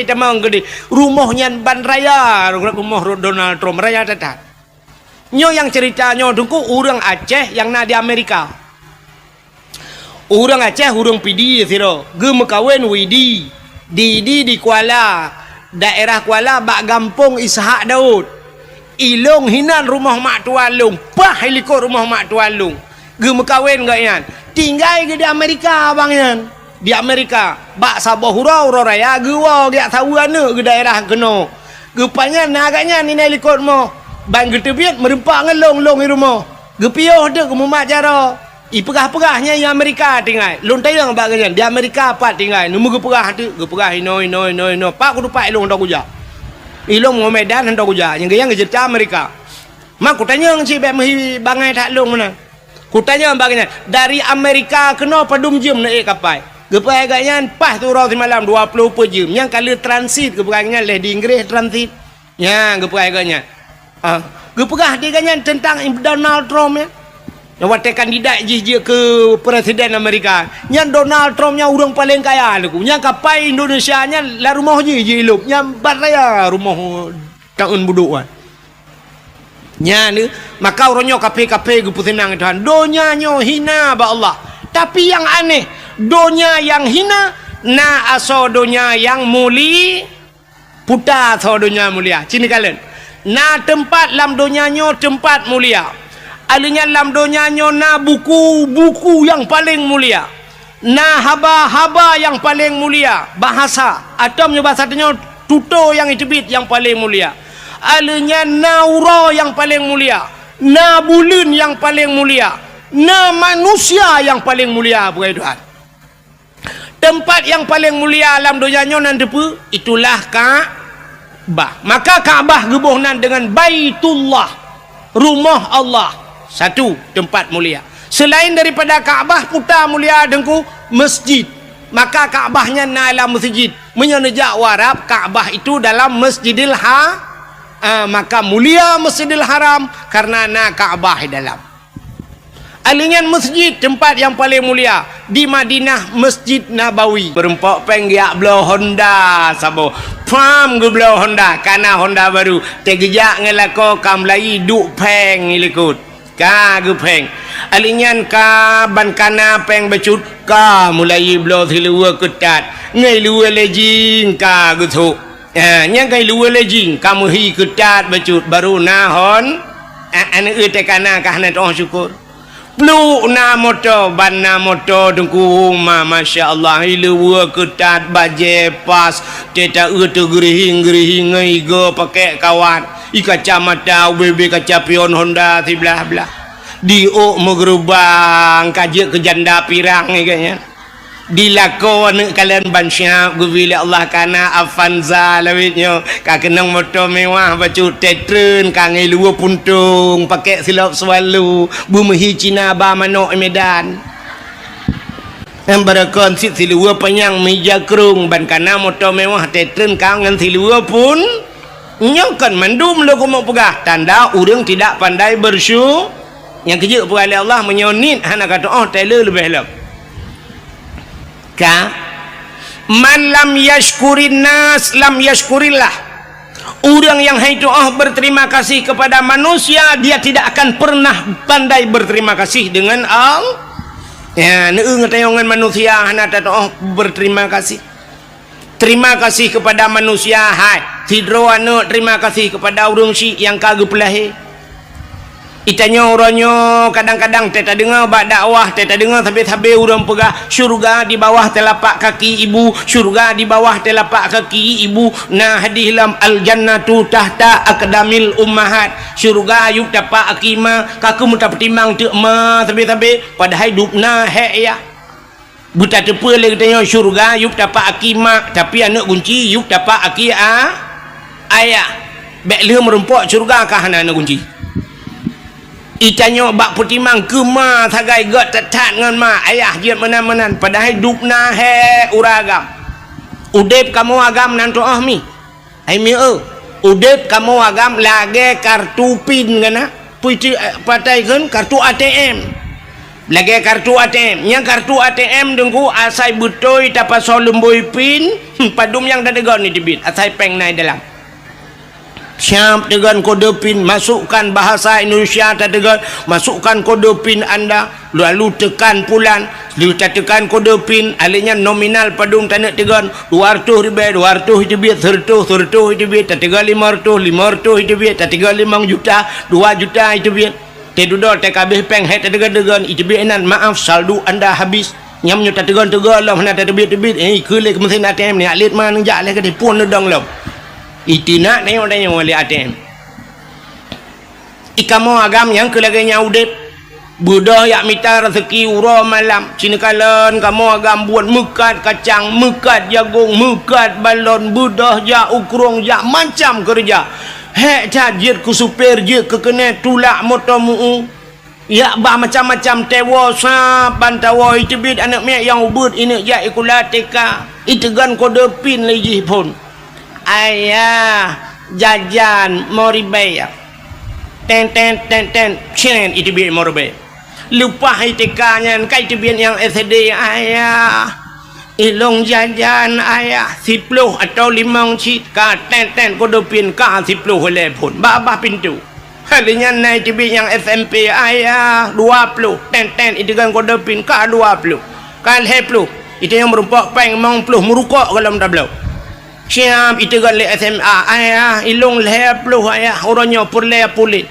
tamang gede rumahnya ban raya rumah Donald Trump raya tetap nyo yang ceritanya dengku orang Aceh yang na di Amerika orang Aceh orang pidi siro ge mekawin widi di Kuala daerah Kuala bak gampung Ishak Daud ilung hinan rumah mak tualung pah helikop rumah mak tualung ge mekawin gak yan tinggal ke di Amerika bang yan di Amerika bak sabah hurau raya gua dia tahu ana ke daerah keno gepanya naganya ni helikop mo ban getebiat merempak ngelong long di rumah gepioh de ke mumat jaro pegah-pegahnya di Amerika tinggal lontai yang baganya di Amerika pat tinggal numu gepegah tu gepegah no pak kudu pak ilong dak uja ilong mo Medan hendak uja yang gayang gejerta Amerika mak ku tanya si bek mehi bangai tak long mana ku tanya baganya dari Amerika kena padum jam naik kapal gepai agaknya pas tu orang semalam 20 per jam yang kali transit gepegahnya leh di Inggeris transit ya gepai agaknya gepegah dia agaknya tentang Donald Trump ya yang waktu kandidat je ke presiden Amerika yang Donald Trump nya orang paling kaya lagu yang kapal Indonesia nya lah rumah je hidup yang bat raya rumah tahun buduan nya ni maka orangnya kape-kape gupu senang Tuhan donya nyo hina ba Allah tapi yang aneh donya yang hina na aso donya yang muli puta aso donya mulia sini kalian na tempat lam donya nyo tempat mulia alanya lam donya nyo na buku yang paling mulia na haba yang paling mulia bahasa atomnya bahasanya tuto yang itibit yang paling mulia alanya naura yang paling mulia na bulun yang paling mulia na manusia yang paling mulia bukan Tuhan tempat yang paling mulia alam donyanya nan depu itulah Ka'bah maka Ka'bah gebuhnan dengan Baitullah rumah Allah satu tempat mulia selain daripada Ka'bah putar mulia dengku masjid maka Ka'bahnya na dalam masjid menyenejak warab Ka'bah itu dalam Masjidil maka mulia Masjidil Haram karena na Ka'bah di dalam alingan masjid tempat yang paling mulia di Madinah Masjid Nabawi berempok penggiak belau Honda sabo pam gue belau Honda karena Honda baru tegejak ngelako kamlai duk peng ilikut ka gue peng alingan ka ban kana peng becut ka mulai belau thilua ketat ngai lua lejing ka gue tu nyang ngai lua lejing kamu hi ketat becut baru nahon anak tekana kah na toh syukur Plu na moto ban na moto dengku masya Allah ilua ketat baje pas teta tu gerihing ngai go pakai kawat kacamata UBB kaca pion Honda sebelah di megerubang kajak ke janda pirang ni kayaknya dilakon kalian bansya gubili Allah kana Avanza lawitnya ka kenang motor mewah bacu tetren ka ngai lua puntung pakai silap swalu bumehi Cina ba manok Medan yang berakon sit silua penyang meja kerung ban kana motor mewah tetren ka ngan silua pun nyokan mandum lo mau pegah tanda urang tidak pandai bersyukur yang kejut oleh Allah menyonit hana kata Taylor lebih elok man lam yashkurin nas lam yashkurillah orang yang itu berterima kasih kepada manusia dia tidak akan pernah pandai berterima kasih dengan Allah ya ngetayangan manusia hana tato berterima kasih terima kasih kepada manusia hai tidro anu terima kasih kepada urang si yang kagep lahir itanya orangnya kadang-kadang teta dengar bak dakwah teta dengar sampai orang pegah syurga di bawah telapak kaki ibu syurga di bawah telapak kaki ibu nah hadihlam al jannatu tahta aqdamil ummahat syurga ayub dapat akima kaku muta pertimbang tu ma sampai pada hidup nah he ya buta tepe le katanya syurga ayub dapat akima tapi anak kunci ayub dapat akia ayah bek le merempok syurga kah anak kunci itanya bak putimang kema tagai got tetat ngan ma ayah jiat menan-menan padahal hidup na he uragam udep kamu agam nan tu mi ai mi udep kamu agam lage kartu pin ngana puiti patai kan kartu ATM lagi kartu ATM yang kartu ATM dengku asai butoi tapa solum boy pin padum yang dadegan ni debit asai peng naik dalam siap dengan kode pin masukkan bahasa Indonesia dadegan masukkan kode pin anda lalu tekan pulan lalu tekan kode pin alihnya nominal padum tanak tegan 200 ribu 200 debit 100 debit tegan 500 debit tegan 5 juta 2 juta debit Tedudo TKB peng het tegan itu bienan maaf saldo anda habis nyamnya tegan lah mana debit kelek mesin ATM ni alit mana jak leh ke pun dong lo itu nak tengok oleh ATM ikamo agam yang kelaganya udep budah yak mita rezeki uro malam cina kalan kamu agam buat mekat kacang mekat jagung mekat balon budah jak ukrong jak macam kerja hek jajir ku supir je ke kena tulak motor mu ya bah macam-macam tewa sa bantawa itu bid anak mek yang ubud ini ja ikula teka itegan kode pin lagi pun ayah jajan mau ribayar ten cinen itu bid mau ribayar lupa itekanya kai itu bid yang SD ayah ilong jajan ayah 10 atau 5 cit ka ten kode pin ka 10 oleh pun babah pintu halinya naik TV yang SMP ayah 20 ten itu kan kode pin ka 20 kan 10 itu yang merupakan peng mong puluh merukok kalau dah belum siap itu kan le SMA ayah ilong 10 ayah orangnya purle pulit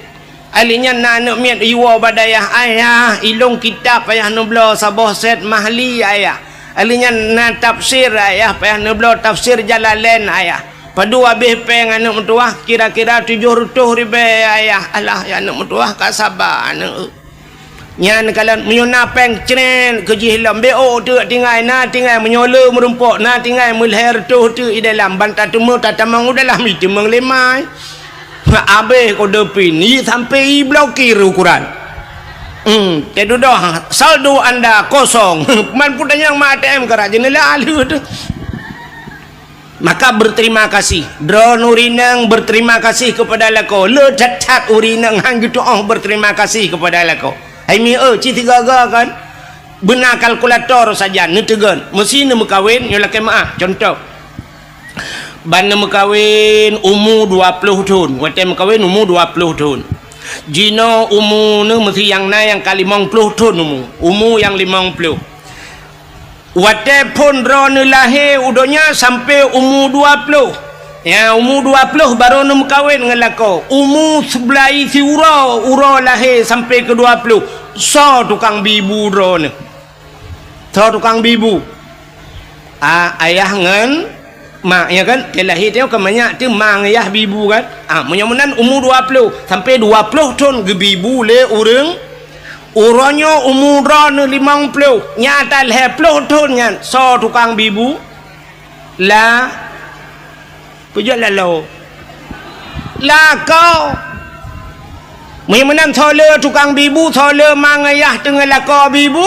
alinya nanak miat iwa badayah ayah ilong kitab ayah nublo sabah set mahli ayah alinya na tafsir ayah payah neblo tafsir Jalalain ayah padu habis peng anak mertua kira-kira 700 ribu ayah alah ya anak mertua kak sabar anak nyan kalau menyona peng ceren ke jihlam bo tu tinggal menyola merumpok na tinggal melher tu i dalam bantat temu tatamang dalam itu menglemai abe kode pin ni sampai blokir ukuran tedu doh saldo anda kosong man pun yang ATM kerajaan lalu tu maka berterima kasih drone urinang berterima kasih kepada lako le cat urinang hang gitu berterima kasih kepada lako hai mi ci tiga kan benar kalkulator saja netegan mesin mekawin nyolake maah contoh ban mekawin umur 20 tahun wate mekawin umur 20 tahun Jino umur ni mesti yang naik yang kali 50 tahun umur yang 50 wate pun drone lahir udonya sampai umur 20 ya umur 20 baru nak kahwin dengan lako umur sebelah isi uro lahir sampai ke 20 so tukang bibu drone so tukang bibu ayah ngan mak ya kan dia lahir tengok kemanyak tu mang ayah bibu kan menyamunan umur 20 sampai 20 tahun ke bibu le orang orangnya umur drone 50 nyata 20 tahun kan so tukang bibu lah pujuk lalu lah kau menang solar tukang bibu solar mangayah tengah laka bibu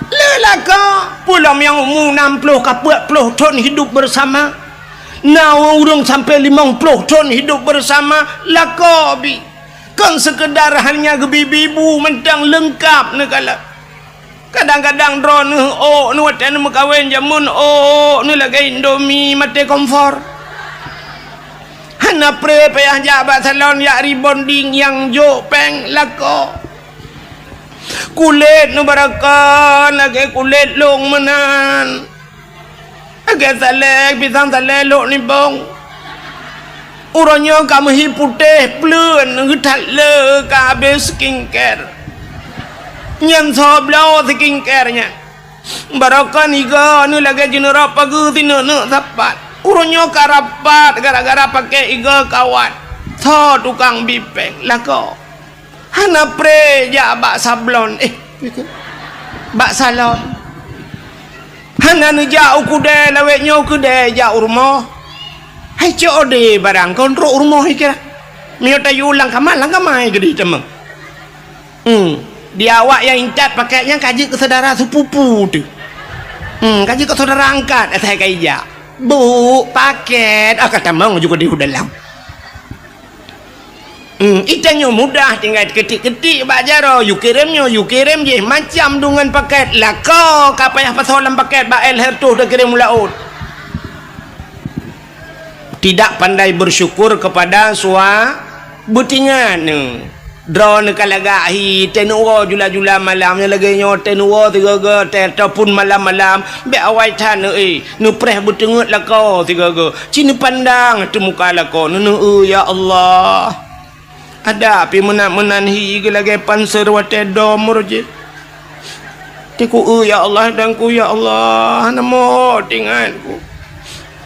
lelaka pulang yang umur 60 ke 40 tahun hidup bersama nah urung sampai 50 tahun hidup bersama laka bi kan sekedar hanya gebibu mentang lengkap negala kadang-kadang drone nu watan mekawin jamun nu lagi Indomie mate kompor hana pre payah jabat salon ya rebonding yang jo peng lako kulit nu barakan lagi kulit long menan agak salek pisang salek lok ni bong urangnya kamu hi putih plun ngetat le ka habis skincare nyan soblau skincare nya barakan iga nu lagi jenera pagi tinu nu sapat urangnya karapat gara-gara pakai iga kawan tho tukang bipeng lako hana pre ja bak sablon bak salon hana nu ja ukude lawek nyo kude ja urmo hai code barang kontrol urmo kira miota yulang kamai gede temang dia awak yang incat pakainya kaji ke saudara sepupu tu kaji ke saudara angkat saya kaija bu paket kata mang juga di dalam Itanyo mudah tinggal ketik-ketik bajaro you kirim je macam dengan paket lako kapayah pasolan paket ba el hertuh dah kirim laut. Tidak pandai bersyukur kepada butingan drone kalagahi tenuo jula-jula malamnya lagi nyo tenuo tiga ataupun malam-malam be awai tan nu preh butengut lako tiga cini pandang tu muka lako ya Allah. Ada api menanhi lagi panser wate domur je. Tiku ya Allah dan ku ya Allah namo tinganku.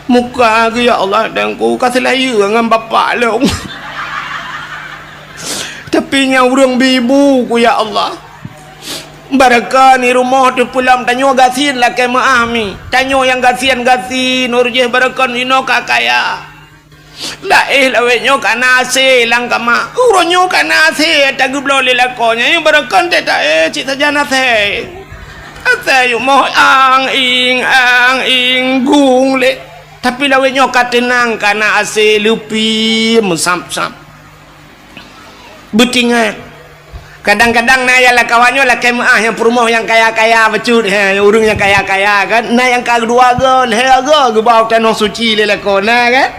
Muka ku ya Allah dan ku kasih layu dengan bapak long. Tapi nya urang bibu ku ya Allah. Barakah ni rumah tu pulang tanyo gasin lah ke maami. Tanyo yang gasin urje barakah ni no kakaya. Laih lawe nyo kanase lang kama uro nyo kanase tagublo lilakonya yung barakan teta cik saja nase ate yung mo ang ing gung le tapi lawe nyo katenang kanase lupi musam-sam butingan kadang-kadang na yalah kawannya lah kemah yang perumahan yang kaya-kaya becut urung yang kaya-kaya kan na yang kedua gan hega gebau tanah suci lelakona kan.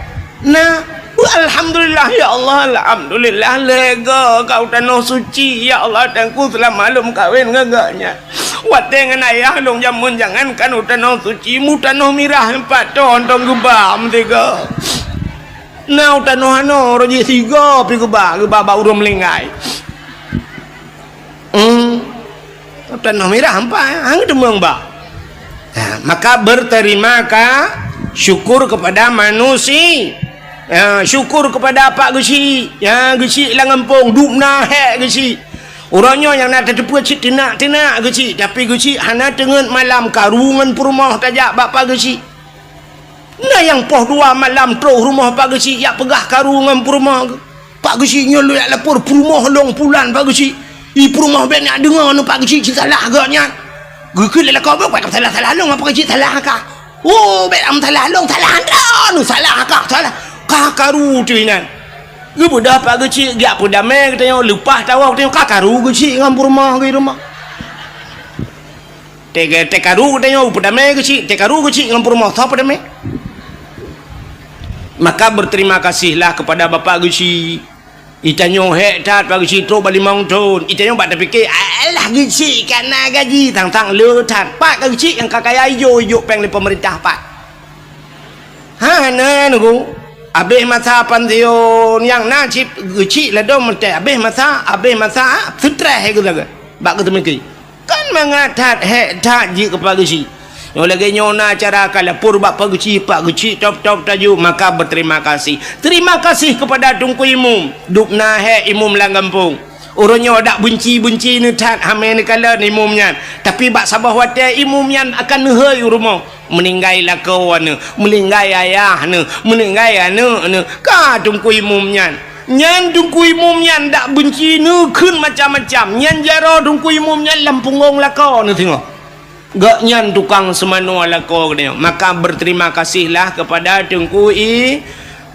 Nah, alhamdulillah ya Allah, alhamdulillah lega kau tanah suci ya Allah dan ku telah malum kawin ngagaknya. Wat dengan ayah long jamun jangan kan tanah suci mu tanah mirah 4 ton tong gebam tiga. Nah tanah ano roji 3 pi gebam ba urang melingai. Tanah mirah 4 hang demang ba. Maka berterima syukur kepada manusia. Syukur kepada apa gesi gesi lah ngampung dupna hek gesi orangnya yang nak terdepu cik tinak gesi tapi gesi hana dengan malam karungan perumah tajak bapa gesi nah yang poh 2 malam terus rumah pak gesi yak pegah karungan perumah pak gesi nyolo yak lapor perumah long pulan pak gesi perumah ben nak dengar nu pak gesi salah agaknya geki lelak kau buat salah long apa gesi salah ka bet am salah long salah anda nu salah ka salah kakaru tuinan gue dah pak kecil gak pun damai katanya lupa tahu katanya kakaru kecil ngampur rumah ke rumah tekaru katanya pun damai kecil tekaru kecil ngampur rumah tahu apa damai maka berterima kasihlah kepada bapak kecil itanyo hek tat pak kecil tu balik mangton itanyo bak terfikir alah kecil karena gaji tang le tat pak kecil yang kakaya yo peng le pemerintah pak nah nunggu abeh masa pantion yang najib gecik lah dong mesti abeh masa sutra he gula bak ketemui kan mengatat he tak ji kepada gecik yo lagi nyona cara kalapur bak pak gecik top taju maka berterima terima kasih kepada tungku imum dupna he imum lang kampung orangnya dak benci ni tat hamen kala ni imumnya tapi bak sabah wate imumnya akan nehai rumah meninggai lah kawan meninggai ayah meninggai anak ka tungku imumnya nyan tungku imumnya dak benci ni kun macam-macam nyan jaro tungku imumnya lampungong lah kau tengok gak nyan tukang semano lah kau maka berterima kasihlah kepada tungku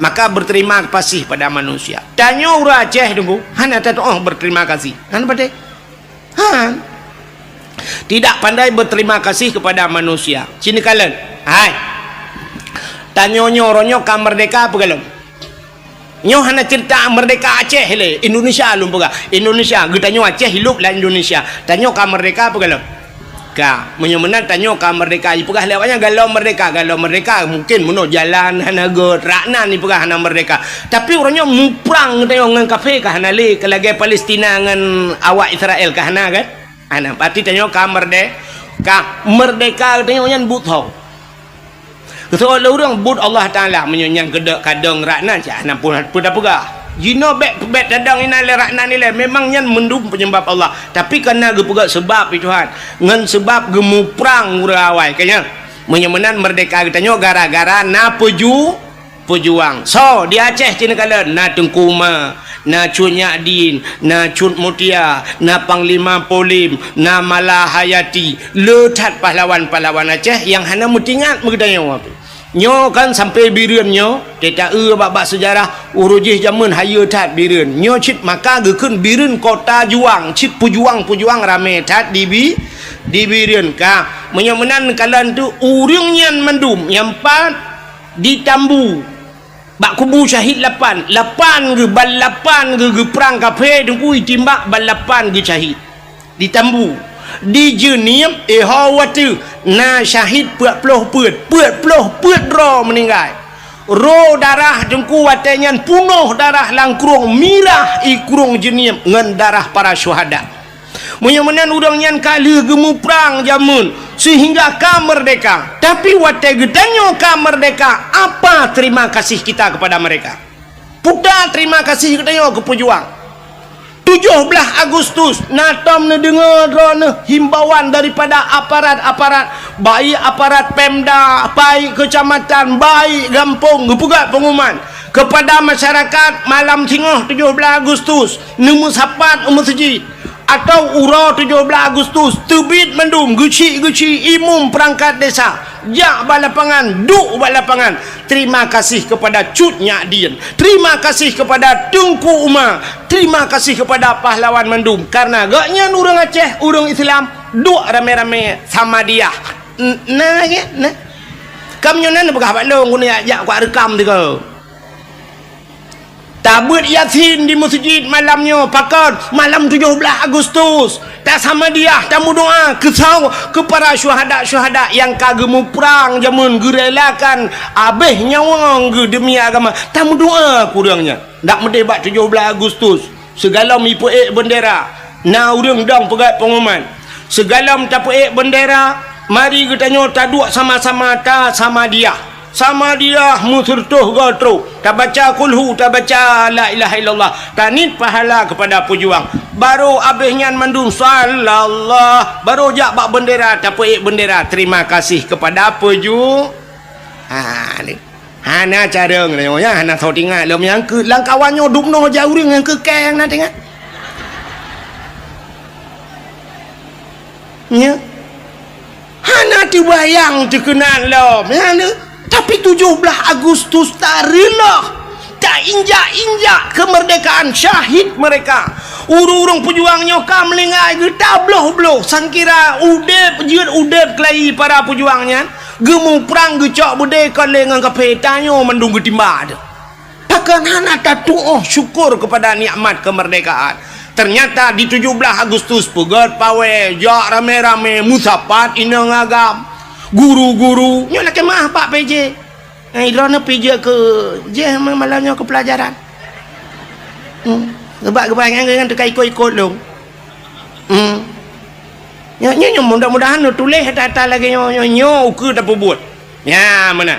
maka berterima kasih pada manusia tanya ura Aceh tunggu hana tak berterima kasih hana pada tidak pandai berterima kasih kepada manusia sini kalian hai tanya nyoronyo ka merdeka apa kalian nyo hana cerita merdeka Aceh le Indonesia lum pega Indonesia getanyo Aceh hidup lah Indonesia tanya ka merdeka apa kalian ka menyemenan tanya ka merdeka i pegah lewatnya galau merdeka mungkin muno jalan hana go rakna ni pegah hana merdeka tapi orangnya muprang tanya ngan kafe ka hana le kelagi Palestina ngan awak Israel ka hana kan ana pati tanya ka merdeka tanya nyan buthong ketua orang but Allah Taala menyang kadang rakna cak hana pun pegah jino bet dadang ina le rakna ni le memang nyan mendum penyebab Allah tapi kena ge pegak sebab Tuhan ngan sebab gemu perang urawai kanya menyemenan merdeka kita gara-gara na pejuang so di Aceh cina kala na Tengkuma na Cut Nyadin na Cut Mutia na Panglima Polim na Malahayati letat pahlawan-pahlawan Aceh yang hana mutingat mengadanya apa nyo kan sampai bireun nyo kita bab sejarah urujih zaman haya tat bireun nyo cit maka gekeun bireun kota juang cit pujuang rame tat di bireun ka menyomenan kalan tu urang nyan mendum nyampat di tambu bak kubu syahid lapan ge balapan ge perang kafe dengkui timbak balapan ge syahid di tambu di jenim hawatu na syahid puat ro meninggal ro darah dengku watenyan punuh darah langkrung mirah ikrung jenim ngan darah para syuhada menyemenan udang nyan kali gemu perang jamun sehingga ka merdeka tapi wate gedanyo ka merdeka apa terima kasih kita kepada mereka puta terima kasih gedanyo ke pejuang 17 Agustus natom dengar drone himbauan daripada aparat baik aparat Pemda baik kecamatan baik kampung gepugat pengumuman kepada masyarakat malam tengah 17 Agustus nemu sapat masjid atau ura 17 Agustus terbit mendum guci imum perangkat desa jak balapangan duk balapangan terima kasih kepada Cut Nyak Dien terima kasih kepada Tengku Umar terima kasih kepada pahlawan mendum karena gaknya orang Aceh orang Islam duk rame-rame sama dia nah ya nah kamu nyonan begah balong guna jak kuat rekam tu ke tabut yasin di masjid malamnya pakar malam 17 Agustus tak sama dia tamu doa kesau kepada syuhada yang kagemu perang jamun gerelakan abeh nyawang ge demi agama tamu doa kurangnya ndak mendebat 17 Agustus segala mipuek bendera na urang dong pegat pengumuman segala tapuek bendera mari kita nyota dua sama-sama ta sama dia musurtuh gotro tak baca kulhu tak baca la ilaha illallah tanit pahala kepada pejuang baru abihnya mendung sallallahu baru jak bak bendera tapuik bendera terima kasih kepada pejuang ni hana cara ngnya hana thau tingat lom yang ke langkawannya dukno jauh yang ke keng na tengah nya hana dibayang dikenal lom hana tapi 17 Agustus tak rela tak injak kemerdekaan syahid mereka urung pejuangnya ka melingai geta bloh sangkira udep kelai para pejuangnya gemu perang gecok bude kalengan kapetanyo mendung getimba takkan hana tatu syukur kepada nikmat kemerdekaan ternyata di 17 Agustus pegat pawe jak rame-rame musapat inang agam guru-guru nyo nak kemah Pak PJ idrona PJ ke je malamnya ke pelajaran gebak-gebak yang dekat ikut-ikut lu nyo mudah-mudahan lu tulis data lagi nyo ke tak buat ya mana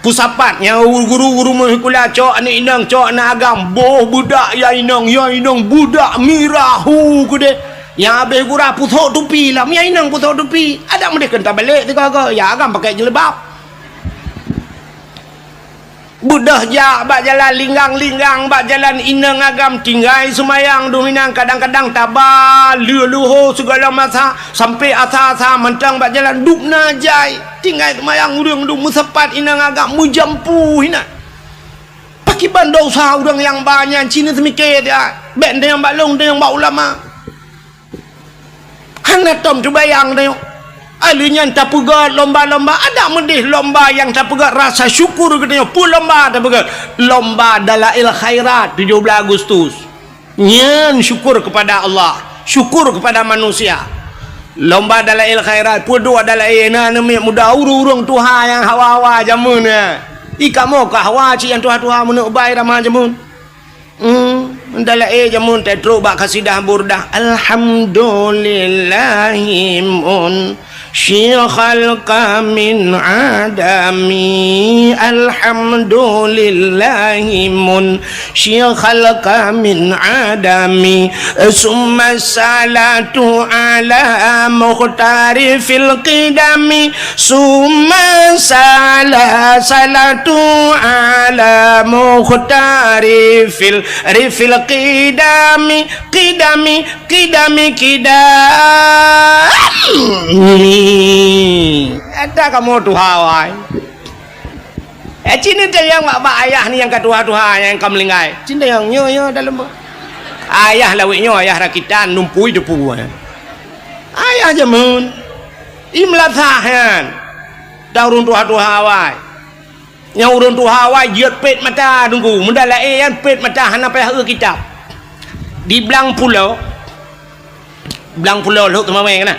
pusapat nya guru-guru mahikula cok ni inang cok na agam boh budak ya inang budak mirahu kude yang habis gurah putok tupi lah yang inang putok tupi ada mereka kena balik tu kau ya agam pakai jelebab budah jak bak jalan linggang bak jalan inang agam tinggai semayang dominang kadang-kadang tabal luho segala masa sampai asa-asa mentang bak jalan duk najai tinggai semayang urang duk musapat inang agam mujampu hina pakai bandau sah urang yang banyak Cina semikir dia benda yang balong dia yang bak ulama hana tom terbayang tengok alinya tak pegat lomba-lomba ada medih lomba yang tak pegat rasa syukur katanya pun lomba tak pegat lomba dalail khairat 17 Agustus nyen syukur kepada Allah syukur kepada manusia lomba dalail khairat pun dua dalail na nemi muda urung tuha yang hawa-hawa jamun ikamu ka hawa ci yang tuha-tuha menuk bai ramah jamun dalail jamun tetro bak kasidah burdah alhamdulillahimun syikhal kamin adami alhamdulillahimun syikhal kamin adami summa salatu ala mukhtari fil qidami summa salatu ala mukhtari fil qidami ada kamu tuh hawai Cina tu yang mak ayah ni yang katuha-tuha yang kamlingai. Cina yang nyo dalam ayah lawiknya ayah rakitan numpui depu. Ayah jamun. Imlathahan. Dah urun tuha-tuha awai. Yang urun tuha awai jiat pet mata tunggu. Mendala kan pet mata hana payah kitab. Di belang pulau lu teman-teman kena.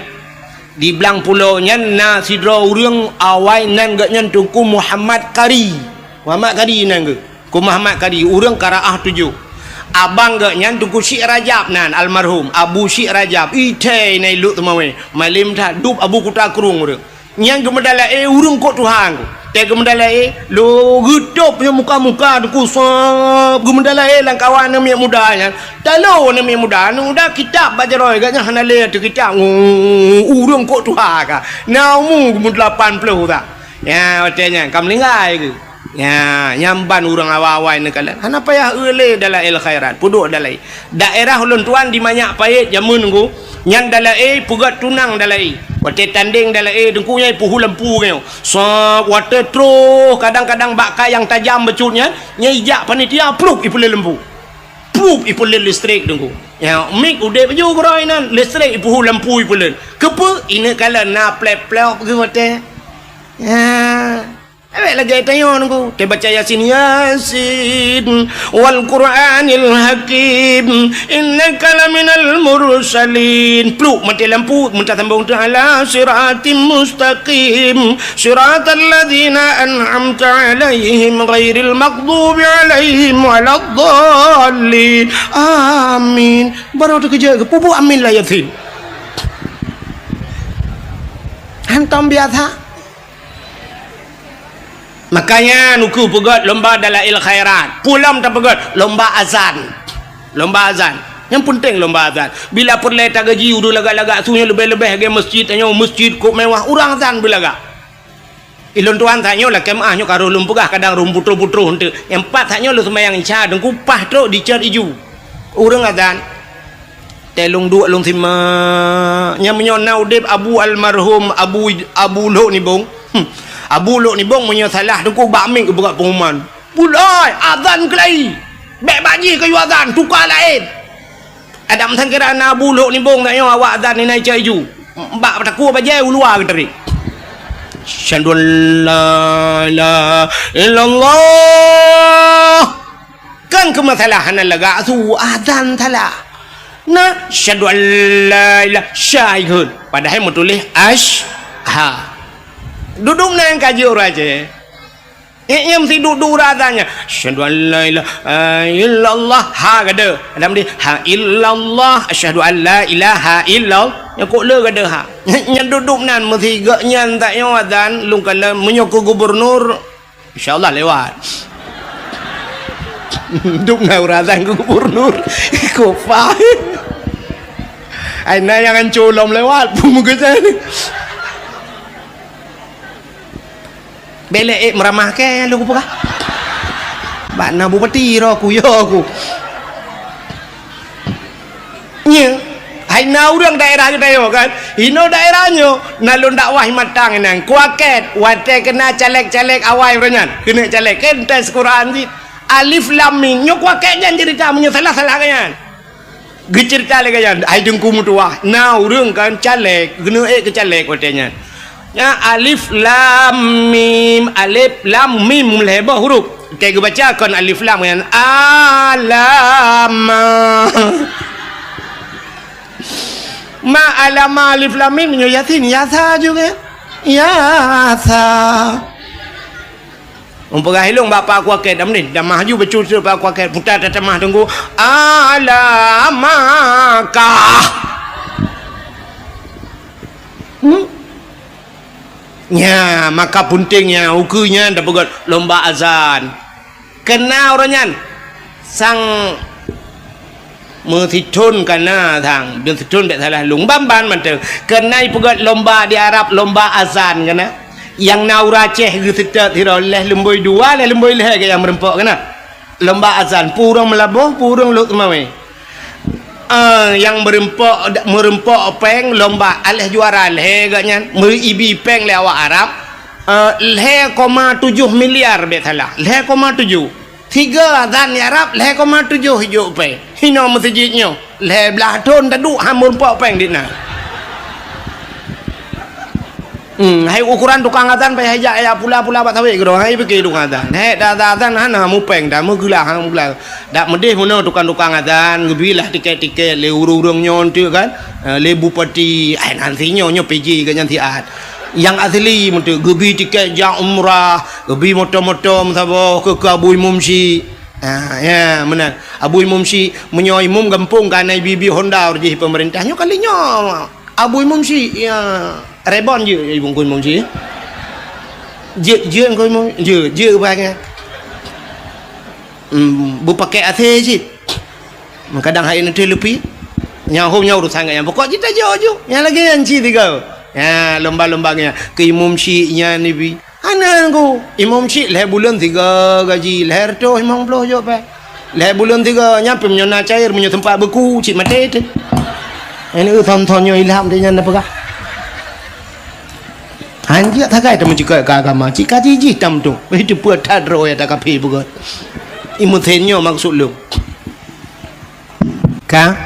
Di belang pulau nya na sidra urang awai nan gak nyan tungku Muhammad Kari nan ke ku Muhammad Kari urang Karaah 7 abang gak nyan tungku Syekh Rajab nan almarhum Abu Syekh Rajab ite nai lu teman-teman malim tha dub Abu Kuta Kurung urang nyang gemedala urang kok Tuhan te gemedala lo gedup nya muka-muka tungku sab gemedala lang kawan na miak muda nya talo na miak muda nu dah kitab baca roy gaknya hanale tu kitab urang kok Tuhan ka naumu gum 80 tak ya otenya kamlingai ke ya nyamban urang awal-awal ni kala hana payah eule dalam il khairat puduk dalai daerah ulun tuan di manyak pait jamun ku nyan dalai pugat tunang dalai wate tanding dalai dengku nyai puhu lampu kau so wate terus kadang-kadang bakka yang tajam becutnya nyai jak panitia pluk ipul lampu pluk ipul listrik dengku ya mik ude baju koroi nan listrik puhu lampu ipul kepe ini kala na plep-plep ke wate ya lagi tanya nunggu te baca Yasin wal Qur'anil Hakim innaka laminal mursalin pluk mati lampu minta sambung ala siratim mustaqim siratal ladzina an'amta alaihim ghairil maghdubi alaihim waladdallin amin baru tu kerja pupu amin lah Yasin hantam biasa. Makanya nuku pegat lomba dalail khairat pulam tak pegat lomba azan yang penting lomba azan bila perle tak gaji udah lagak-lagak sunya lebih-lebih ke masjid tanya masjid kok mewah urang azan bila ilun tuan tanya lah kemahnya karo lumpugah kadang rum putru-putru hente yang empat tanya lu sembahyang isya dengku pah tu di cer iju urang azan telung dua long sima nya menyonau dep abu almarhum abu lo ni bong Abu Luk ni bong punya salah dengku bakmik ke berat pengumuman pulai azan kelai bek baji kayu azan tukar lain ada mesen kira Abu Luk ni bong tanya awak azan ni naik caju bak takut bajai luar ke tadi syahadu la ilaha illallah kan kemasalahan laga su azan salah nah syahadu la ilaha syahid padahal mau tulis ha duduk nang kaji orang je yang mesti duduk razanya asyhadu an la ilaha illallah ha gada dalam dia ha illallah asyhadu an la ilaha illallah yang kok le gada ha yang duduk nan mesti gaknya tak yang azan lung kala menyokong gubernur insyaallah lewat duduk nang razan gubernur kofah ai na yang colom lewat muka saya belek meramah ke lu apa bak na bupati ro ku yo ku nya hai na urang daerah kita yo kan ino daerahnya nalun dakwah matang nang kuaket wate kena caleg-caleg awai renyan kena caleg kan tes Quran di alif lam mim nyo kuaket jan cerita menyo salah-salah kan gecerita le kan ai dengku mutuah na urang kan caleg gena ke caleg watenya ya alif lam mim leba huruf kayak baca kan alif lam kan alama ma alama alif lam mim nyo Yasin yasa juga yasa umpah hilung bapa aku aket dam ni dah maju bercucur bapa aku aket putar tatamah tunggu alamaka nya maka puntingnya ukunya dah pegat lomba azan kena orangnya sang mesitun kana thang mesitun tak salah lung bamban mantel kena pegat lomba di Arab lomba azan kana yang naura ceh gitu tiroleh lemboi dua leh lemboi leh yang merempok kana lomba azan purung melabuh purung lu temai yang merempok peng lomba aleh juara leh gaknya meribi peng le awak Arab 0,7 miliar betalah 0,7 tiga azan ya Arab 0,7 hijuk pe hino masjidnya belah ton taduk hamun pak peng dina hai ukuran tukang azan pe hajak ya pula bat tawe gero hai pergi tukang azan dah azan hana mu peng dah mu gelah hang gelah dak medih mono tukang azan gebilah tiket le urung nyon tu kan le bupati nantinya nyo PJ kan nanti ad yang asli mentu gebi tiket yang umrah gebi motor-motor sabo ke Abu Mumsi ya benar Abu Mumsi menyo imum kampung kan bibi Honda urji pemerintahnya kalinya Abu Mumsi ya rebon je ibu kun Mumsi je kun Mumsi je banyak bu pakai AC sih kadang hari nanti lebih nyahum nyau urusan yang pokok kita jauh yang lagi anci tiga ya lomba-lombanya ke Imam Syi'nya ni bi ana ko Imam Syi' leh bulan 3 gaji leher tu 50 je pe leh bulan 3 nyampe menyona cair menyo tempat beku cik mate tu ini thon-thonnya ilham dia nyanda pegah anjia thakai tu menjika ke agama cik kaji tam tu itu buat tadro ya tak kapi bukan imuthenyo maksud lu ka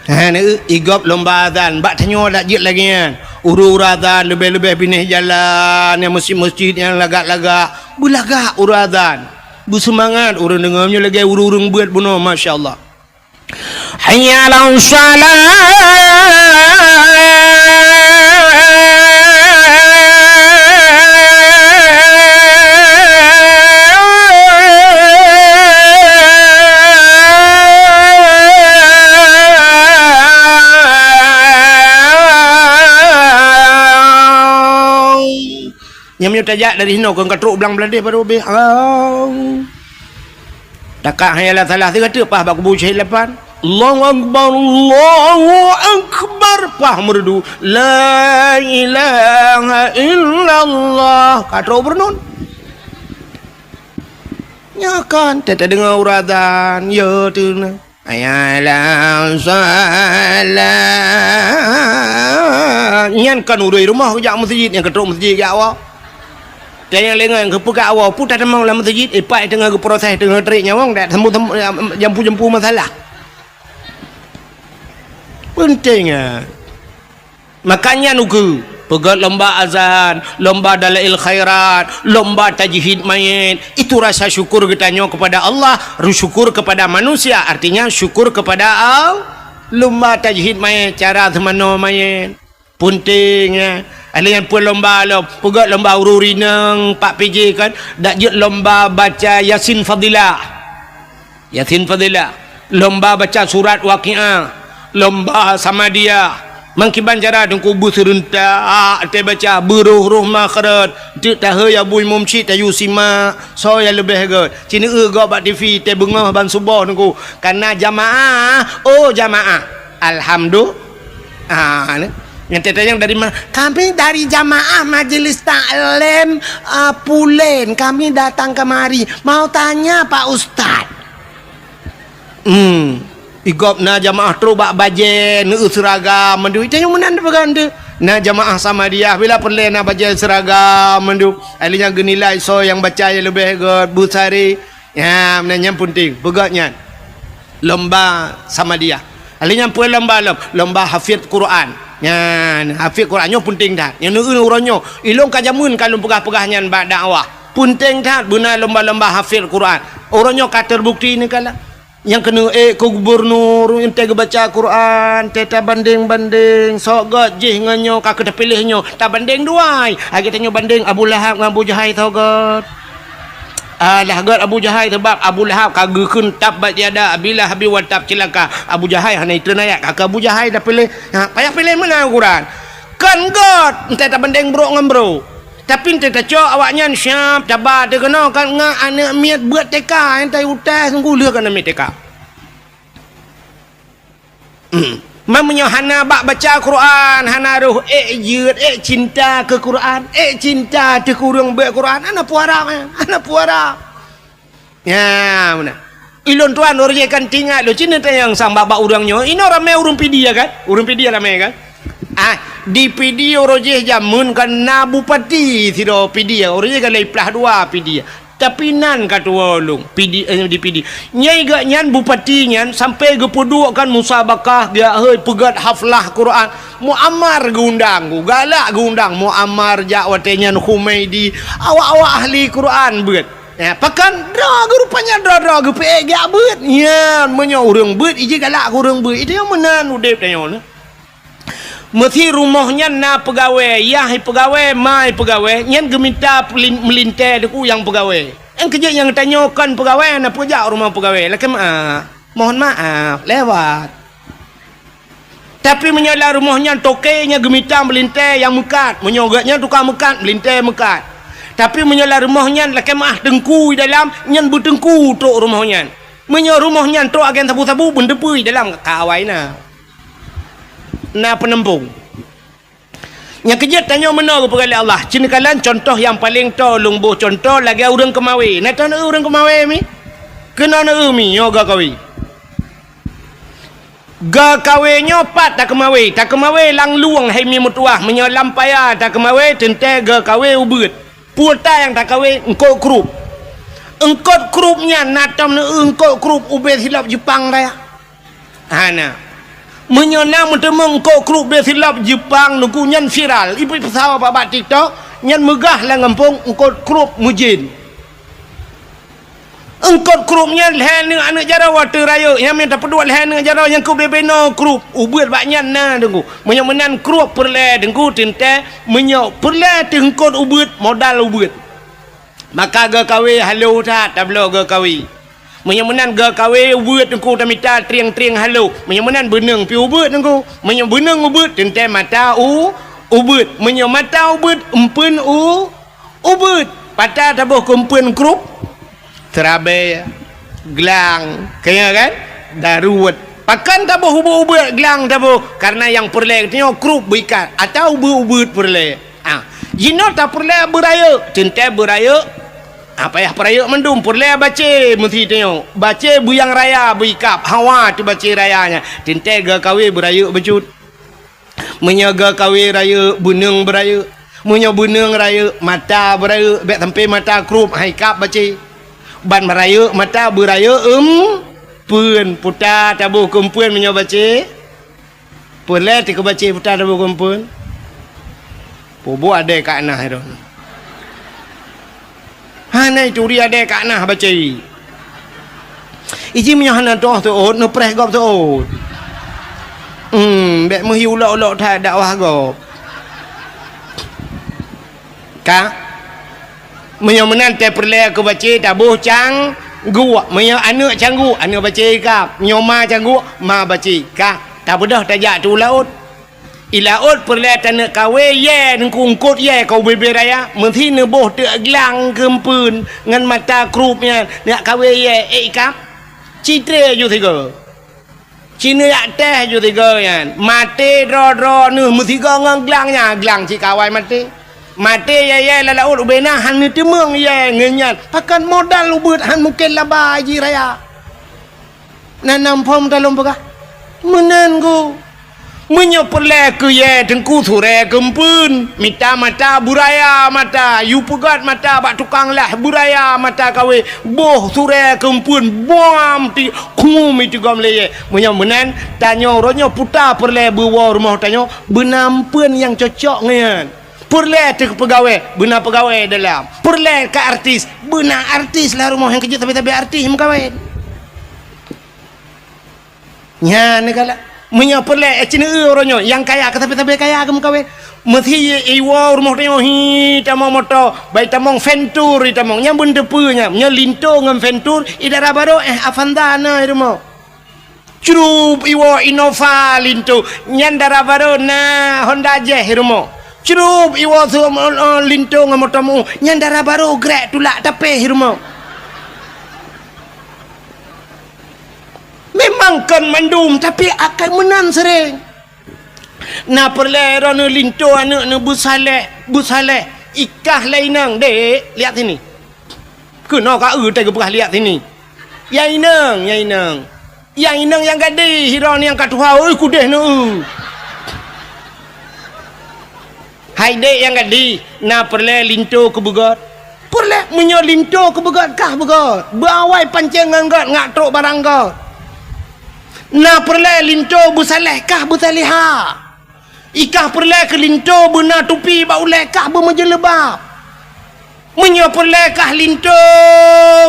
ni igop lomba azan bak tanyo dak jit lagi kan uru-urazan lebih-lebih pinih jalan yang masjid-masjid yang lagak-lagak bulagak urazan bersemangat orang dengarnya lagi urung-urung buat bunuh masya-Allah hayya 'alas yang tajak dari hino kan katruk belang beladih pada obeh takak hayalah salah tiga tu pah bak kubu syahid lapan Allahu akbar pah merdu la ilaha illallah katruk bernun ya kan tak dengar urazan ya tu na ayalah salat nyan kan urui rumah kejak masjid yang katruk masjid ya awak dan yang lengah yang kepegak awal putar demang dalam masjid ipai tengah ke proses tengah terik nyawang dak temu jampu masalah pentingnya makanya nuku pegat lomba azan lomba dalail khairat lomba tajhid mayit itu rasa syukur kita nyo kepada Allah syukur kepada manusia artinya syukur kepada Allah lomba tajhid mayit cara temano mayit pentingnya ada yang pun lomba pegat lomba ururi nang Pak PJ kan dak je lomba baca Yasin Fadilah lomba baca surat Waqiah lomba Samadiyah mangkiban cara dengku bu serentak te baca beruh makharat te tahu ya bu Imam Syi' tayu sima so ya lebih ke cina go bak TV te bengah ban subuh dengku karena jamaah jamaah alhamdulillah ni yang yang dari mana? Kami dari jamaah majelis taklim Pulen. Kami datang kemari mau tanya Pak Ustaz. Igop na jamaah terubak bajen seragam mendu. Itu yang menan berganda. Na jamaah sama dia bila perlu na bajen seragam mendu. Alinya genilai so yang baca yang lebih god busari. Ya, menanya penting. Begatnya lomba sama dia. Alinya pun lomba hafid Quran. Yan hafid Qurannya penting dah. Yang neun urannya ilong kajamun kalau pegah-pegahnya bak dakwah. Penting dah guna lomba-lomba hafid Quran. Orangnya kata terbukti ni kala. Yang kena ke gubernur ente baca Quran, teta banding-banding, sogat jih nganyo kak terpilihnya. Tak banding duai. Kita tanya banding Abu Lahab dengan Abu Jahal tau god. Lah god Abu Jahal sebab Abu Lahab kagukun tabat tiada bila habi watab cilaka Abu Jahal hana itu nayak kakak Abu Jahal dah pilih payah pilih mana Quran kan god entah tak banding bro dengan bro tapi entah tak cok awaknya siap tabat dia kena kan ngak anak miat buat teka entah utas sungguh dia kena miat teka mamanya hana bak baca Quran hana ruh yud cinta ke Quran cinta te kurang baca Quran ana puara ya mana ilon tuan orang kan tinggal lo cina yang sang baba urangnya ini ramai urang pidi ya kan urang pidi ramai kan di PD orojeh jamun kan na bupati tido PD orojeh kan leplah dua PD tapi nan kata walung PD di PD nyai gak nyan bupati nyan sampai ge peduk kan musabakah dia heuy pegat haflah Quran muammar geundang galak geundang muammar jak watenyan Humaidi awak-awak ahli Quran beut ya pakan dra rupanya dra ge pe gak beut nyan menyo urang beut ije galak urang beut itu yang menan udep tanyo mesti rumahnya na pegawai yah pegawai mai pegawai nyan geminta melintai deku yang pegawai yang kerja yang tanyakan pegawai na pejak rumah pegawai laki mohon maaf lewat tapi menyala rumahnya tokenya geminta melintai yang mekat menyogatnya tukang mekat melintai mekat tapi menyala rumahnya laki dengku dalam nyan berdengku tok rumahnya menyo rumahnya tok agen sabu-sabu bendepui dalam kawai na penempung yang kejut tanya mana kepada Allah cina kalan contoh yang paling tolong boh contoh lagi orang kemawi nak tahu orang kemawi mi kena na mi yoga kawi ga kawinyo pat tak kemawi lang luang hai mi mutuah menyolam paya tak kemawi tente ga kawi ubut puta yang tak kawi engkau krupnya natam na engkau krup ubet hilap Jepang raya hana menyona mentemung kok grup dia silap Jepang nuku nyan viral ibu pesawat babat TikTok nyan megah lah ngampung engkau grup mujin engkau grupnya lehan dengan anak jara water raya yang minta pedua lehan dengan jara yang kau bebeno grup ubut baknyan na dengku menyan grup perle dengku tinte menyok perle tengkot ubut modal ubut maka ga kawe halo tak tablo ga kawe menyemenan ga kawe ubut engkau tamita triang-triang halo menyemenan beneng pi ubut engkau menyebeneng ubut tente mata ubut menyemata ubut empen ubut patah tabuh kumpen grup terabai gelang kaya kan daruat pakan tabuh ubut gelang tabuh karena yang perle katanya grup berikat atau ubut perle jino tak perle beraya tente beraya apa ya perayaan mendum perle baca mesti tengok baca buyang raya berikap hawa tu baca rayanya tente ga kawe beraya becut menyaga kawe raya buneng beraya menyo buneng raya mata beraya bek sampai mata krup haikap baca ban beraya mata beraya pun puta tabuh kumpun menyo baca perle tik baca puta tabuh kumpun bobo ada kat nah itu hana itu dia ada kat nah baca iji menyahana toh tu no preh gop tu bek mehi ulak-ulak tak dakwah gop ka menyomenan te perle ke baca tabuh cang gua menyo anak canggu anak baca kap nyoma canggu ma baca ka tak bedah tajak tu laut ilaut perlihat nak kawe ye ngkungkut ye kau bebe raya mesti neboh te gelang kempun ngan mata krupnya nak kawe ye ikap citre ju tiga cina yak teh ju tiga yan mate dro nu mesti ga ngan gelangnya gelang ci kawai mate ye lalaut ubena han ni temeng ye ngenyan pakan modal ubut han mungkin laba ji raya nanam pom talom bagah menen go menyo perle ke ye tengku sure kempun mita mata buraya mata yu pegat mata bak tukang lah buraya mata kawe boh sure kempun bom ti kum itu gam le menyo menan tanyo ronyo puta perle bawa rumah tanyo benampen yang cocok ngan perle te pegawai benar pegawai dalam perle ke artis benar artis lah rumah yang kerja tapi artis mengkawin nya negala menyo perle cina orangnya yang kaya tapi kaya kamu kawin mesti iwa rumah tengok hi tamong motor baik tamong ventur tamong yang benda punya nya linto ngam ventur idara baru Avantana rumah curup iwa Innova linto nyandara baru na Honda Jazz rumah curup iwa linto ngam motormu nyandara baru grek tulak tapi rumah memang kan mandum tapi akan menan sering na perle rono linto anak na busale ikah lainang dek lihat sini kena ka tak pernah lihat sini yang inang yang gade hiron yang katuha oi kudeh no hai dek yang gadi na perle linto ke begot perle menyo linto ke begot kah begot bawai pancengan got ngak trok barang got na perle linto bu saleh kah bu saliha ikah perle ke linto bu na tupi ba uleh kah bu menjelebab menyo perle kah linto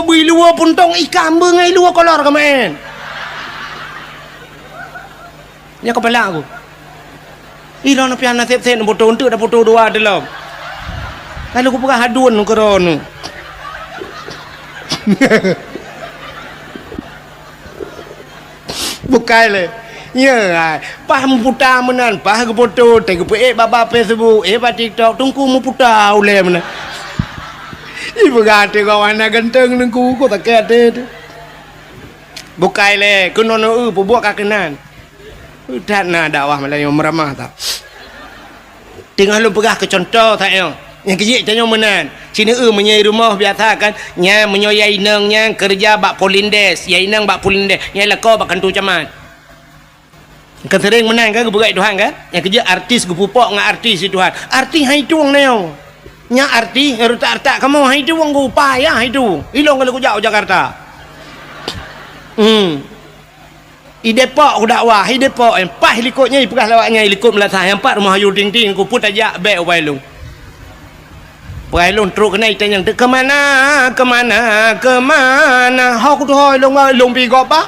bu luar puntong ikah bu ngai luar kolor kemen nya kepala aku ilo na piana sep na foto untuk dah foto dua dalam kalau aku pegah hadun koron bukai le ya pah putar menan pah ke foto te ke baba Facebook ba TikTok tungku mu putar ule menan ibu gate kawan ganteng nengku ko tak kate bukai le kunono buat kakenan dan na dakwah Melayu meramah tak tinggal lu pegah ke contoh tak yo yang kejik tanya menan sini menyai rumah biasa kan nya menyoyai nang nya kerja bak polindes yai nang bak polindes nya leko bak kantu camat kan sering menang kan begai Tuhan kan yang kerja artis gupupok ngak artis Tuhan artis hai tuang neo nya artis rutak kamu hai tuang go upaya hai tu ilong kalau jauh Jakarta I Depok aku dakwah I Depok empah helikopnya ipegah lawaknya helikop melatah empat rumah ayu ting-ting ku put ajak baik wailung wailung teruk kena itanyang kemana hok tu hoi long pi gop ba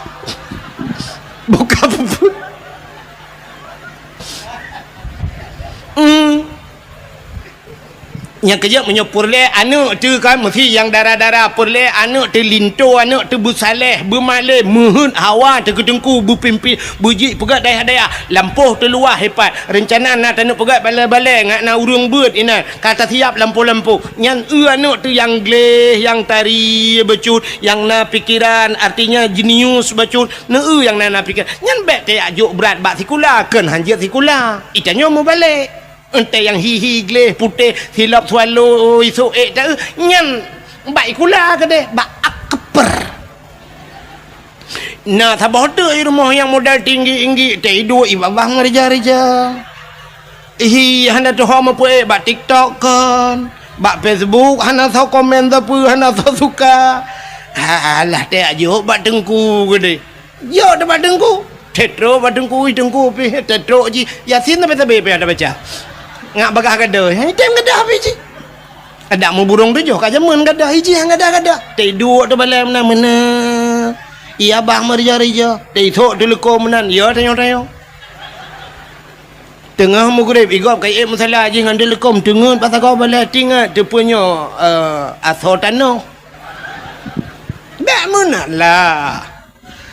buka puput yang kerja menyopur le anak tu kan mesti yang darah-darah purle anak tu linto anak tu busaleh bermalih muhun hawa tu ketengku berpimpi buji pegat daya lampuh tu luar hebat rencana nak tanuk pegat balai-balai ngak na urung beut ina kata siap lampu-lampu nyan anak tu yang gleh yang tari becut yang na pikiran artinya jenius becut na yang na pikir nyan bet te ajuk berat bak sikula kan hanjat sikula itanyo mau balik ente yang hihi gleh putih hilap swallow isu tak nyan baik kula ke deh bak akper nah tabah tu rumah yang modal tinggi tidur ibabah ngereja-reja handa tu homa pue bak TikTok kan bak Facebook handa tau komen tapi handa tau suka alah teh ajo bak dengku ke deh yo dah bak dengku tetro bak dengku pi tetro ji yasin tapi ada baca ngak bagah kada tem kada biji ada mu burung tu jo ka jaman kada hiji hang kada tidur tu balai mana iya bah merja-reja titok tu leko menan ya tayo tengah mu grep igop kai masalah ji ngan lekom tengun pasal kau balai tingat tu punya asotano bak mana lah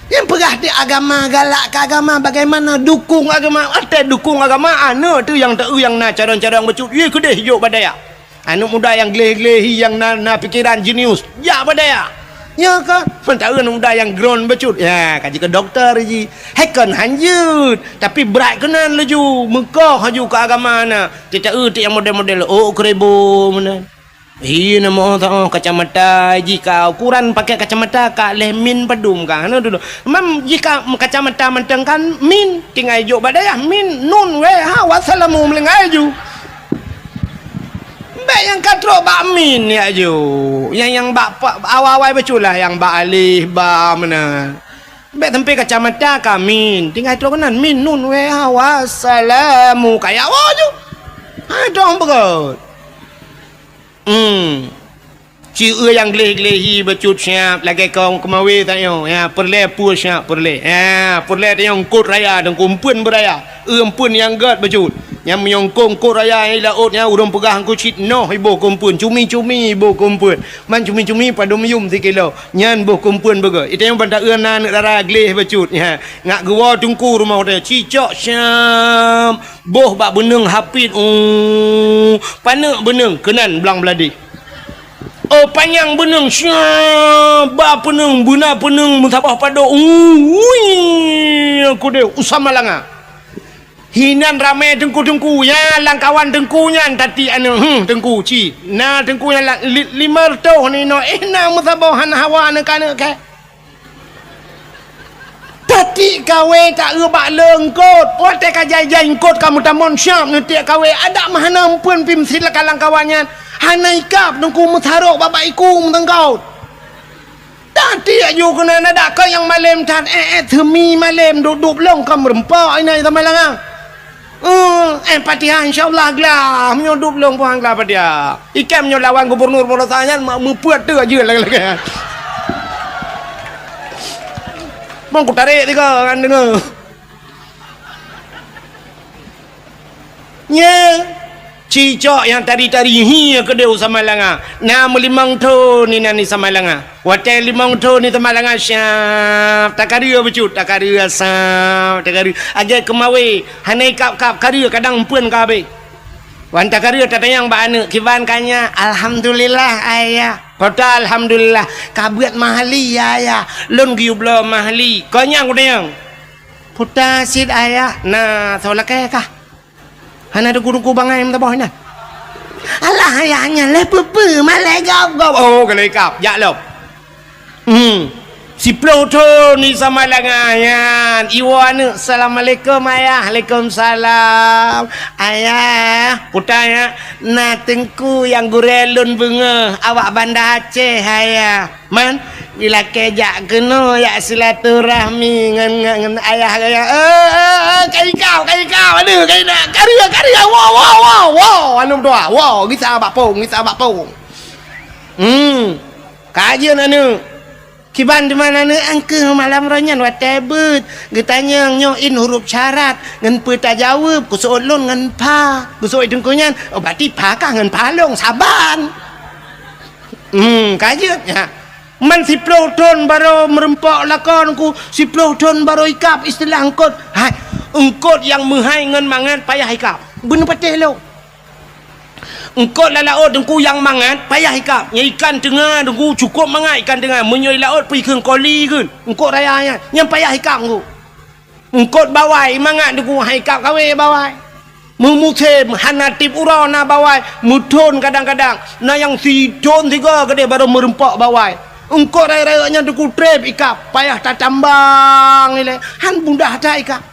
yang pegah di agama galak ke agama bagaimana dukung agama ada dukung agama anak tu yang tak yang na cara-cara becut ye kedeh hijau badaya anak muda yang gleh-glehi yang na pikiran jenius ya badaya ya kan pentau anak muda yang ground becut ya kaji ke dokter ji hekon hanjut tapi berat kenan laju mekah haju ke agama na tidak yang model-model kerebo mana nama tahu kacamata jika ukuran pakai kacamata kak leh min padum kan dulu mam jika kacamata menteng kan min tinggal jo badaya min nun we ha wassalamu melengai ju baik yang katro bak min ya ju yang bak awal-awal beculah yang bak alih ba mana baik tempe kacamata kamin tinggal tro kanan min nun we ha wassalamu kaya ju ha dong begot ci yang gleh-glehi becut siap lagi kau kemawi tayo ya perle pu siap perle ya perle yang kod raya dan kumpun beraya empun yang gat becut yang menyongkong kod raya ni lautnya urang pegah ku cit noh ibu kumpun cumi-cumi ibu kumpun man cumi-cumi pada mium 3 kilo nyan boh kumpun bega itu yang bandak ana nak darah gleh becut ya ngak gua tungku rumah dia cicok siap boh bak beneng hapit panak beneng kenan belang beladi panjang beneng siap ba peneng buna peneng musabah pado aku deh usama langa hinan ramai tengku-tengku ya langkawan tengkunya tadi anu tengku ci na tengkunya 5 tahun ni no na musabah han hawa nak ke Tadi kawe tak rebak lengkot. Wate kajai-jai kot kamu tamon syam nanti kawe ada mahana pun pim sila kalang kawannya. Hanai kap nungku mutharok bapak ikum tengkau. Tadi ayu kena ada kau yang malam tan themi malam duduk long kam rempah ini sama lang. Patihan insyaallah glam nyo duduk long puang glam padia. Ikem nyo lawan gubernur Polosanyan mu puat tu aja lagi. Mang ku tarik tiga kan dengar. Nya cicok yang tari-tari hi ke deu sama langa. Na melimang tu ni nani sama langa. Wate limang tu ni sama langa syap. Takaria becut, takaria sap, takaria. Aje kemawe hanai kap-kap karia kadang pun ka be. Wan takaria tatayang ba anu kiban kanya alhamdulillah ayah. Kata alhamdulillah kabuat mahali ayah lon giublo mahali konyang udang puta sid ayah na tholake ka hana dugu bangai em taboh na alah ayahnya le pepe malegap gop oh kalekap ya lo si ploto ni sama langayan iwan assalamualaikum ayah waalaikumsalam ayah putanya na tengku yang gurelun bunga awak Banda Aceh ayah man bila kejak kena ya silaturahmi ngan ayah kai kau aduh kai nak karya wow anu doa wow kita bapong kajian anu kiban di mana ni angke malam ranyan watebut getanya nyoin huruf syarat ngan peta jawab ku soolon ngan pa ku sooi dengkunyan oh berarti pa kah ngan palong saban kajian ya man si ton baru merempok lakon ku si ton baru ikap istilah engkot hai engkot yang menghai ngan mangan payah ikap bener patih lo engkau laut dengku yang mangat payah ikap ikan tengah dengku cukup mangat ikan tengah menyoi laut pergi ke koli kan engkau rayanya yang payah ikap engkau bawai mangat dengku ikap kawe bawai memutih hanatip urana bawai mutun kadang-kadang na yang sidon tiga gede baru merempak bawai engkau raya-rayanya dengku trip ikap payah tak tambang nilai han mudah tak ikap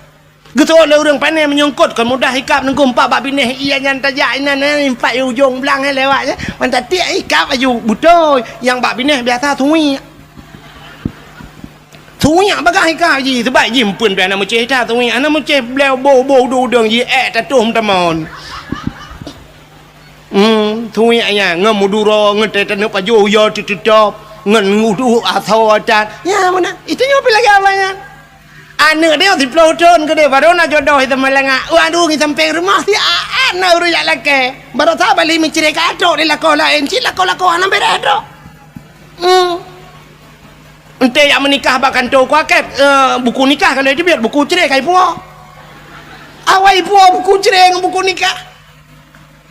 gitu oleh orang pandai menyongkot kan mudah ikap nengku empat bab binih ia yang tajak inan empat ujung belang lewat je mantap tiak ikap aju betul yang bab binih biasa thui bagah ikap ji sebab ji pun biar nama ceh ta thui ana maceh bleu bo do dong ji tatum tamon thui anya ngam muduro ngete tanu paju yo titop ngan ngudu atau acat ya mana itu nyopi lagi apanya anu dia si ploton ke dia baru nak jodoh itu melengah waduh ni sampai rumah si ana uruyak laki baru tak balik mencari kato di lako lain si lako anak beredo ente yang menikah bahkan tu kuaket buku nikah kalau itu biar buku cerai kai puo awai puo buku cerai dengan buku nikah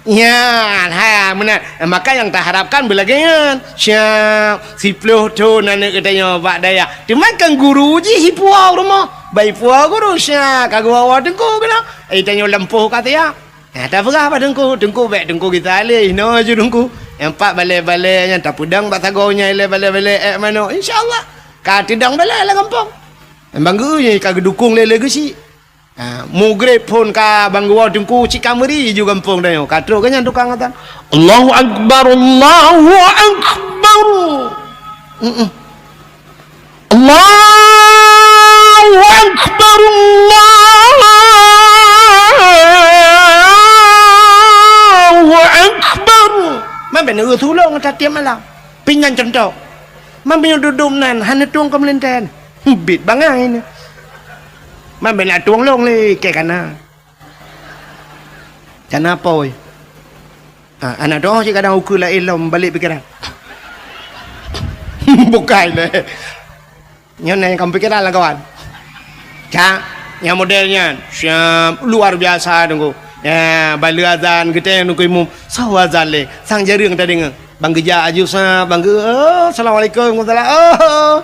ya benar maka yang tak harapkan belagangan siap si ploton anak katanya Pak Daya dimakan guru je si puo rumah baik puas guru syak kagu awak dengku kena tanya lempuh kata ya tak apa dengku baik dengku kita alih no je dengku empat balik-balik yang tak pudang tak tagonya balik-balik mana insyaallah ka tidang balik lah kampung banggu ye ka dukung lele gesi mugrib pun ka banggu dengku cik kameri juga kampung dah katro kan yang tukang kata Allahu akbar Allahu akbar Allahu akbar man ben thulong ta tiam malam pingan contoh man ben dudum nan han tuang ka melenten bit bangai ni man ben tuang long le ke kana kana poi anak doh je kadang ukur la ilom balik pikiran bukan le nyon yang kamu pikiran lah kawan yang modelnya siap luar biasa tunggu ya balik azan kita yang nunggu imum sawa azan le sang jaring tadi ngeng bang geja aju sa bang assalamualaikum warahmatullahi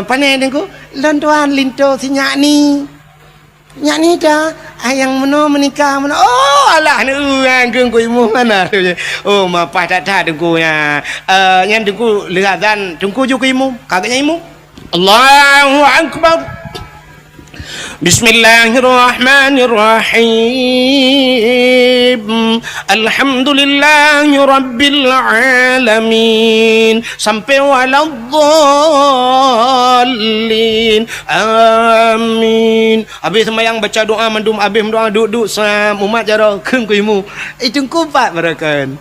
panai tunggu lantuan linto si nyakni dah yang menikah alah ni yang ku imum mana mapah tak tunggu ya yang tunggu lihat azan tunggu juga imum kagaknya imum Allahu akbar Bismillahirrahmanirrahim. Alhamdulillahi rabbil alamin. Sampai waladdallin. Amin. Habis sembahyang baca doa mandum, habis doa duduk sam umat jaro keung kuimu. Itu kupat mereka.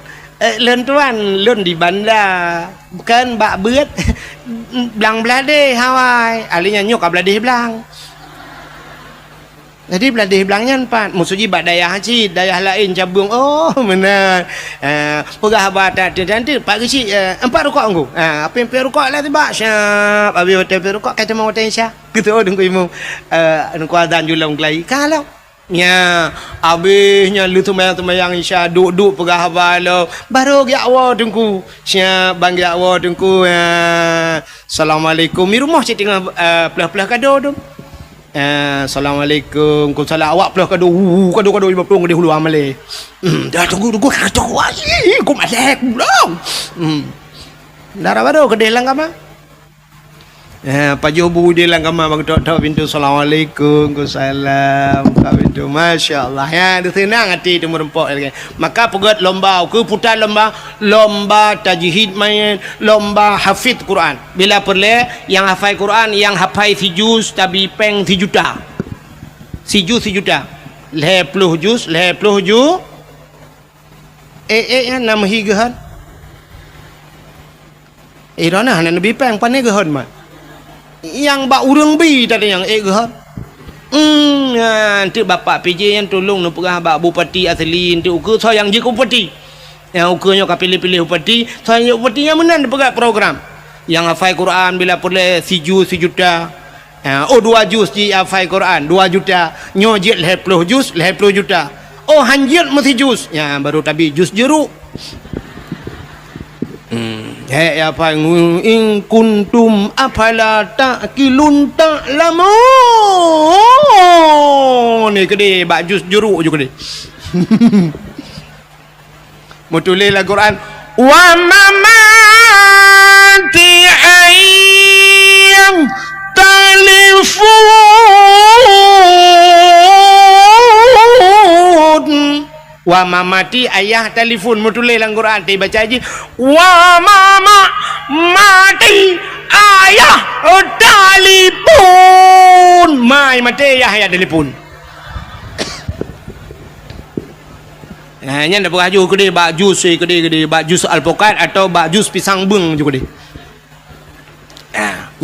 Lön tuan lön di bandar bukan bak beut belang belade Hawaii alinya nyok belade belang. Jadi beladih belangnya empat. Musuji bak dayah haji, dayah lain cabung. Oh benar. Pegah bata nanti pak kecil empat rukuk anggu. Apa yang rukuk lah tiba syap. Abi hotel rukuk kata mau hotel syap. Gitu dengku imu. Dengku azan julang kelai. Kalau nya abisnya lu tumayang isya duduk pegah balo baru ya Allah dengku syap bang ya Allah dengku. Assalamualaikum. Mi rumah cik tengah pelah-pelah kado dong. Assalamualaikum. Kau salah awak pula kado 50 dia hulu amale. Dah tunggu kado ai. Kau malek belum. Darah baru kedai langkama. Paju bu dia langkama bang tok pintu Assalamualaikum. Kau salam kat pintu. Masya-Allah ya, dia senang hati tu merempok lagi. Maka pegat lomba ke putar lomba tajwid main, lomba hafid Quran. Bila perle yang hafal Quran, yang hafal si juz tabi peng si juta. Si juta. 50 juz. Yang nama higahan. Rana nak nabi peng pandai gahan mat. Yang bak urang bi tadi yang gahan. Nanti bapak PJ yang tolong nak pegah bak bupati asli nanti ukur saya yang je bupati. Yang ukurnya kau pilih bupati, saya bupati yang menang pegah program. Yang hafal Quran bila boleh si juta. 2 juz di hafal Quran 2 juta. Nyojit 50 juz 50 juta. Oh hanjit mesti juz. Ya baru tapi juz jeruk. Ya apa in kuntum afala taqilun ta'lamun. Ni kede bak jus jeruk je kede. Mutulil Al-Quran wa mamati ayyam telefon. Wa mamati ayah telefon mutulil Al-Quran ti baca haji wa mama mati ayah telefon mai mati ayah telefon. Nya ndak beraju kede bak jus kede bak jus alpukat atau bak jus pisang beng juga kede.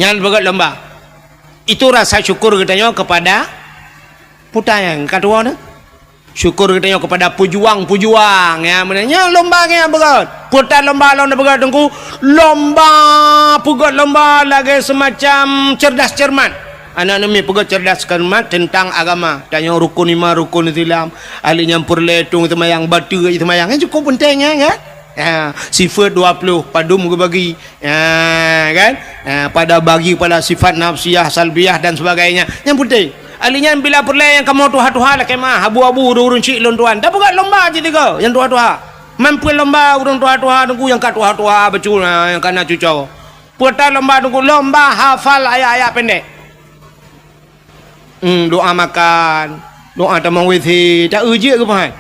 Nya begat lomba. Itu rasa syukur katanya kepada putayang kadua ne. Syukur katanya kepada pujuang ya menanya lomba nya berat putar lomba berat tengku lomba pugat lomba lagi semacam cerdas cermat anak nami pugat cerdas cermat tentang agama tanya rukun 5 rukun Islam ahli nyampur letung semayang batu semayang cukup pentingnya kan sifat 20 padum bagi kan pada bagi pada sifat nafsiyah salbiyah dan sebagainya yang penting. Alinya bila perle yang kamu tuha-tuha lah kemah abu-abu urun cik lon tuan. Dah buat lomba je tiga yang tuha-tuha. Mampu lomba urun tuha-tuha tunggu yang kat tuha-tuha becul yang kana cucau. Putar lomba tunggu lomba hafal ayat-ayat pendek. Doa makan, doa tamang withi, tak uji ke pahan.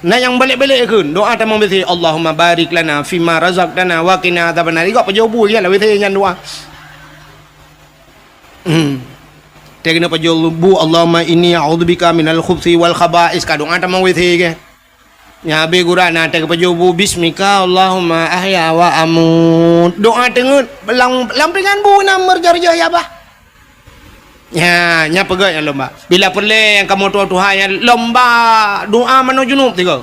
Nak yang balik-balik ke doa tamang withi Allahumma barik lana fima razaqtana wa qina adzabannar. Ikut pejabu ya lah withi yang doa. Tegna pajulubu Allahumma inni a'udzubika minal khubthi wal khaba'is kadung ada mau withi ke ya be gurana teg pajubu bismika Allahumma ahya wa amut doa tengut belang lampikan bu namar jarja ya bah ya nya pegat yang lomba bila perle yang kamu tuha yang lomba doa mano junub tiga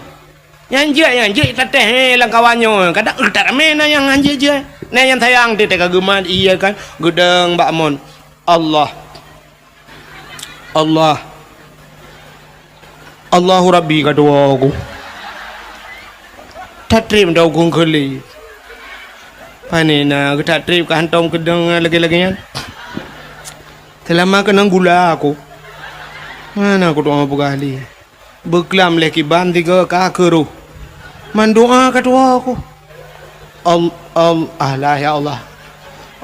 yang je tateh lang kawanyo kadang tak rame na yang anje je na yang sayang ti teg geman iya kan gudang bakmon Allahu Rabbi kadua aku tak trip dah aku keli panina kita trip ke hantom kedeng lagi-laginya selama kena gula aku mana aku doa berkali berkelam leki ban 3 kakeru mendoa kadua aku Allah ya Allah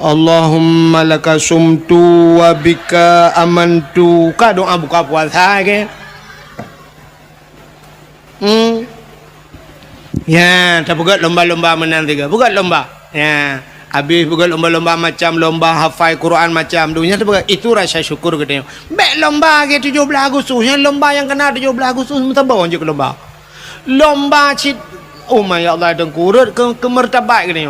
Allahumma laka sumtu wa bika amantu. Ka doa buka puasa ke? Ya, tak buat lomba-lomba menang tiga. Buat lomba. Ya, habis buat lomba-lomba macam lomba hafal Quran macam dunia tu buat. Itu rasa syukur kita. Baik lomba ke 17 Agustus. Yang lomba yang kena 17 Agustus minta bawa je ke lomba. Lomba cit. Oh my Allah, dengkurut ke mertabat ke ni.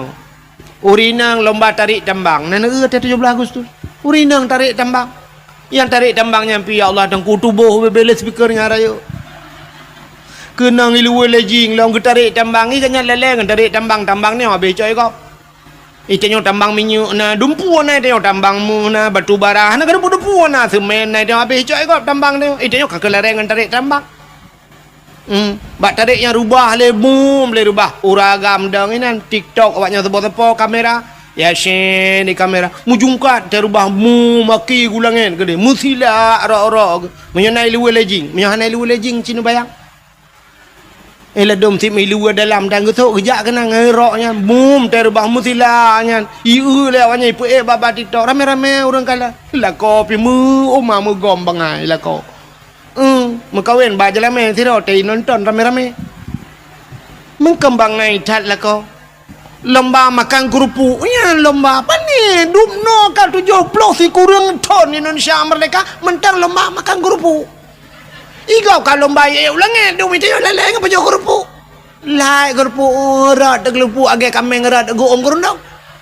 Urinang lomba tarik tambang. Nana ada 17 Agustus. Urinang tarik tambang. Yang tarik tambang nyampi ya Allah dengku tubuh bebel speaker ngaraya. Kenang ilu lejing long tarik tambang ni kan leleng tarik tambang ni habis coy kau. Itanyo tambang minyak na dumpu na dia tambang mu na batu bara na kan dumpu na semen na dia habis coy kau tambang dia. Itanyo kakelarengan tarik tambang. Bak tarik yang rubah le boom le rubah uragam dang ini TikTok awaknya sepo-sepo kamera ya shen di kamera mujungkat terubah mu maki gulangin gede musila ro menyenai luwe lejing cinu bayang ela dom tim luwe dalam dan getok gejak kena ngeroknya boom terubah musila nya iu le awaknya ipu baba TikTok rame-rame orang kala la kopi mu oma mu gom bangai la ko Mengkawin baca lama si roti nonton rame-rame. Mengkembang ngai cat lah kau. Lomba makan kerupuk. Ya lomba apa ni? Dumno kal 70 si kurang ton Indonesia merdeka mentang lomba makan kerupuk. Igau kal lomba ye ulangan dum itu leleng apa jo kerupuk. Lai kerupuk rat kerupuk agak kameng rat go om gerundong.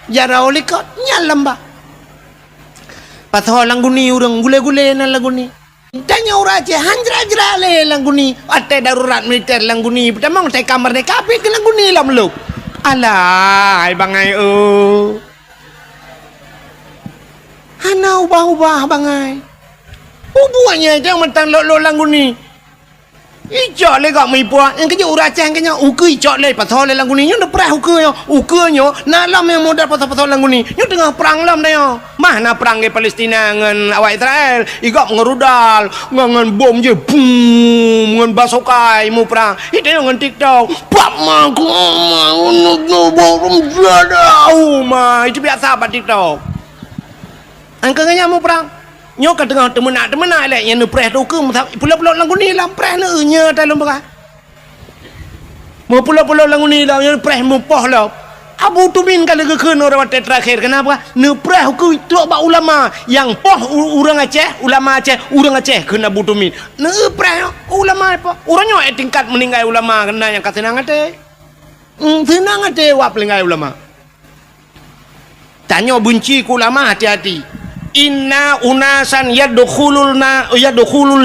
Jara olikot nyal lomba. Pasal langguni urang gule-gule na langguni. Tanya orang Aceh, hanjra-hanjra le langguni. Ate darurat militer langguni. Pertama saya kamar dek kape ke langguni lah meluk. Alah, bangai Hana ubah-ubah bangai. Ubuannya jangan mentang lo langguni. Ijak le kak mipua. Yang kerja orang Aceh kena uke ijak le pasal le langguni. Yang dah perah ukenya. Ukenya nalam yang modal pasal langguni. Yang tengah perang lam dah. Mana perang ke Palestina dengan awak Israel. Igak ngerudal. Dengan bom je. Boom. Dengan basokai mu perang. Itu dengan TikTok. Pak mak. Itu biasa pak TikTok. Angkanya mu perang. Nyok tengah temenak lek yang preh tu ke pula-pula langguni lam preh ne nya dalam berah. Mo pula-pula langguni lam yang preh mu poh lah. Abu Tumin kalau ke orang terakhir kenapa? Ne preh ku tu ba ulama yang poh orang Aceh, ulama Aceh, orang Aceh kena Abu Tumin. Ne preh ulama apa? Orangnya tingkat meninggal ulama kena yang kasenang ate. Senang ate wap meninggal ulama. Tanya benci ku ulama hati-hati. Inna unasan yadkhulul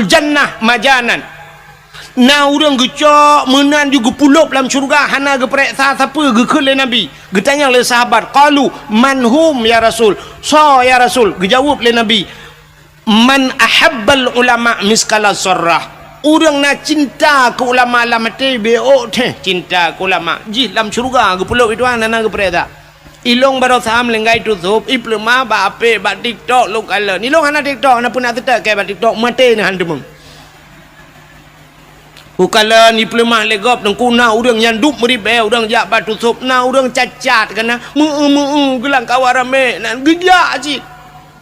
jannah majanan. Na urang gecok menan juga pulup dalam syurga hana geprek siapa gekele nabi. Getanya le sahabat qalu manhum ya rasul. So ya rasul gejawab le nabi man ahabbal ulama miskala sarrah. Urang na cinta ke ulama lamate beo teh cinta ke ulama ji dalam syurga gepulup itu hana geprek tak. Ilong baru saham lenggai tutup iplema ba ape ba TikTok lu kala ni long hana TikTok na pun nak tetap ke ba TikTok mate ni handemung ukala ni iplema legop nang kuna urang nyanduk meribe urang jak ba tutup na urang cacat kana gelang kawarame nan gejak ji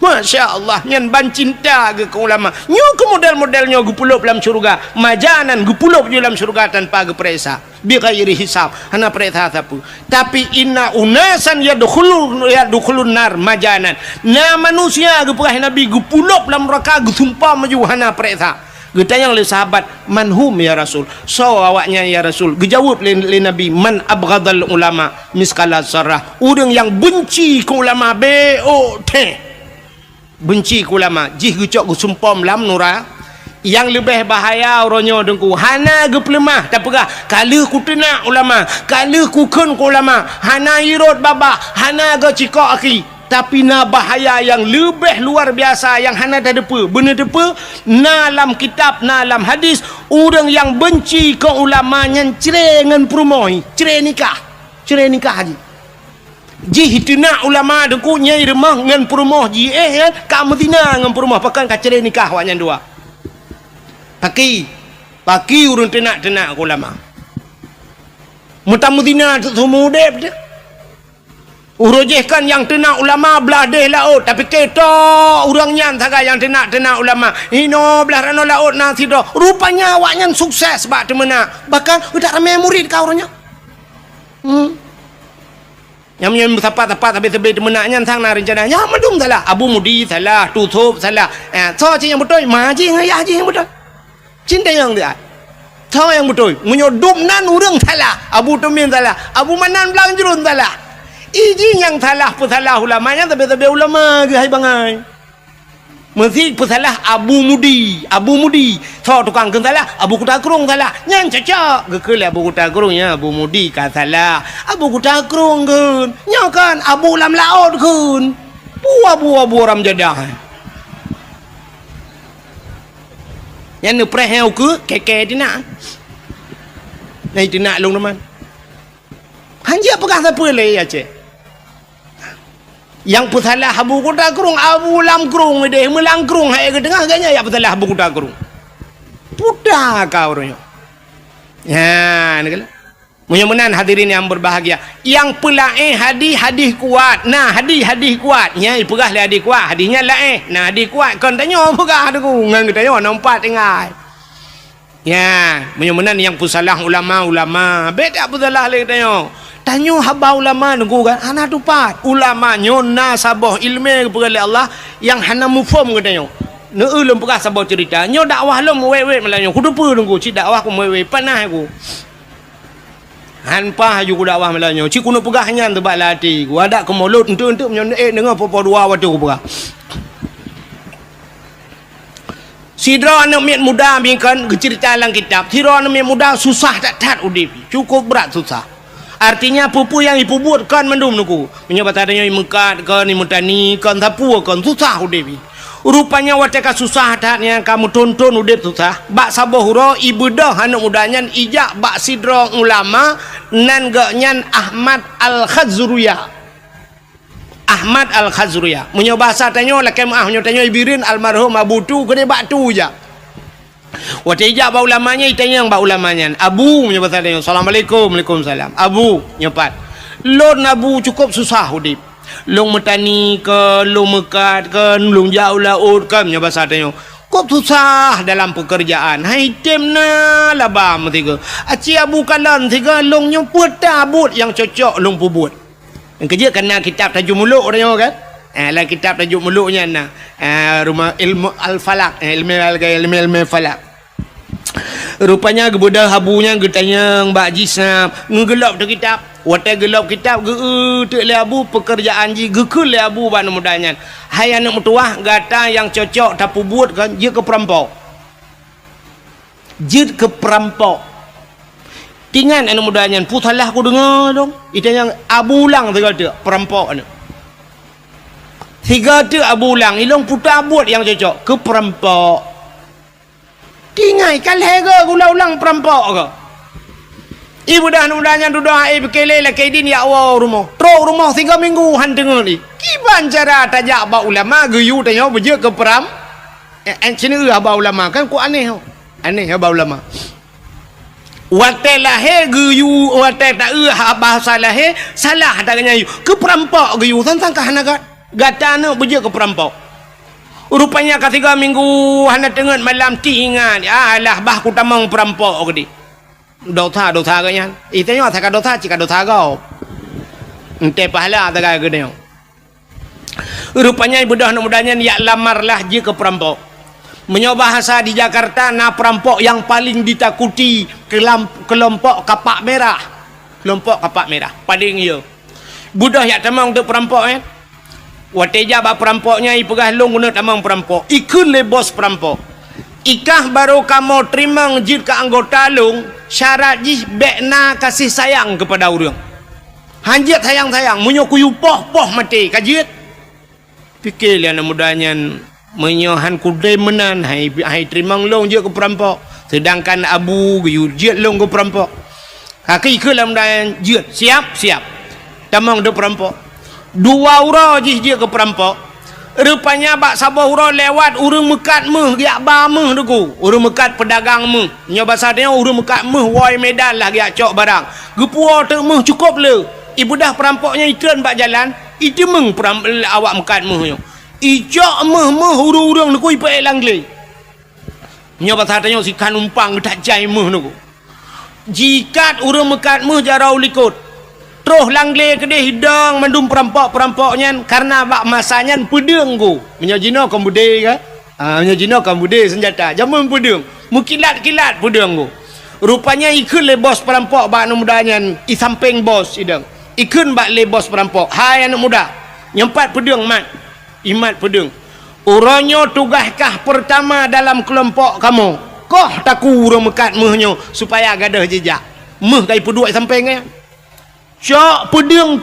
Masya Allah nyan ban cinta ke ulama nyo ke model-modelnya gupulup dalam syurga majanan gupulup di dalam syurga tanpa gepresa bi ghairi hisab hana presa sapu tapi inna unasan yadkhulun nar majanan na manusia gupah nabi gupulup dalam neraka gusumpah maju hana presa getanya oleh sahabat manhum ya rasul so awaknya ya rasul gejawab le nabi man abghadal ulama miskala sarrah urang yang benci ke ulama teh benci ku ulama jih gucok gusumpom lam nura yang lebih bahaya orangnya dengku hana geplemah tak pegah kala ku tenak ulama kala ku kun ku ulama hana irot baba hana go cikok aki tapi na bahaya yang lebih luar biasa yang hana dah depa bener depa na dalam kitab na dalam hadis orang yang benci ke ulama yang cerai dengan perumoi cerai nikah haji ji hitina ulama dengku nyai remah ngan perumah ji ka Madinah ngan perumah pakan ka cerai nikah wanya dua paki urun tenak ulama mutam Madinah tu semudep dia urujihkan yang tenak ulama belah deh laut tapi kita orangnya antara yang tenak ulama hino belah rano laut nanti dah rupanya awaknya sukses sebab tu mana bahkan udah ramai murid kau orangnya yang tepat habis tebih menaknya sang na rencana ya madum salah Abu Mudi salah tutup salah so yang betul maji ngaya yang betul cinta yang dia so yang betul menyodum nan urang salah Abu Tumin salah Abu Manan belang jurun salah iji yang salah pesalah ulamanya tebih ulama ke hai bangai mesti pesalah Abu Mudi so tukang kan salah Abu Kutakrung salah nyan cocok gekele Abu Kutakrung ya Abu Mudi ka salah Abu Kutakrung kan nya kan Abu Lam Laut kan Abu Ram Jadah yang ni preheu ke keke tina nai tina long teman hanja pegah siapa le ya cik yang pesalah Abu Kutakrung Abu Lam Krung deh melang krung hai ke tengah agaknya ya pesalah Abu Kutakrung pudah kau orangnya ya ni kala mudah-mudahan hadirin yang berbahagia yang pelaih hadis kuat nah hadis kuat nya pegah le hadis kuat hadisnya laih nah hadis kuat kon tanya pegah tu ngan tanya nampak tengah ya mudah-mudahan yang pesalah ulama beda pesalah le tanya tanya haba ulama nunggu kan anak tupat ulama nyona sabah ilmu kepada Allah yang hana mufhum katanya ne ulum pegah sabah cerita nyo dakwah lom wewe melanyo kudu pu nunggu ci dakwah ku wewe panah aku hanpa haju ku dakwah melanyo ci kuno pegah nyan tebak lati ku ada ke mulut untuk menyo dengar popo dua waktu ku pegah sidra anak miat muda bingkan cerita dalam kitab sidra anak miat muda susah tak udip cukup berat susah. Artinya pupu yang ibu buat kan mendum nuku. Menyebut adanya mekat kan imutani kan tapu kan susah udip. Rupanya wateka susah datnya kamu tonton udip susah. Bak sabah huro ibu dah anak mudanya ijak bak sidro ulama nan gaknyan Ahmad Al-Khazruya. Ahmad Al-Khazruya. Menyebut bahasa tanya lah kemah tanya ibirin almarhum Abu tu kene bak tu je. Waktu ijak bau ulamanya itanya yang bau ulamanya Abu menyebut tanya Assalamualaikum Waalaikumsalam Abu nyepat lon Abu cukup susah udip long metani ke long mekat ke long jauh laut ke menyebut tanya kok susah dalam pekerjaan hai temna labam tiga aci Abu kalan tiga long nyemput tabut yang cocok long pubut yang kerja kena kitab tajuk muluk orangnya kan lah kitab tajuk muluknya rumah ilmu al-falak ilmu falak rupanya kebudah habunya getanya mbak jisam ngelap tu kitab watai gelap kitab tu le Abu pekerjaan ji gekul le Abu ban mudanya hai anak mutuah gata yang cocok tapu buat kan je ke perampok tingan anak mudanya putalah aku dengar dong itu yang Abu ulang tu perampok ni tiga tu Abu ulang ilong putar buat yang cocok ke perampok tinggai kan lega gula ulang perampok ke ibu dah nudanya duduk bekele lah kaidin ya Allah rumah trok rumah 3 minggu han dengar ni kiban cara tajak ba ulama geyu tanya beje ke peram sini ba ulama kan ku aneh ba ulama watai lahir geyu watai tak bahasa lahir salah adanya ke perampok geyu tentang kahanagat gatana beje ke perampok rupanya ke 3 minggu hana tengen malam tingan alah bah ku tamang perampok ke di dosa kanya itanya tak dosa cika dosa kau ente pahala tak gede rupanya ibu dah mudanya ya lamarlah je ke perampok menyoba bahasa di Jakarta na perampok yang paling ditakuti kelompok kapak merah paling ya budah ya tamang untuk perampok wateja ba perampoknya ipegah long guna tamang perampok ikun le bos perampok ikah baru kamu terima jid ke anggota long syarat jih bekna kasih sayang kepada orang hanjit sayang munyo kuyu poh mati kajit fikir lian mudanya menyohan kudai menan hai terima long je ke perampok sedangkan Abu jid long ke perampok kaki ke lam dan jid siap tamang de perampok 2 ura je ke perampok rupanya bak sabah ura lewat urang mekat meh giak ba meh deku urang mekat pedagang meh nya bahasa dia urang mekat meh woi medan lah giak cok barang gepua te meh cukup le ibu dah perampoknya iklan bak jalan itu meng awak mekat meh yo ijak meh hurung-hurung nuku ipa langle nya batanya si kan umpang tak jai meh nuku jikat urang mekat meh jarau likut terus langle ke dia hidang mandum perampok-perampoknya karena bak masanya pedeng go menyajina kambude ka menyajina kambude senjata jamun pedeng mukilat-kilat pedeng go rupanya ikut le bos perampok bak anak mudanya i samping bos idang ikut bak le bos perampok hai anak muda nyempat pedeng mat imat pedeng orangnya tugaskah pertama dalam kelompok kamu koh taku urang mekat mehnya supaya gadah jejak meh kai peduk sampingnya cak pedeng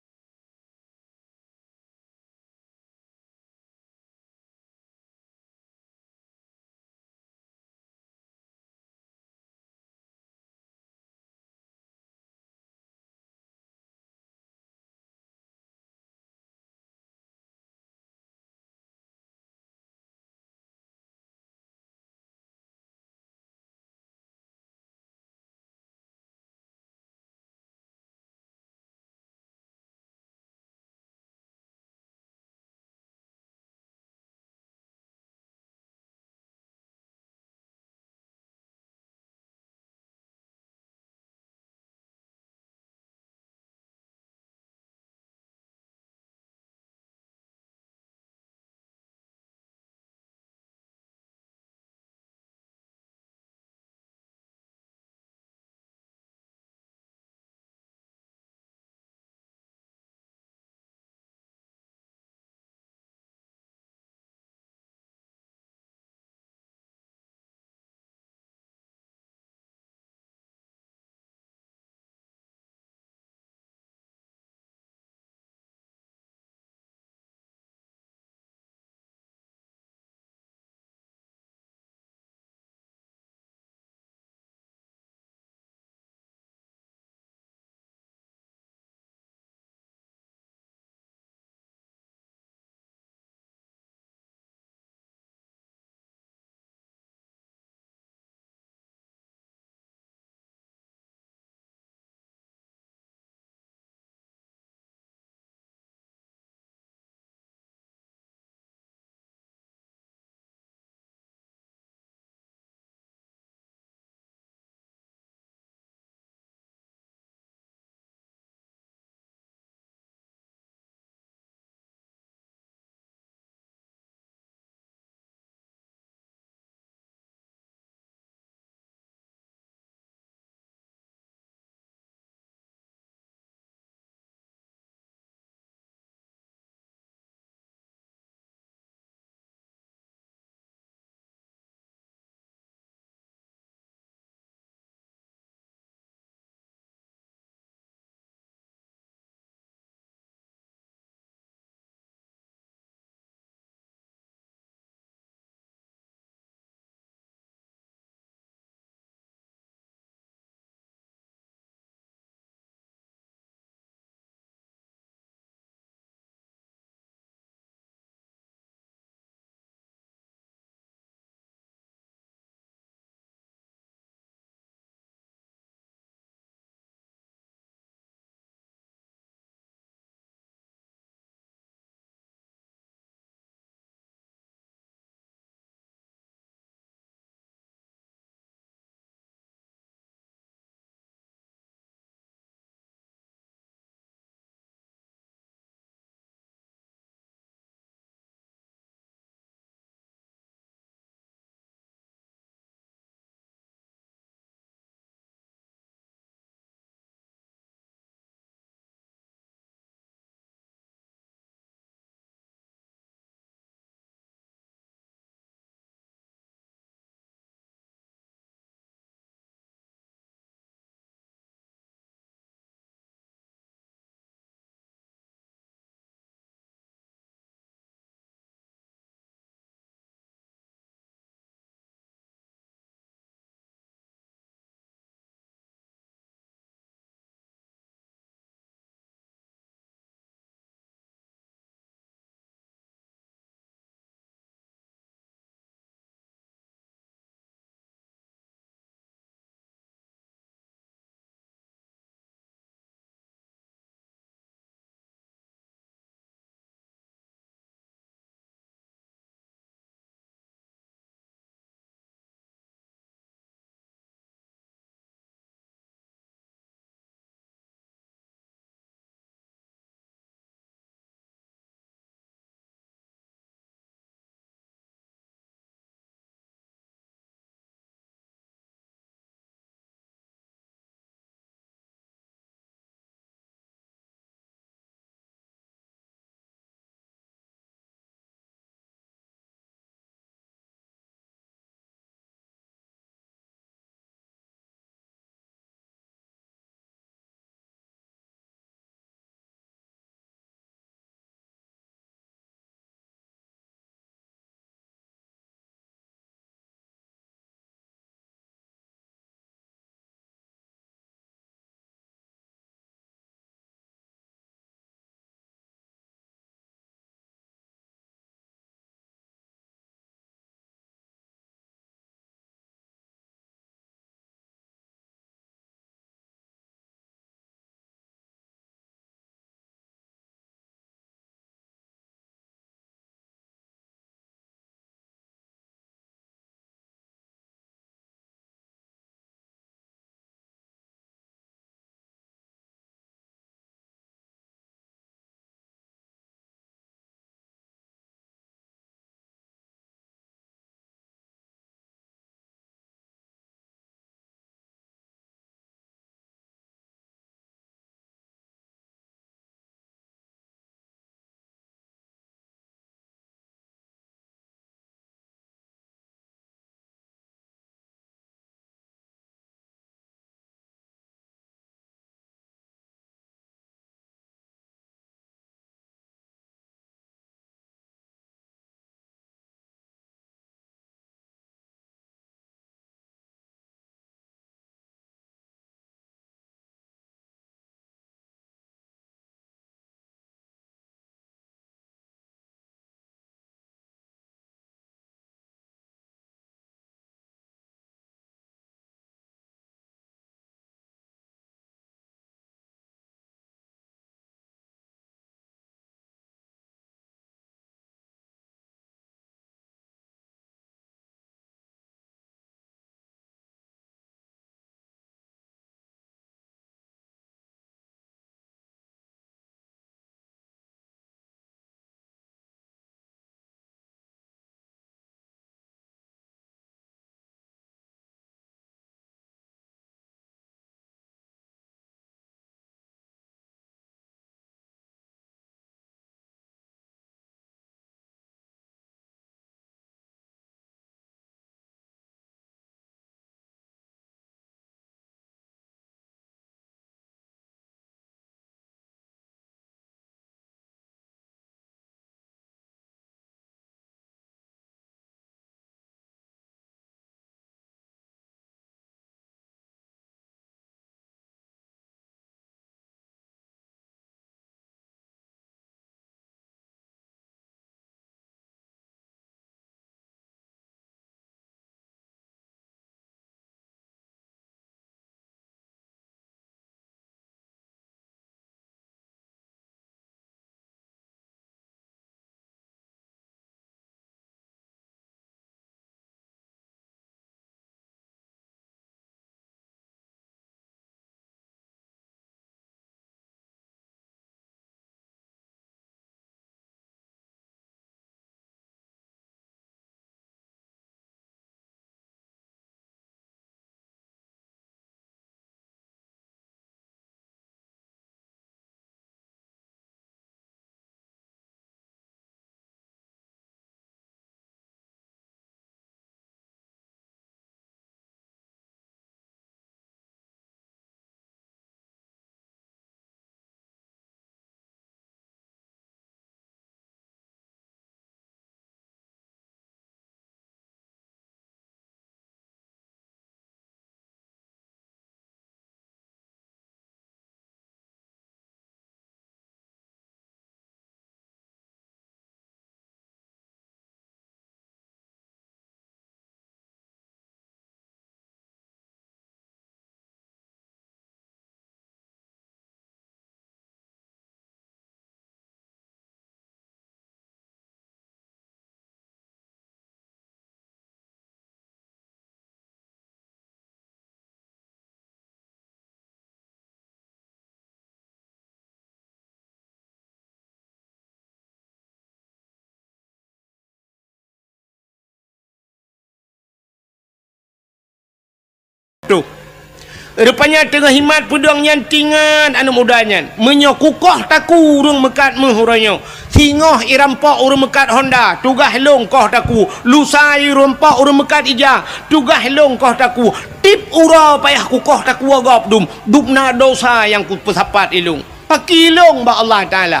Rupanya tengah himat pedang nyantingan anu mudanya. Menyokukoh taku urang mekat mehuranya. Singoh irampok urang mekat Honda. Tugah long koh taku. Lusai irampok urang mekat Ija. Tugah long koh taku. Tip ura payah kukoh taku agap dum. Dupna dosa yang ku pesapat ilung. Pakilong ba Allah Ta'ala.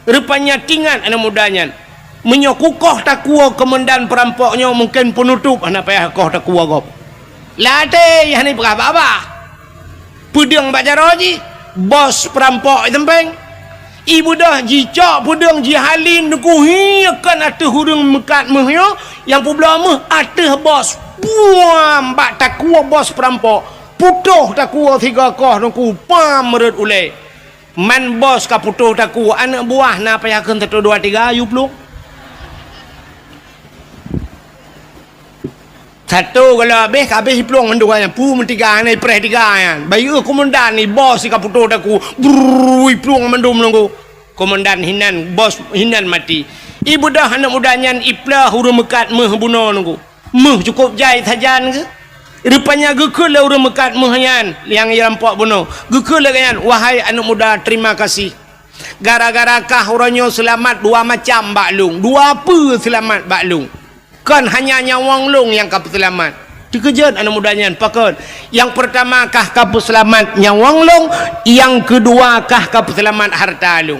Rupanya tingan anu mudanya. Menyokukoh taku kemendan perampoknya mungkin penutup anak payah koh taku agap. Late yang ni apa-apa. Pedang baca roji bos perampok tempeng ibu dah jicak pedang jihalin kuhiakan atau hurung mekat mehyo yang pula meh atau bos buam bak takua bos perampok putuh takua tiga koh nungku pameret ule man bos ka putuh takua anak buah na payakeun 1 2 3 ayu peluk satu kalau habis peluang menduanya pu mentiga ni preh tiga kan bayu komandan ni bos si kaputo daku brui peluang mendum nunggu komandan hinan bos hinan mati ibu dah anak mudanya iplah hurung mekat meh buno nunggu meh cukup jai sajan ke rupanya gekul lah hurung mekat meh yan yang rampok buno gekul lah kan wahai anak muda terima kasih gara-gara kah uranyo selamat dua macam baklung dua apa selamat baklung kan hanya nyawang long yang kapu selamat dikejut anak mudanya pakon yang pertama kah kapu selamat nyawang long yang kedua kah kapu selamat harta long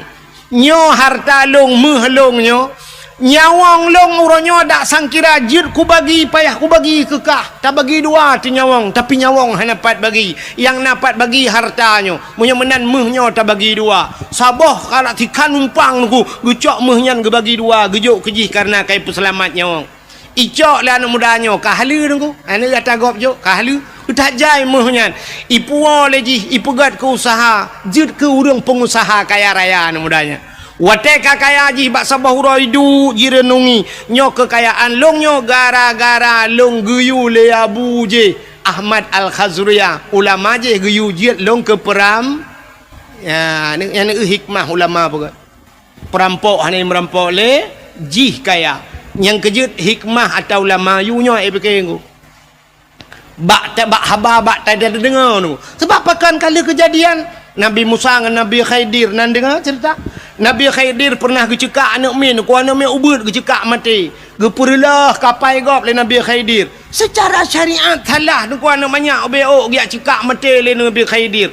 nyo harta long mehlong nyo nyawang long uronyo dak sangkira jid ku bagi payah ku bagi kekah tak bagi dua ti nyawang tapi nyawang hanya dapat bagi yang dapat bagi hartanyo munyo menan mehnyo tak bagi dua saboh kalau tikan numpang ku gecok mehnyan ge bagi dua gejuk kejih karena kai selamat nyawang icok lah anak mudanya kahlu nunggu anak kata gop jo kahlu tak jai mohnya ipu leji ipugat ke usaha jid ke urang pengusaha kaya raya anak mudanya wate kaya ji bak sabah uraidu jirenungi nyo kekayaan long nyo gara-gara long guyu le abu je Ahmad Al-Khazriyah ulama je guyu jid long ke peram ya ni hikmah ulama pun perampok hanya merampok le jih kaya yang kejut hikmah atau ulama yunya fikir bak haba bak tak ada dengar tu sebab pakan kali kejadian Nabi Musa dengan Nabi Khidir nan dengar cerita Nabi Khidir pernah gecekak anak min ku anak min ubud gecekak mati geperlah kapai gop le Nabi Khidir secara syariat salah ku anak banyak obeo giak cekak mati le Nabi Khidir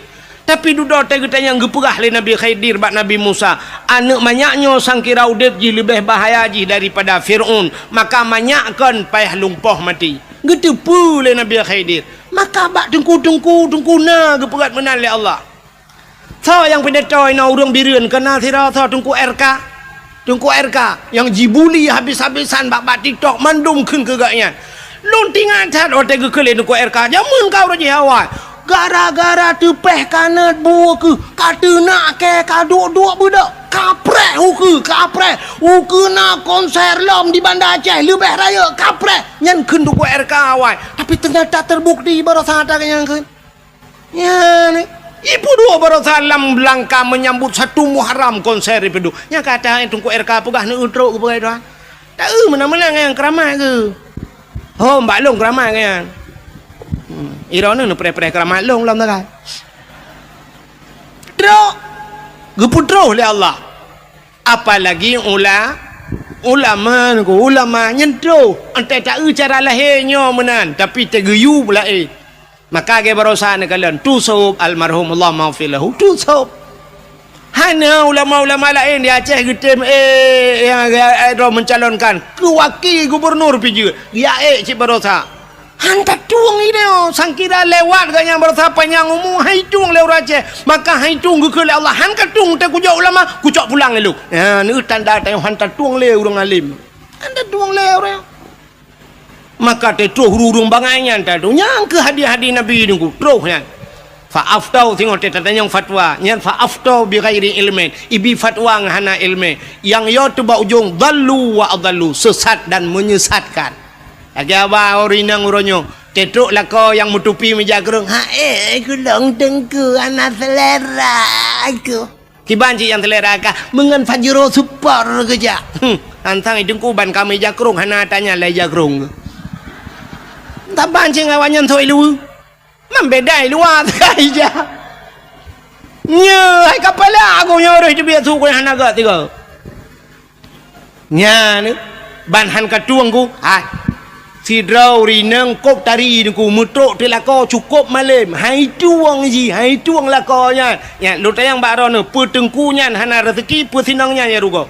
tapi duda tanya geperah le Nabi Khidir bak Nabi Musa anak banyaknya sangkira udip ji lebih bahaya ji daripada Fir'aun maka banyakkan payah lumpuh mati getepu le Nabi Khidir maka bak tengku na geperat menal le Allah tha yang pendetoy na urang bireun kena sira tha tengku RK yang jibuli habis-habisan bak TikTok mandum keun kegaknya luntingan tat ote gekele tengku RK jamun kau raji awal gara-gara tepeh kanat buah ke kata nak ke kaduk-duk budak kapreh uke nak konser lom di Bandar Aceh lebih raya kapreh nyan keun duku RK awal tapi ternyata terbukti barasa ada yang keun ya ni ibu dua barasa lam belangka menyambut 1 Muharram konser ibu nya kata yang tungku RK pegah ni utruk ke pegai doang tak menang-menang yang keramai ke oh mbak long keramai kan irona nu pre-pre keramat long lam tak drok geputro oleh Allah apalagi ulama nyentro ante tak cara lahirnya menan tapi tegeyu pula maka ge barosa ne kalian tusub almarhum Allah maghfirlahu tusub hana ulama-ulama lain di Aceh getem yang mencalonkan wakil gubernur piji dia cik barosa hantar tuang ini sangkira lewat ganya bersapa yang umum hai tuang lewat Aceh maka hai tuang ke Allah hantar tuang tak kujak ulama kujak pulang lu ya ni tanda tayang hantar tuang le urang alim hantar tuang le orang maka te troh urung banganyan tadu nyang ke hadiah-hadiah Nabi nunggu troh nya fa aftau tengok te tanya fatwa nyan fa aftau bi ghairi ilmin ibi fatwa ngahana ilmu yang yo tuba ujung dallu wa adallu sesat dan menyesatkan agak orinang uronyo tetuk lako yang menutupi meja gerung aku long tengku anak selera aku kibanci yang selera kah mengan fajiro super keja antang idengku ban kami jakrung hana tanya lai jakrung tak banci ngawanyan thoi lu mam bedai luar tai je nya hai kapala aku nyoreh je biar su ko hanaga tiga nya ni ban han katuang ku hai si drau ri nang kop tari ku mutrok te lako cukup malam hai tuang ji hai tuang lako nya ya lu tayang ba ro ne pu tengku nya hana rezeki pu sinang nya ya rugo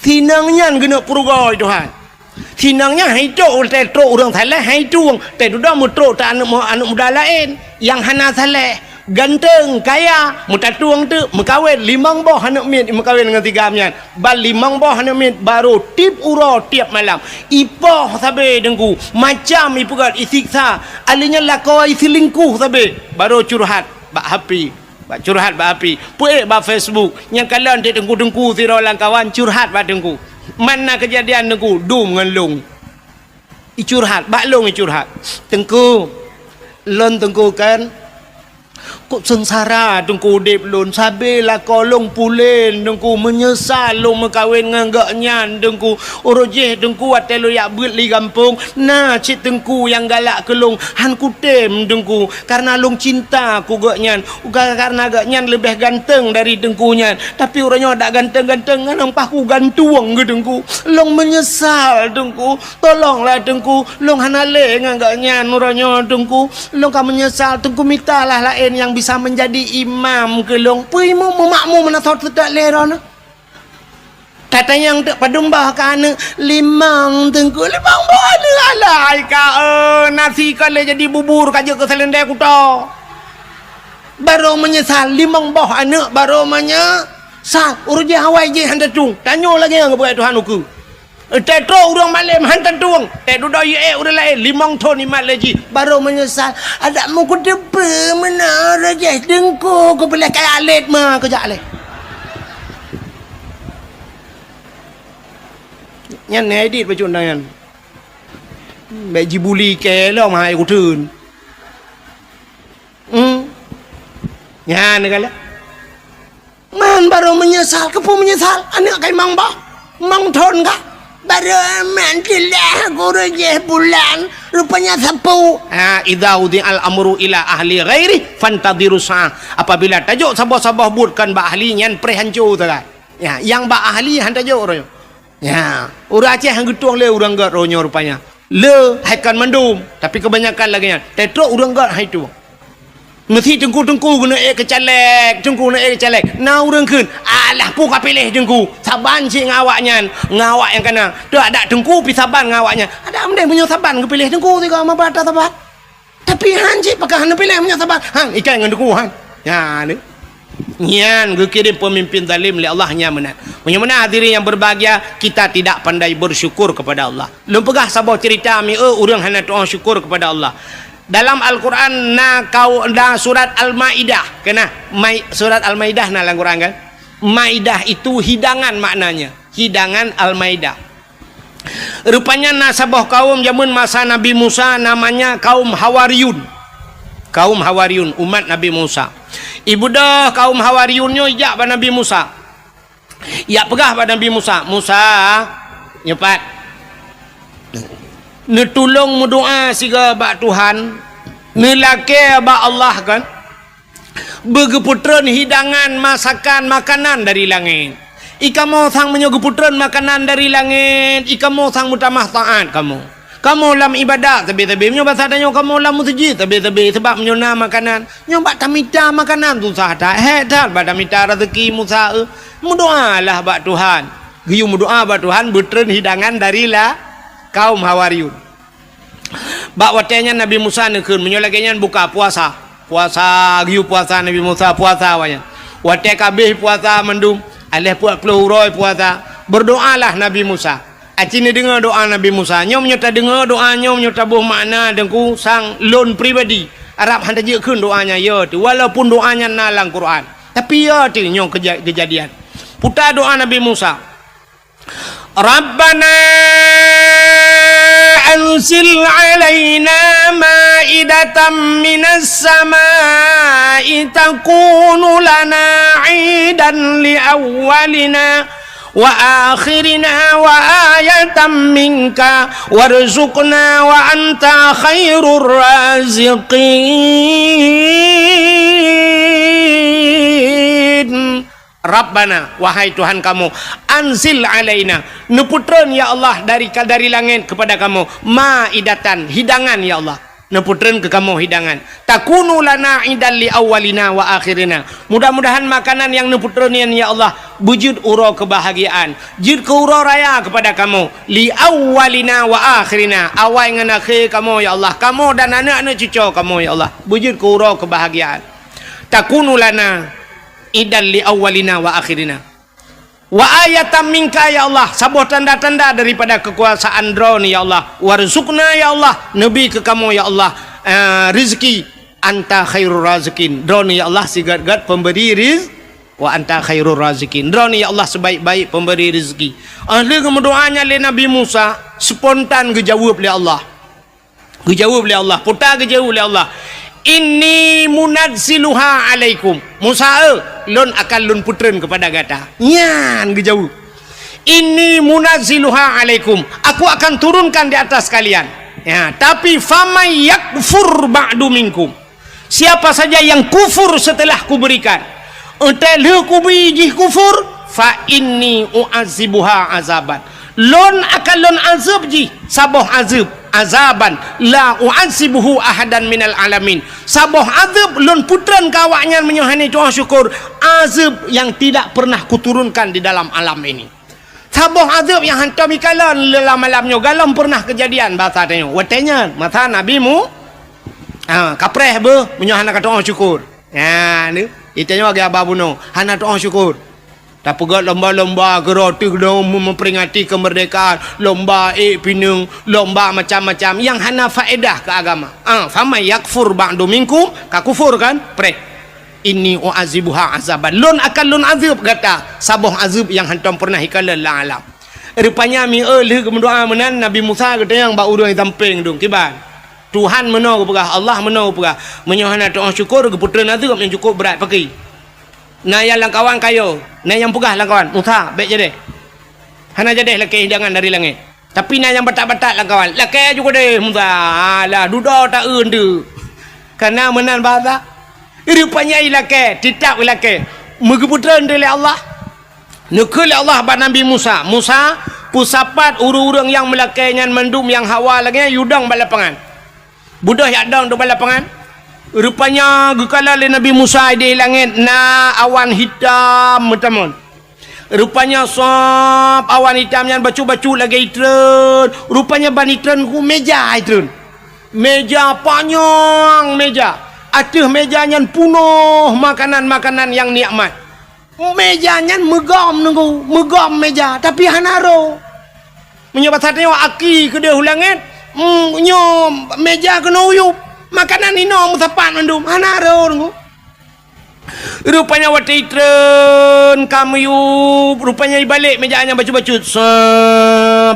sinang nya gena purugo Tuhan sinangnya hai tok te trok urang salah hai tuang te du dah mutrok ta anak muda lain yang hana salah ganteng kaya muta tuang tu mekawin limang boh anak mit mekawin dengan tiga mian bal limang boh anak mit baru tip uro tiap malam ipoh sabe dengku macam ipugat isiksa alinya lako isilingkuh sabe baru curhat bak happy bak curhat bak happy puek bak Facebook yang kalian dia dengku siro lang kawan curhat bak dengku mana kejadian dengku dum dengan long curhat bak long curhat tengku lon tengku kan kok sengsara dengku dep lon sabe lah kolong pulen dengku menyesal long mekawin dengan gaknya dengku orojeh dengku atelo yak beut li kampung nah cik dengku yang galak ke long han kutem dengku karena long cinta ku gaknya karena gaknya lebih ganteng dari dengkunya tapi orangnya tak ganteng-ganteng kan ampah ku gantuang ke dengku long menyesal dengku tolonglah dengku long hanale dengan gaknya orangnya dengku long ka menyesal dengku mintalah lain yang bisa menjadi imam ke long pui mu makmu mana thot tak leron kata yang tak padumbah kana limang tengku limang bola alai ka nasi kale jadi bubur kaje ke selendai kuto baru menyesal limang boh anak baru menyesal urje hawai je handa tung tanyo lagi yang buat Tuhan uku tetro urang malam hantan tuang tedu do ye udah lain limang ton imat lagi baru menyesal ada mu ku depe mana raja dengku ku boleh kaya alit mah kejak le nyan edit baju nangan baik jibuli ke lo mai ku tun nyan kala man baru menyesal kepu menyesal anak kai mang ba mang ton ka baru mantilah guru je bulan rupanya sapu idza udi al amru ila ahli ghairi fantadiru sa apabila tajuk sabah-sabah budkan ba ahli nyan prehancu ta ya yang ba ahli han tajuk ro ya urang Aceh hang getuang le urang gat ronyo rupanya le haikan mandum tapi kebanyakan lagi nya tetro urang gat hai tu mesti tengku kena kecalek tengku na kecalek na urang keun alah pu ka pilih tengku saban si ngawaknya ngawak yang kena dak ada tengku pi saban ngawaknya ada mending punya saban ke pilih tengku tiga ma bata saban tapi han si pakai han pilih punya saban han ikan dengan tengku han ya ni nyan kirim pemimpin zalim li Allah nya menat menyemana hadirin yang berbahagia kita tidak pandai bersyukur kepada Allah lum pegah sabah cerita mi urang hana doa syukur kepada Allah dalam Al-Quran surat Al-Maidah kena surat Al-Maidah dalam Al-Quran kan Maidah itu hidangan maknanya hidangan Al-Maidah rupanya nasabah kaum zaman masa Nabi Musa namanya kaum Hawariyun umat Nabi Musa ibu dah kaum Hawariyunnya ijak pada Nabi Musa ya pegah pada Nabi Musa nyepat netulong mudoa siga bak Tuhan nelake bak Allah kan begeputran hidangan masakan makanan dari langit ikamu sang menyegeputran makanan dari langit ikamu sang mutamah taat kamu lam ibadah tapi bahasa tanya kamu lam masjid tapi sebab menyona makanan nyoba tamita makanan tu sah tak dah pada mita rezeki Musa mudoalah bak Tuhan giu mudoa bak Tuhan betren hidangan dari kaum Hawariyun bak watenya Nabi Musa nekeun menyolagenyan buka puasa giu puasa Nabi Musa puasa wanya wate kabeh puasa mendum alih 40 roy puasa berdoalah Nabi Musa acine dengar doa Nabi Musa nyom nyota dengar doa nyom nyota buh makna dengku sang lon pribadi Arab hanta jekeun doanya ya tu walaupun doanya nalang Quran tapi ya tu nyom kejadian puta doa Nabi Musa Rabbana anzil alaina ma'idatan minas samai takunu lana 'idan li awwalina wa akhirina wa ayatan minka warzuqna wa anta khairur raziqin. Rabbana, wahai Tuhan kamu, anzil alaina, neputran ya Allah dari langit kepada kamu, maidatan, hidangan ya Allah, neputran ke kamu hidangan, takunu lana idan li awalina wa akhirina, mudah-mudahan makanan yang neputran ya Allah wujud uro kebahagiaan, jid ke uro raya kepada kamu, li awalina wa akhirina, awal dengan akhir kamu ya Allah, kamu dan anak-anak cucu kamu ya Allah, wujud ke uro kebahagiaan, takunu lana idan li awalina wa akhirina wa ayatan minka ya Allah, sebuah tanda-tanda daripada kekuasaan drone ya Allah, warzuqna ya Allah, nabi ke kamu ya Allah, rizki, anta khairur razikin, drone ya Allah sigat-gat pemberi rizki, wa anta khairur razikin, drone ya Allah sebaik-baik pemberi rizki. Ahli kemuduannya le Nabi Musa spontan gejawab le Allah, putar gejawab le Allah, inni munazziluha alaikum, Musa lon akan lon putren kepada gata nyan gejauh, inni munazziluha alaikum, aku akan turunkan di atas kalian ya, tapi famay yakfur ba'du minkum, siapa saja yang kufur setelah kuberikan, entah ku biji kufur, fa inni u'azibuha azaban, lon akan lon azab ji saboh azab, azaban la u'azibuhu ahadan minal alamin, saboh azab lon putran kawaknya menyuhani Tuhan syukur, azab yang tidak pernah kuturunkan di dalam alam ini, saboh azab yang hantar mikalan dalam alamnya galam pernah kejadian bahasa tanya watenya mata nabimu kapreh be menyuhana ka Tuhan syukur ya ni itanya bagi ababuno hana Tuhan syukur. Tak pegat lomba-lomba geroti memperingati kemerdekaan, lomba pinung, lomba macam-macam yang hana faedah ke agama. Fama yakfur ba'du minkum, ka kufur kan? Pre. Inni u'azibuha azaban. Lon akan lon azab kata, saboh azab yang hantam pernah hikala la alam. Rupanya mi leh kemendoa menan Nabi Musa kata yang ba urang tamping dong kiban. Tuhan meno pegah, Allah meno pegah. Menyohana Tuhan syukur ke putera azab yang cukup berat pakai. Nah yang langkawan kayo, nah yang pugah langkawan, Musa baik jadi. Hana jadi laki hidangan dari langit. Tapi nah yang batak-batak langkawan, laki juga deh Musa. Alah duda tak undu. Karena menan bahasa. Rupanya laki, tidak laki. Megeputran dari Allah. Nekul Allah ba Nabi Musa. Musa pusapat urang-urang yang melakainya mendum yang hawa lagi yudang balapangan. Budah yak dang do balapangan. Rupanya gekala le Nabi Musa di langit na awan hitam teman. Rupanya sop awan hitam yang bacu-bacu lagi itren. Rupanya ban itren ku meja itren. Meja panjang meja. Aduh mejanya penuh makanan-makanan yang nikmat. Mejanya megam nunggu, megam meja tapi hanaro. Menyobat satnya aki ke dia langit. Nyo meja kena uyup. Makanan ini musapan mendum hanaro nunggu. Rupanya waktu itren kamu yuk, rupanya balik mejanya bacu-bacu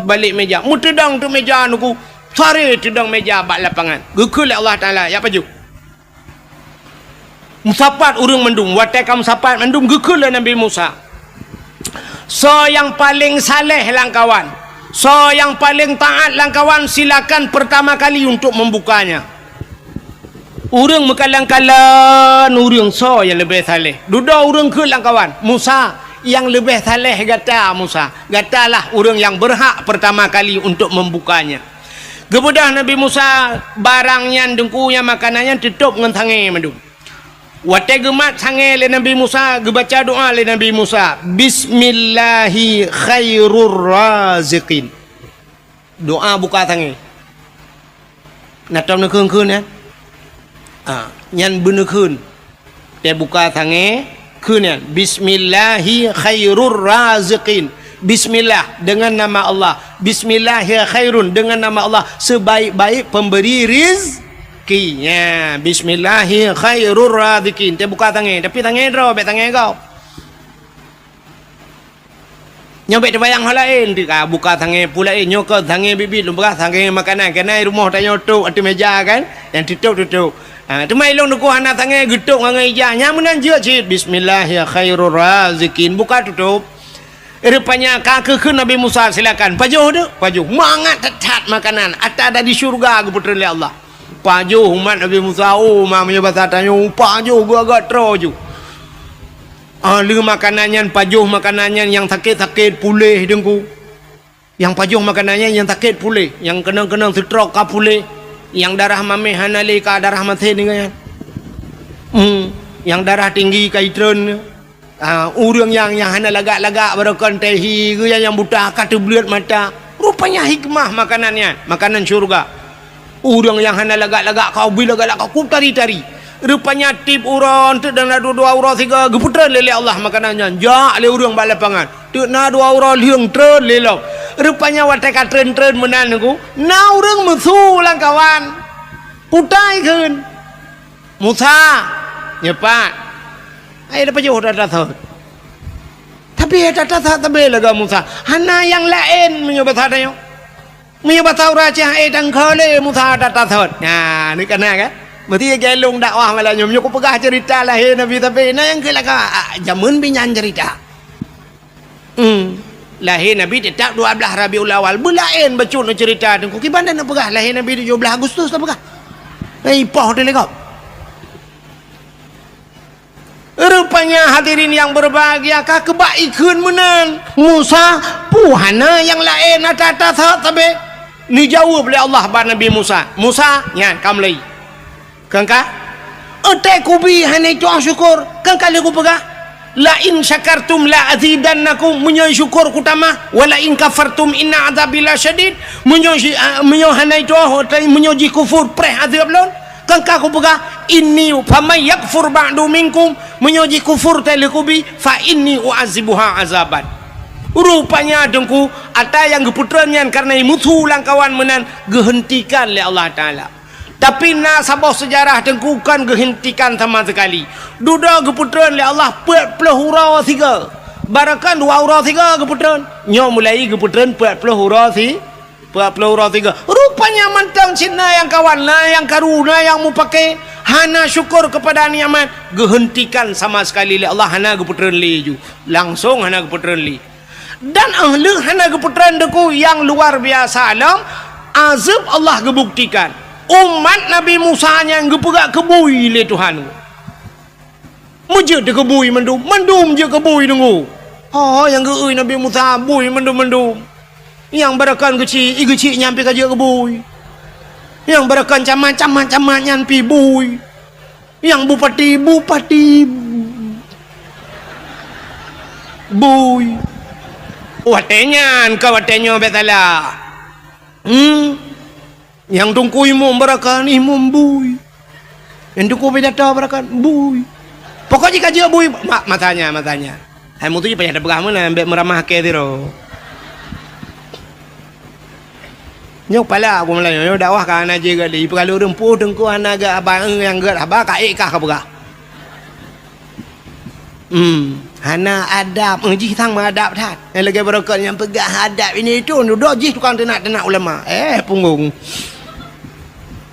balik meja mutedang tu meja nunggu sare tedang meja bak lapangan gekul Allah Ta'ala ya paju musapat urang mendum waktu kamu musapat mendum gekul Nabi Musa. So yang paling saleh langkawan, so yang paling taat langkawan, silakan pertama kali untuk membukanya. Urang mekalang-kalang urang so yang lebih saleh. Duda urang ke langkawan. Musa yang lebih saleh kata Musa. Katalah urang yang berhak pertama kali untuk membukanya. Kemudian Nabi Musa barangnya dengkunya makanannya tutup dengan tangan mendung. Wate gemat sange le Nabi Musa, gebaca doa le Nabi Musa. Bismillahi khairur raziqin. Doa buka tangan. Nak tahu nak keun ya? Nyan bener kun dia buka tangan kun yan bismillahi khairur raziqin, bismillah dengan nama Allah, bismillahi khairun dengan nama Allah sebaik-baik pemberi rizki ya, bismillahi khairur raziqin dia buka tangan tapi tangan draw bet tangan kau nyobek terbayang hal lain dia buka tangan pula nyokot tangan bibit lumpah tangan makanan kena rumah tanya tu atas meja kan yang tutup tu mai long nuku hana tangan getuk ngai ija nyamunan je cit bismillah ya khairur razikin buka tutup Rupanya kakek ke Nabi Musa, silakan pajuh tu, pajuh mangat tetat makanan atas ada di syurga ke putera oleh Allah. Pajuh umat Nabi Musa, oh mamanya bahasa tanya, pajuh gua agak teroju. Lu makanannya pajuh makanannya yang sakit-sakit pulih dengku. Yang pajuh makanannya yang sakit pulih, yang kena-kena stroke ka pulih, yang darah mameh hanali ka darah mati dengan. Yang darah tinggi ka itren. Orang yang hana lagak-lagak berakan tehi ke yang buta kata belut mata, rupanya hikmah makanannya, makanan syurga. Orang yang hana lagak-lagak kau bila lagak kau tari-tari, rupanya tip orang tu dan dua orang tiga geputra lele Allah makanannya. Jak le orang balapangan tu na dua orang liang tren lelok, rupanya watak tren-tren menan aku na orang musuh lang kawan putai kan Musa nyepat ai dapat jauh dah tahu. Tapi ada tak tabel laga Musa. Hana yang lain menyebut hadanya. Menyebut tahu raja dan kale Musa dah tahu. Nah, ni kena kan? Berarti gelung dakwah malahnya menyuku pegah cerita lahir Nabi tapi nah yang kelaka jamun binyan cerita. Lahir Nabi tetap 12 Rabiul Awal. Belain bacun cerita tu. Kibanda nak pegah lahir Nabi 17 Agustus tak pegah. Poh dia lekau. Rupanya hadirin yang berbahagia kebaikan menan Musa puhana yang lain atas tapi ni jawab oleh Allah bar Nabi Musa. Musa nya kam lai kangka ate kubi hane tu syukur kangka le ku pegah la in syakartum la azidannakum menyo syukur kutama wala in kafartum inna adzabil syadid menyo hane tu menyo ji kufur preh azab lon kangka ku pegah inni famay yakfur ba'du minkum menyoji kufur telekubi fa inni uazibuha azaban. Rupanya dengku ada yang geputranya karena musuh langkawan menan gehentikan oleh Allah Taala. Tapi na sabah sejarah dengku kan gehentikan sama sekali. Duda geputran oleh Allah 40 hurau 3. Barakan 2 hurau 3 geputran. Nyo mulai geputran 40 hurau 3. Rupanya mantang Cina yang kawan lah, yang karuna yang mu pakai hana syukur kepada nikmat gehentikan sama sekali oleh Allah hana geputran li ju. Langsung hana geputran li. Dan ahli hana geputran deku yang luar biasa alam azab Allah gebuktikan. Umat Nabi Musa yang gepegak kebui le Tuhan. Mujud de kebui mendum je kebui dengu. Oh yang geui Nabi Musa bui mendum. Yang berakan kecil nyampe kerja ke bui. Yang berakan camat nyampe bui. Yang bupati bui. Watenya betala. Yang tungku imum berakan imum bui. Yang tungku bedata berakan bui. Pokoknya kerja bui matanya. Hai mutu je payah dah berah mana ambek meramah ke tiro. Nyok pala aku Melayu nyok dakwah ka ana je gali perlu rempuh dengku ana ga abang yang geut abah ka ikah ka berah. Hana adab ji tang adab tat. Yang lagi berokot yang pegah adab ini tu duduk ji tukang tenak ulama. Punggung.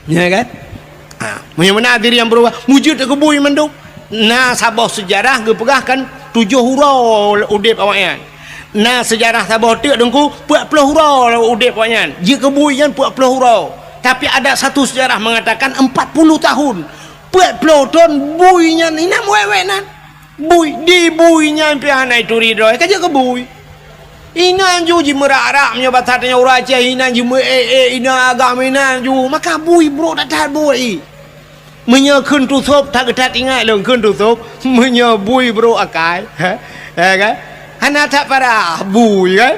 Ya kan? Mana diri yang berubah wujud ke bui menduk. Nah sabah sejarah ge pegahkan 7 hurau udip awaknya. Nah sejarah sabah tu dengku 40 hurau udip awaknya. Jika kebuian 40 hurau. Tapi ada satu sejarah mengatakan 40 tahun. 40 tahun buinya ni nak wewe nan. Bui di buinya pian itu ridho. Kerja ke bui. Ina ju ji merak-rak nya batatnya uraja ina ju ina agama ina ju maka bui bro tak bui. Menya khun tu sop tak ketat ingat long khun tu sop menya bui bro akai. Kan? Hana tak parah bui kan.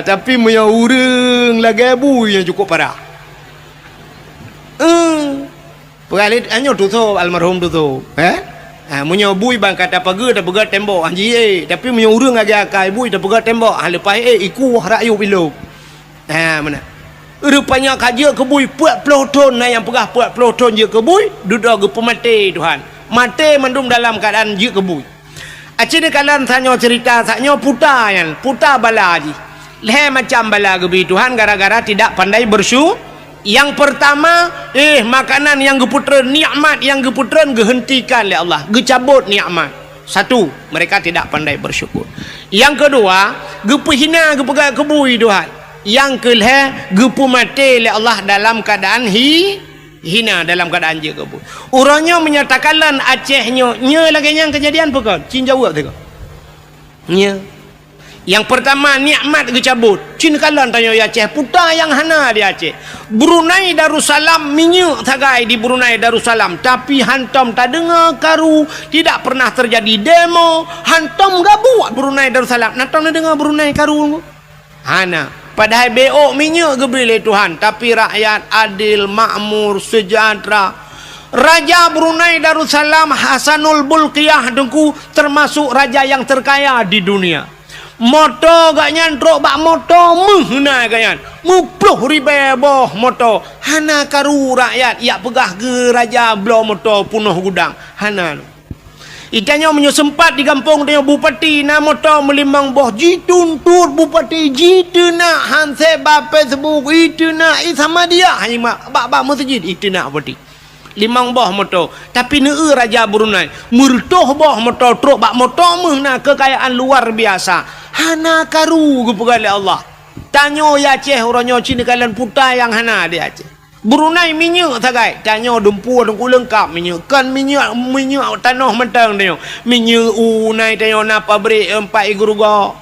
Tapi menya urang lagi bui yang cukup parah. Pengalit anyo tu sop almarhum tu sop. Menya bui bang kata pagi dah pegat tembok anji tapi menya urang lagi akai bui dah pegat tembok lepas iku rayu bilo. Mana? Rupanya kaja kebui 40 ton yang pegah 40 ton je kebui duduk ke pemati Tuhan. Mati mendum dalam keadaan je kebui. Acik kalian tanya cerita saknya puta bala ji. Leh macam bala gebi Tuhan gara-gara tidak pandai bersyukur. Yang pertama makanan yang geputran nikmat yang geputran gehentikan oleh Allah, gecabut nikmat. Satu, mereka tidak pandai bersyukur. Yang kedua, gepu hina, gepu kebui Tuhan. Yang kelih, gepu mati oleh Allah dalam keadaan hina, dalam keadaan je kebui. Orangnya menyatakanlah Acehnya, nya lagi yang kejadian bukan? Cin jawab tu. Nya. Yang pertama, nikmat kecabut. Cin kalan tanya ya Aceh, putar yang hana di Aceh. Brunei Darussalam minyak tagai di Brunei Darussalam, tapi hantam tak dengar karu, tidak pernah terjadi demo, hantam gak buat Brunei Darussalam. Hantam tak dengar Brunei karu. Hana. Padahal beok minyak gebeli Tuhan, tapi rakyat adil, makmur, sejahtera. Raja Brunei Darussalam Hasanul Bolkiah dengku termasuk raja yang terkaya di dunia. Moto gak nyantrok bak moto mehna ganyan. 50,000 boh moto. Hana karu rakyat ya pegah ke raja blo moto punuh gudang. Hana. Itanya sempat di kampung dia bupati na moto melimang boh jituntur bupati jituna hanse ba Facebook itu na sama dia hanya bak masjid itu na bupati. Limang boh moto, tapi neu raja Brunei murtoh boh moto truk bak moto mehna kekayaan luar biasa. Hana karu kepada Allah. Tanyo ya Aceh orangnya Cina kalian putai yang hana di Aceh. Brunei minyak tagai. Tanyo dumpu dengku lengkap minyak. Kan minyak tanah mentang tanyo. Minyak naik tanyo na pabrik 4 igruga.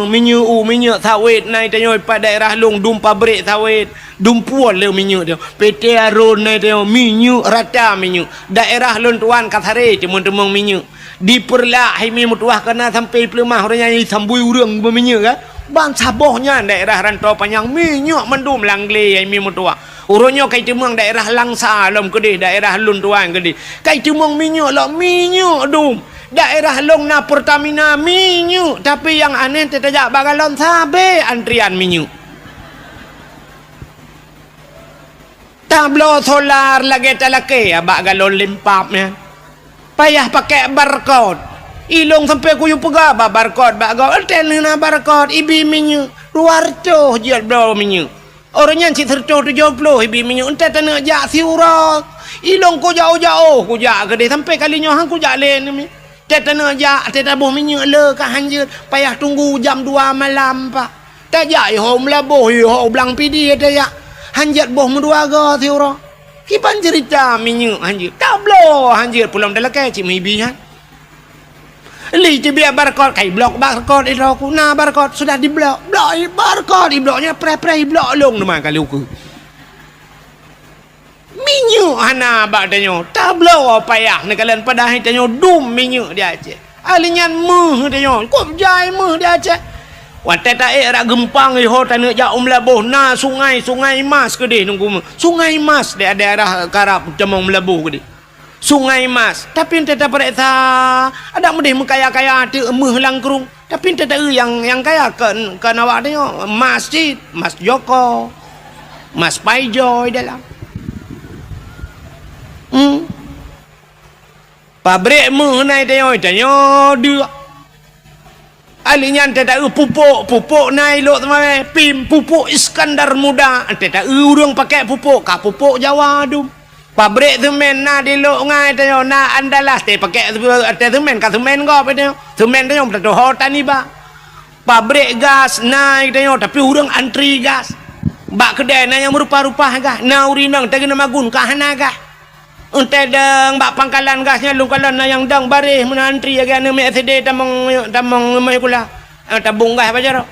Minyak sawit naik tanyo pada daerah long dum pabrik sawit. Dumpuan le minyak dia. PT Arun naik tanyo minyak rata minyak. Daerah lon tuan Kathare teman-teman minyak. Diperlah himi mutuah kena sampai pelemah orangnya sambui urang berminyak kan. Bang sabohnya daerah rantau panjang minyak mendum langle himi mutuah. Orangnya kai temang daerah Langsa lom gede, daerah lun tuan gede. Kai temang minyak lah minyak dum. Daerah long na Pertamina minyak, tapi yang aneh tetajak bagalon sabe antrian minyak. Tablo solar lagi talake abak galon limpapnya. Payah pakai barcode. Ilong sampai kuyu pegah barcode bagau. Hotel na barcode ibi minyak. Luarco jual bro minyak. Orangnya si serco 70 ibi minyak. Entah tanah jak siurak. Ilong ku jauh-jauh ku jak gede sampai kalinya hang ku jak len ni. Tak tanah jak tak tabuh minyak le ka hanjir. Payah tunggu jam 2 malam pak. Tak jak ho melabuh ho blang pidi ada ya. Hanjat boh menduaga siurak. Kipan cerita minyak hanjir. Tablo hanjir pulang dalam kecik maybe kan. Li biar barcode kai blok barcode itu aku. Nah barcode sudah di blok. Blok barcode di bloknya pre blok long nama kali aku. Minyak hana bak tanyo. Tablo payah nak kalian pada hai tanyo dum minyak dia Aceh. Alinyan meh tanyo. Kop jai meh dia Aceh. Wantai tak era gempang ho tanah jak Melabuh na sungai Mas gede nunggu sungai Mas di daerah Karab Cemong Melabuh gede sungai Mas tapi ente tak periksa ada mudih mengkaya-kaya hati emeh langkrung tapi ente tak yang kaya ke awak tengok masjid Mas Joko Mas Paijoy dalam pabrik meh naik tengok dia alinya tak pupuk naik lok teman pim pupuk Iskandar Muda tak urang pakai pupuk ka pupuk Jawa dum pabrik semen na di lok ngai tanyo na Andalas te pakai semen ka semen go pe tanyo semen tanyo tak hotan ni ba pabrik gas naik tanyo tapi urang antri gas bak kedai na yang merupa-rupa gas na urinang tak kena magun ka hana gas untai dang bak pangkalan gasnya lu kalan na yang dang barih menantri aga ne MSD tamang mai kula tabung gas apa jaro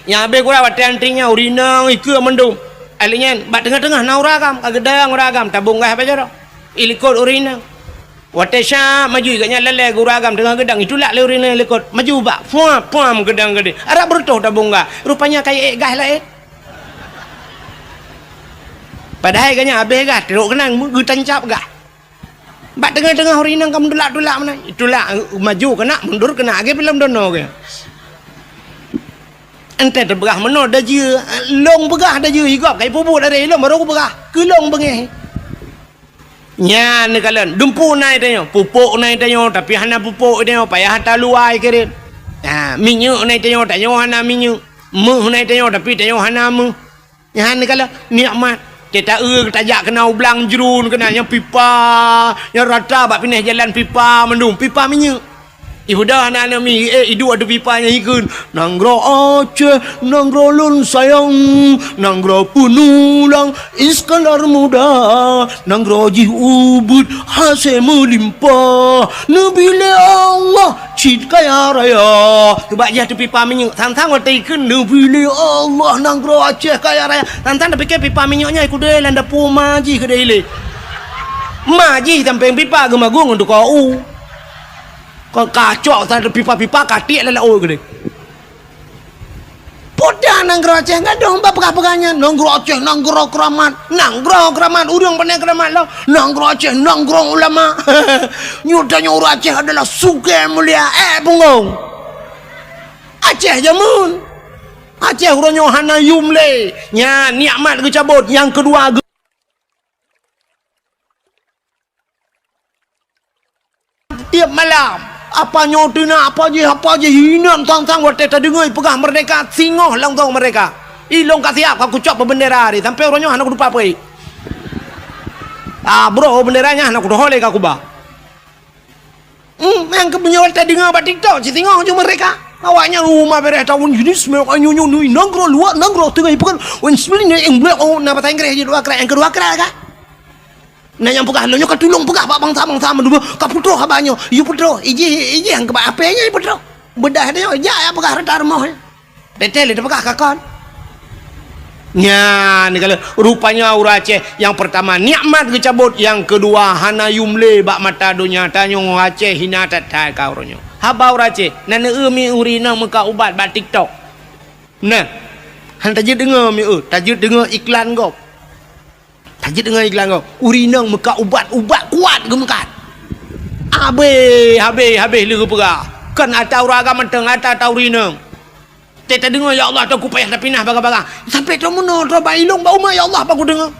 yang abe kula wat antrinya urinang ikeu mendum alinya bak tengah-tengah na uragam agedang uragam tabung gas apa jaro ilikot urinang watesha maju iganya lele uragam tengah gedang itulah le urinang ilikot maju bak puam gedang gede arab bertoh tabung gas rupanya kayak gas lah padahal kanya habis gas teruk kenang gu tancap gas bak tengah-tengah hari nang kamu dulak-dulak mana itulah maju kena mundur kena age film dono ke ente terbegah meno dah je long begah dah je higap kai pupuk dari long baru aku begah ke long bengeh nya ne kalian dumpu naik tanyo pupuk naik tanyo tapi hana pupuk tanyo payah hantar luai kirim minyak naik tanyo hana minyak meh naik tanyo tapi tanyo hana meh nya ne kalian nikmat Kita tajak kena ublang jerun kena yang pipa yang rata bak pindah jalan pipa mendung pipa minyak. Ibu dah anak-anak mi hidup ada pipanya ikun nanggro Aceh nanggro lun sayang nanggro penulang Iskandar muda nanggro ji ubud hasil melimpah nabila Allah cid kaya raya sebab dia tu pipa minyak tang-tang waktu ikun nabila Allah nanggro Aceh kaya raya tang-tang dah fikir pipa minyaknya ikut dia landa pu maji ke dia ile maji sampai pipa gemagung untuk kau kau kacau tak ada pipa-pipa katik lelak oh gede. Podah nanggro Aceh enggak dong pegah-pegahnya nanggro Aceh nanggro keramat urang pandai keramat lo nanggro Aceh nanggro ulama nyudanya orang Aceh adalah suge mulia bungung Aceh jamun Aceh uranyo hana yumle nya nikmat ke cabut yang kedua tiap malam apa nyotina apa je hina tang-tang waktu tadi dengar pegah merdeka singoh lang tau mereka ilong kasiap aku cop bendera hari sampai orangnya anak lupa apa bro benderanya anak udah holek aku bah yang kebenyol tadi dengar ba TikTok si singoh je mereka awaknya rumah beres tahun jenis mereka nyunyu nanggro luar nanggro tengah ipukan wen sebenarnya yang blok na bahasa Inggris je dua kerak yang kedua kerak kan nah yang pegah lo nyoka tulung pegah pak bangsa dulu kaputo habanyo yu putro iji yang ke apenya yu putro bedah dia ya pegah rata rumah detail dia pegah kakon nya ni kalau rupanya orang Aceh yang pertama nikmat kecabut yang kedua hana yumle bak mata dunia tanyong Aceh hina tatai kau ronyo haba orang Aceh nana mi urina muka ubat bak TikTok nah han tajid dengar mi tajid dengar iklan kau tajid dengan iklan kau urinang muka ubat kuat gemekat habis lera perah kan atau raga menteng atau urinang tak dengar ya Allah aku payah dah pindah barang-barang sampai tu mana roba ilung bau ma ya Allah aku dengar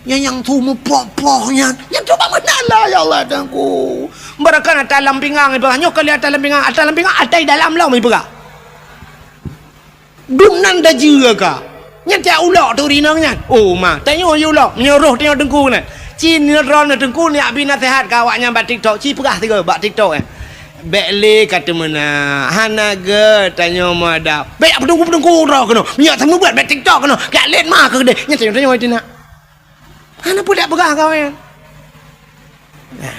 yang tu mu poh-pohnya yang tu bang menala ya Allah dangku barakan atas dalam pinggang ibarat nyok kali atas dalam pinggang atai dalam lah ibarat dunan dah jira ka nyata ulok tu rinangnya oh ma tanya ulok menyuruh tengok dengku ni cin ron dengku ni abi nasihat kawaknya bat TikTok ci perah tiga bat TikTok bekle kata mana hanaga tanya mada bek apa dengku ro kena minyak sama buat bat TikTok kena kat let mah ke dia nyata tanya itu nak hana pun tak perah kau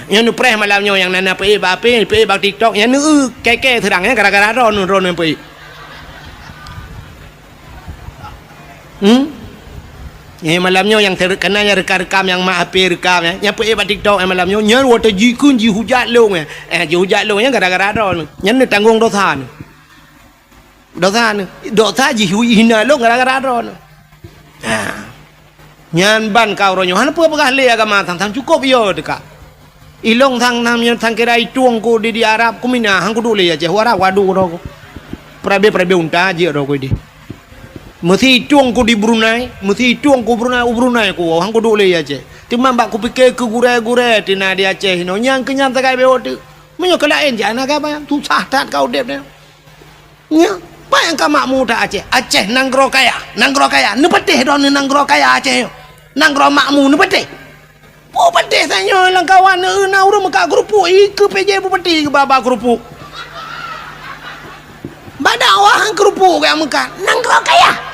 yang nu preh malamnya yang nana pe ba TikTok yang nu keke terangnya gara-gara ron pe malamnya yang terkenanya rekam yang mak api rekam yang pergi buat TikTok malamnya nyan water jikun ji hujat long ji hujat long yang gara-gara ron nyan tanggung dosa ji hina long gara-gara ron nyan ban kau ronyo han apa le agama tang cukup yo dekat ilong tang kira ituang ko di Arab kumina hang kudu le aja wara wadu ro prabe unta je ro ko di mesti tuang ku di Brunei ku hang ku dole aja timam bak ku pikir ke gure tina di Aceh no nyang kenyang takai beot menyo kelain jana ka ba tu sah tat kau dep ne nya pa yang ka makmu ta Aceh nanggro kaya ne petih don nanggro kaya Aceh nanggro makmu ne petih po petih sanyo lang kawan na urang maka grupu ke PJ po petih ke baba grupu badawa hang grupu ka muka nanggro kaya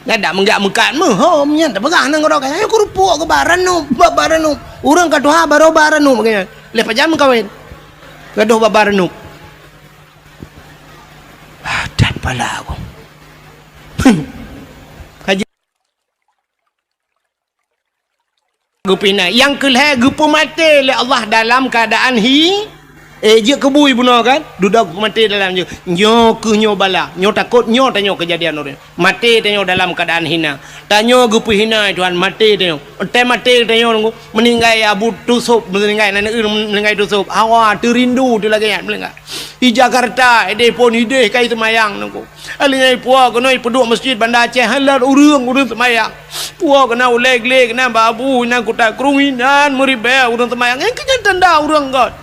ada menggak mekat nya tak pegah nang orang kaya kerupuk ke baranu urang kaduha baro baranu begini lepas jam kawin gaduh baranu dan pala aku kaji gupina yang kelih gupu mati oleh Allah dalam keadaan je kebui bunuh kan dudak mati dalam je nyo ke nyo bala nyo takut nyo tanyo kejadian orang mati tanyo dalam keadaan hina tanyo gupu hina Tuhan mati tanyo mati tanyo meninggai abu tusuk meninggai tusuk hawa terindu tu lagi ya meninggai di Jakarta ide pun ide kai semayang nunggu alingai puak kena peduk masjid Bandar Aceh halar urang semayang puak kena uleg kena babu nang kota kerunginan meribe urang semayang yang kenyan tanda urang god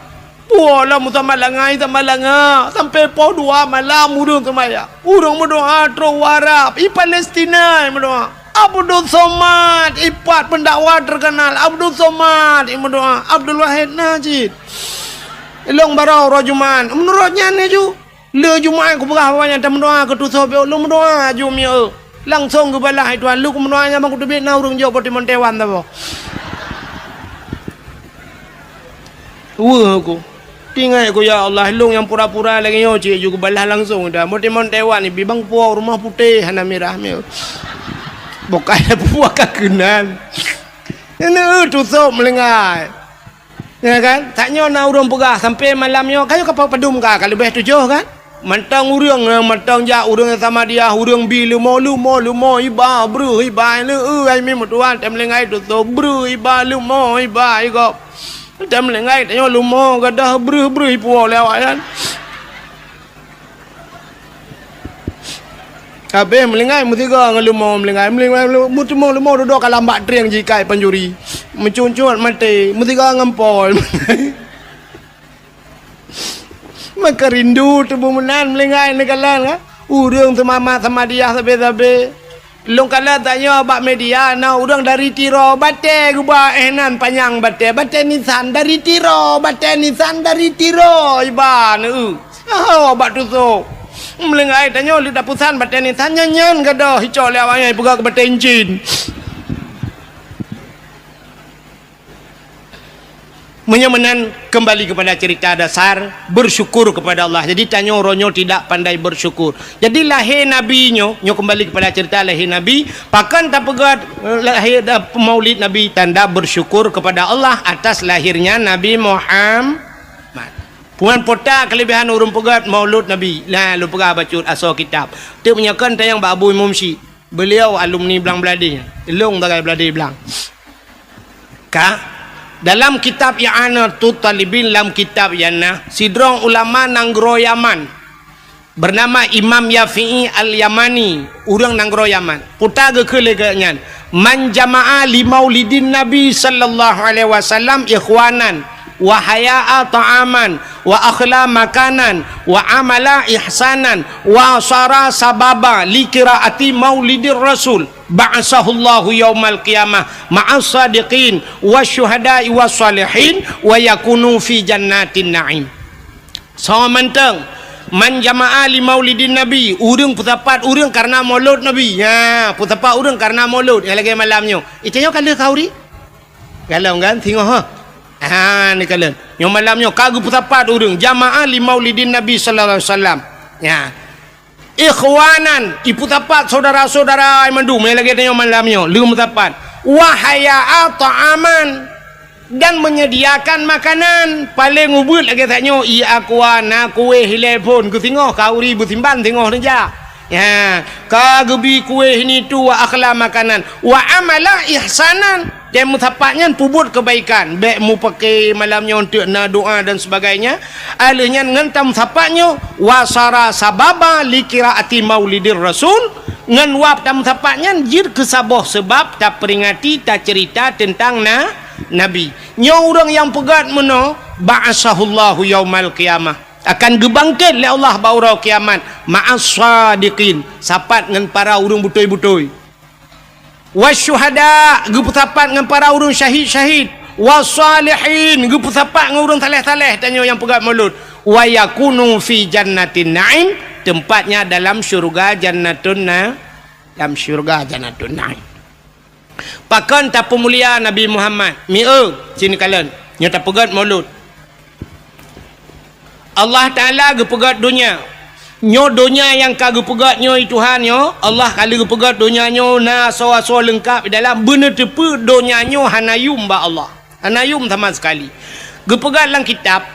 Walah mutamalangai tamalanga sampai po 2 malam urang temaya. Urang berdoa tro warap i Palestina berdoa. Abdul Somad ipat pendakwa terkenal Abdul Somad berdoa. Abdul Wahid Najid. Long barau rojuman. Menurutnya ni ju. Le Jumaat ku berah banyak dan berdoa ke tutup lu berdoa ju mi langsung ke balah tuan lu ku berdoa nya bang ku tebet na urang jauh poti montewan ta bo. Aku tinggal aku ya Allah long yang pura-pura lagi yo cik juga balah langsung dah mon Taiwan ni bibang puau rumah putih hana merah me bukan puak kekenan ini tutup melengai ya kan taknya na urang pegah sampai malamnya kayu kapal padum ka kalau lebih 7 kan mantang urang mantang ja urang sama dia urang bi lumo iba bru iba le ai mi mutuan tem lengai tutup bru iba lumo iba igop Macam lengai tanya lumo gadah bru ipu lewat kan. Kabeh melengai mutiga ngelumo melengai mutumo lumo duduk kalambak triang jikai panjuri. Mencuncut mati mutiga ngempol. Maka rindu tubuh menan melengai nekalan kan. Urang semama sama dia sabe-sabe. Long kala tanya bak media na urang dari tiro bate guba enan panjang bate nisan dari tiro iban bak tuso melengai tanya lu dapusan bate nisan nyanyan gadah hicau lewanya buka ke bate encin menyamanan kembali kepada cerita dasar bersyukur kepada Allah. Jadi tanya ronyo tidak pandai bersyukur. Jadi lahir Nabi nyo kembali kepada cerita lahir Nabi. Pakan tak pegat lahir maulid Nabi tanda bersyukur kepada Allah atas lahirnya Nabi Muhammad. Puan pota kelebihan urung pegat maulud Nabi. Lah lu pegah baca asal kitab. Tu menyakan tayang Pak Abu Imam Syih. Beliau alumni Belang Beladi. Elong tagai Beladi Belang. Dalam kitab I'anatul Talibin dalam kitab Yana sidrong ulama nanggro Yaman bernama Imam Yafi'i Al-Yamani urang nanggro Yaman puta ke leganyan man jama'a li maulidin Nabi sallallahu alaihi wasallam ikhwanan wa haya'a ta'aman wa akhla makanan wa amala ihsanan wa sara sababa li qiraati maulidir rasul ba'asahullahu yaumal qiyamah ma'as sadiqin wasyuhada'i wassalihin wa yakunu fi jannatin na'im. So manteng man jama'a li maulidin nabi urang putapat urang karena maulud nabi ya putapat urang karena maulud yang lagi malamnya itanya kala kauri kalau kan tengok ni kalian yang malamnya kagu putapat urang jama'a li maulidin nabi sallallahu alaihi wasallam ya ikhwanan ipu tapat saudara-saudara mandu mai lagi tanya malamnya lu mutapat wahaya ta'aman dan menyediakan makanan paling ubud lagi tanya akwana kue telepon ku tengok kauri butimban tengok saja ya kagebi kue ini tu wa akhla makanan wa amala ihsanan dan mutapatnya pubut kebaikan baik mu pakai malamnya untuk na doa dan sebagainya alihnya ngentam mutapatnya wasara sababa li qiraati maulidir rasul ngan wap tam mutapatnya jir kesabah sebab tak peringati tak cerita tentang nabi nya orang yang pegat meno ba'asahullahu yaumal qiyamah akan gebangkit oleh Allah baurau kiamat ma'as sadiqin sapat ngan para urang butoi-butoi wasyuhada geputapat dengan para urang syahid-syahid wasalihin geputapat dengan urang taleh-taleh tanya yang pegat maulud wa yakunu fi jannatin na'im tempatnya dalam syurga jannatun na'im pakan tak pemulia Nabi Muhammad sini kalian yang tak pegat maulud Allah Ta'ala gepegat dunia nyo dunia yang kagak pegat nyo Tuhan nyo Allah kali gepegat dunia nyo na so lengkap dalam benar tepu dunia nyo hanayum ba Allah hanayum sama sekali gepegat dalam kitab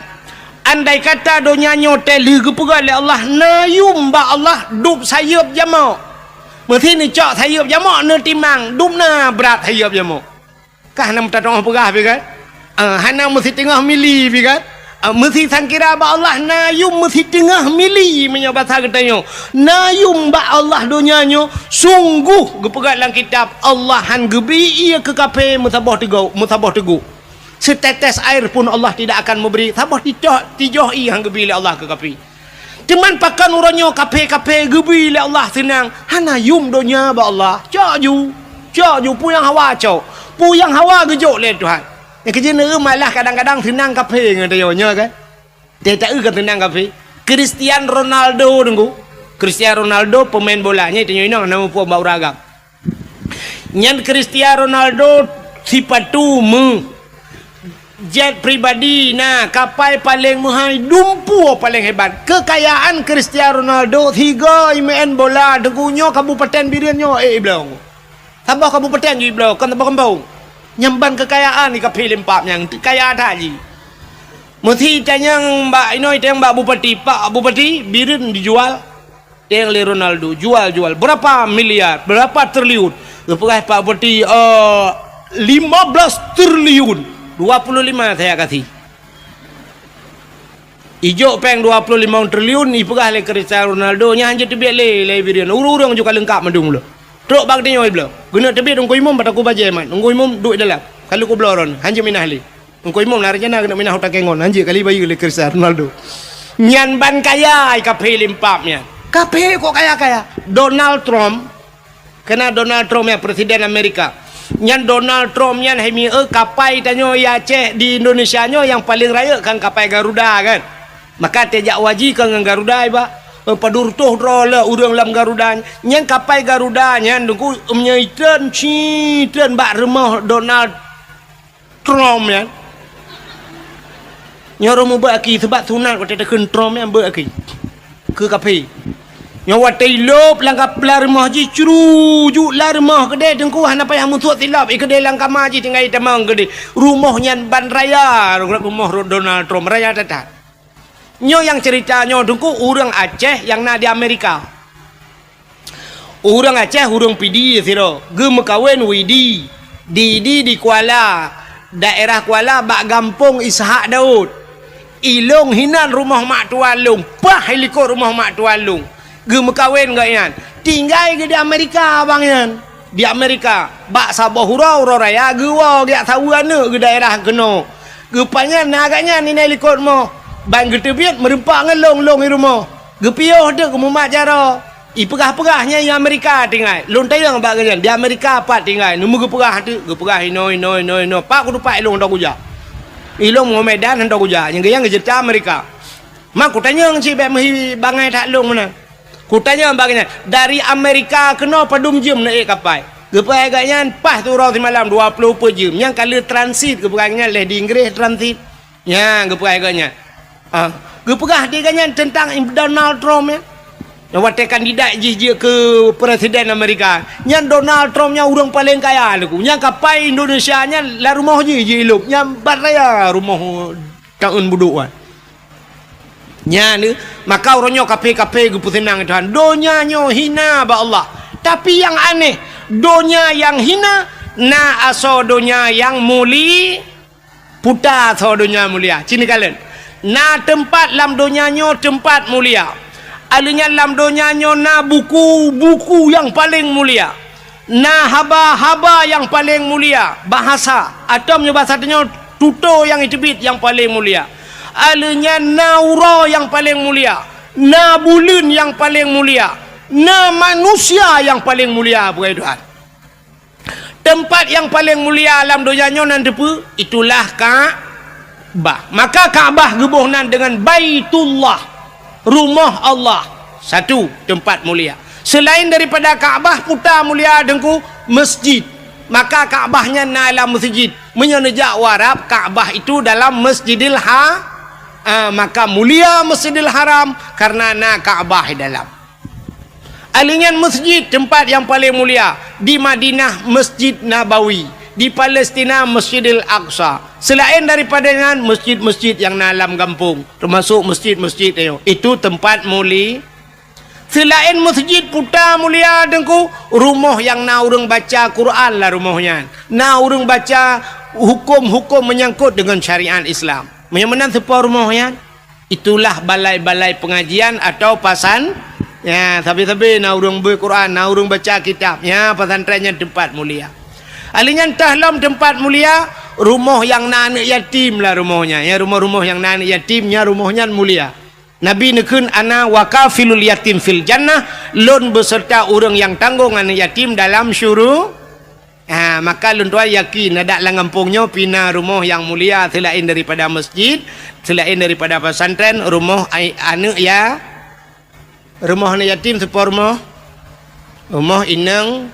andai kata dunia nyo teli gepegat oleh Allah nayum ba Allah dub sayup jamak mesti ni cak sayup jamak ne timang dub na berat sayup jamak kah nam ta tong pegah bi kan hana mesti tengah mili bi kan mesti sangkira ba Allah nayum mesti tengah mili punya bahasa katanya nayum ba Allah dunianya sungguh gepegat dalam kitab Allah han gebi ia ke kape mutabah teguh Setetes air pun Allah tidak akan memberi. Tambah tijoh yang gebili Allah ke kapi. Cuman pakan uranyo kape gebili Allah senang. Hana yum donya ba Allah. Caju puyang hawa cau. Puyang hawa gejok le Tuhan. Yang kerja malah kadang-kadang senang kape ngadayonyo kan. Dia tak kan senang kape. Cristiano Ronaldo tunggu. Cristiano Ronaldo pemain bolanya itu nyinang nama puak bau ragam. Nyan Cristiano Ronaldo sipatu jet pribadi kapal paling mahal dumpu paling hebat. Kekayaan Cristiano Ronaldo 3 main bola degunyo kabupaten birianyo belong. Tambah kabupaten je belong kan tambah kampung. Nyamban kekayaan ni kapil empat yang kaya tadi. Mesti tanyang mbak inoi tanyang mbak bupati, Pak Bupati birin dijual yang le Ronaldo jual berapa miliar, berapa triliun. Lepas Pak Bupati 15 triliun 25 saya kasih. Ijo peng 25 triliun ipegah le Cristiano Ronaldo nya hanya tebet le birian. Urang juga lengkap mandung lo. Truk bag tinyo iblo. Guna tebet ungko imum pataku baje man. Ungko imum duit dalam. Kalau ku bloron hanya minah le. Ungko imum narjana kena minah utak kengon hanya kali bayi le Cristiano Ronaldo. Nyan ban kaya kape limpapnya. Kape kok kaya. Donald Trump kena Donald Trump ya presiden Amerika. Nyan Donald Trump nyan hemi kapai tanyo ya Aceh di Indonesia nyo yang paling raya kan kapai Garuda kan. Maka tejak waji kan dengan Garuda iba. Padur tuh rola urang lam Garuda. Nyan kapai Garuda nyan dengku menyaitan citen bak remah Donald Trump ya. Nyoro mu baki sebab sunat waktu tekan Trump yang baki. Ke kapai. Nyawa tailop langkap larmah ji curujuk larmah gede dengku hana payah musuh tilap gede langkap maji tinggal tamang gede rumahnya ban raya rumah Donald Trump raya datang nyo yang ceritanya dengku orang Aceh yang na di Amerika orang Aceh orang pidi siro gem kawin widi di Kuala daerah Kuala bak gampung Ishak Daud ilong hinan rumah mak tualung pah heliko rumah mak tualung gem kawin gak yan tinggal di Amerika bang yan di Amerika bak sabah hurau raya gewa gak tahu ane ke daerah keno gepanya naganya ni likot mo bang getebiat merempak ngelong-long di rumah gepioh dek mumak jara ipegah-pegahnya di Amerika tinggal lontayang bak yan di Amerika apa tinggal nemu gepegah tu gepegah ino pak kudu pak ilong dak kuja ilong mo Medan hendak kuja yang gejerta Amerika mak kutanya si bek bangai tak long mana kutanya bagian dari Amerika kena padum jam naik kapal. Gepai agaknya pas tu orang malam 20 per jam. Yang kali transit gepai leh di Inggris transit. Ya, gepai agaknya. Gepegah dia agaknya tentang Donald Trump ya. Yang waktu kandidat je ke presiden Amerika. Yang Donald Trump nya orang paling kaya lagu. Yang kapal Indonesia nya lah rumah je elok. Yang baraya rumah tahun buduk kan. Nya ni maka orangnya kape gupu senang Tuhan donya nyo hina ba Allah tapi yang aneh donya yang hina na aso donya yang muli puta so donya mulia cini kalian na tempat lam donya nyo tempat mulia alinya lam donya nyo na buku yang paling mulia na haba yang paling mulia bahasa atau bahasa nyo tuto yang itibit yang paling mulia alanya naura yang paling mulia na bulun yang paling mulia na manusia yang paling mulia bukan Tuhan tempat yang paling mulia alam donyanya nanti pu itulah Ka'bah maka Ka'bah gebuhnan dengan Baitullah rumah Allah satu tempat mulia selain daripada Ka'bah putar mulia dengku masjid maka Ka'bahnya na dalam masjid menyenejak warab Ka'bah itu dalam Masjidil maka mulia Masjidil Haram karena na Ka'bah dalam alingan masjid tempat yang paling mulia di Madinah Masjid Nabawi di Palestina Masjidil Aqsa selain daripada dengan masjid-masjid yang dalam kampung termasuk masjid-masjid itu tempat mulia selain masjid putar mulia dengku rumah yang na urang baca Quran lah rumahnya na urang baca hukum-hukum menyangkut dengan syariat Islam menyamanan sebuah rumahnya itulah balai-balai pengajian atau pasan ya tapi na urang berquran na urang baca kitab ya pesantrennya tempat mulia alingan tahlam tempat mulia rumah yang anak yatim lah rumahnya. Ya, rumah-rumah yang anak yatimnya rumahnya mulia. Nabi nekun ana wakafilul yatim fil jannah, lon beserta orang yang tanggung anak yatim dalam syurga. Maka lun tuan yakin ada lang kampungnya pina rumah yang mulia selain daripada masjid, selain daripada pesantren, rumah anak ya. Rumah anak yatim sepo rumah inang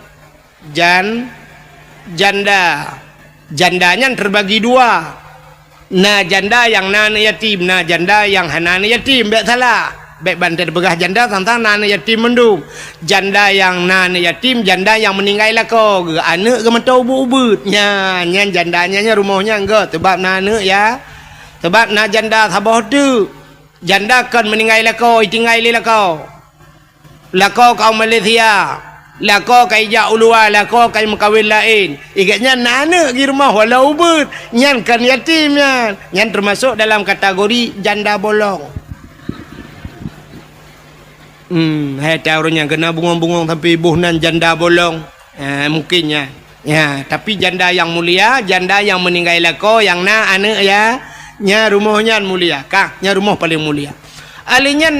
janda. Jandanya terbagi dua. Nah janda yang anak yatim, nah janda yang anak yatim, tak salah. Baik bantai begah janda tentang anak yatim mendung. Janda yang anak yatim, janda yang meninggal lah kau. Anak ke mentau ubut-ubutnya, nyan jandanya rumahnya enggak sebab anak ya. Sebab na janda sabah tu. Janda kan meninggal lah kau, tinggal lah kau. Lah kau Malaysia. Lah kau kai jak ulua, lah kau kai mekawin lain. Ikatnya anak di rumah walau ubut. Nyan kan yatim nyan. Nyan termasuk dalam kategori janda bolong. Hai tahu yang kena bungong-bungong tapi buhnan janda bolong. Mungkinnya. Ya, tapi janda yang mulia, janda yang meninggal lako yang anak ya, nya rumahnya mulia. Nya rumah paling mulia. Alinya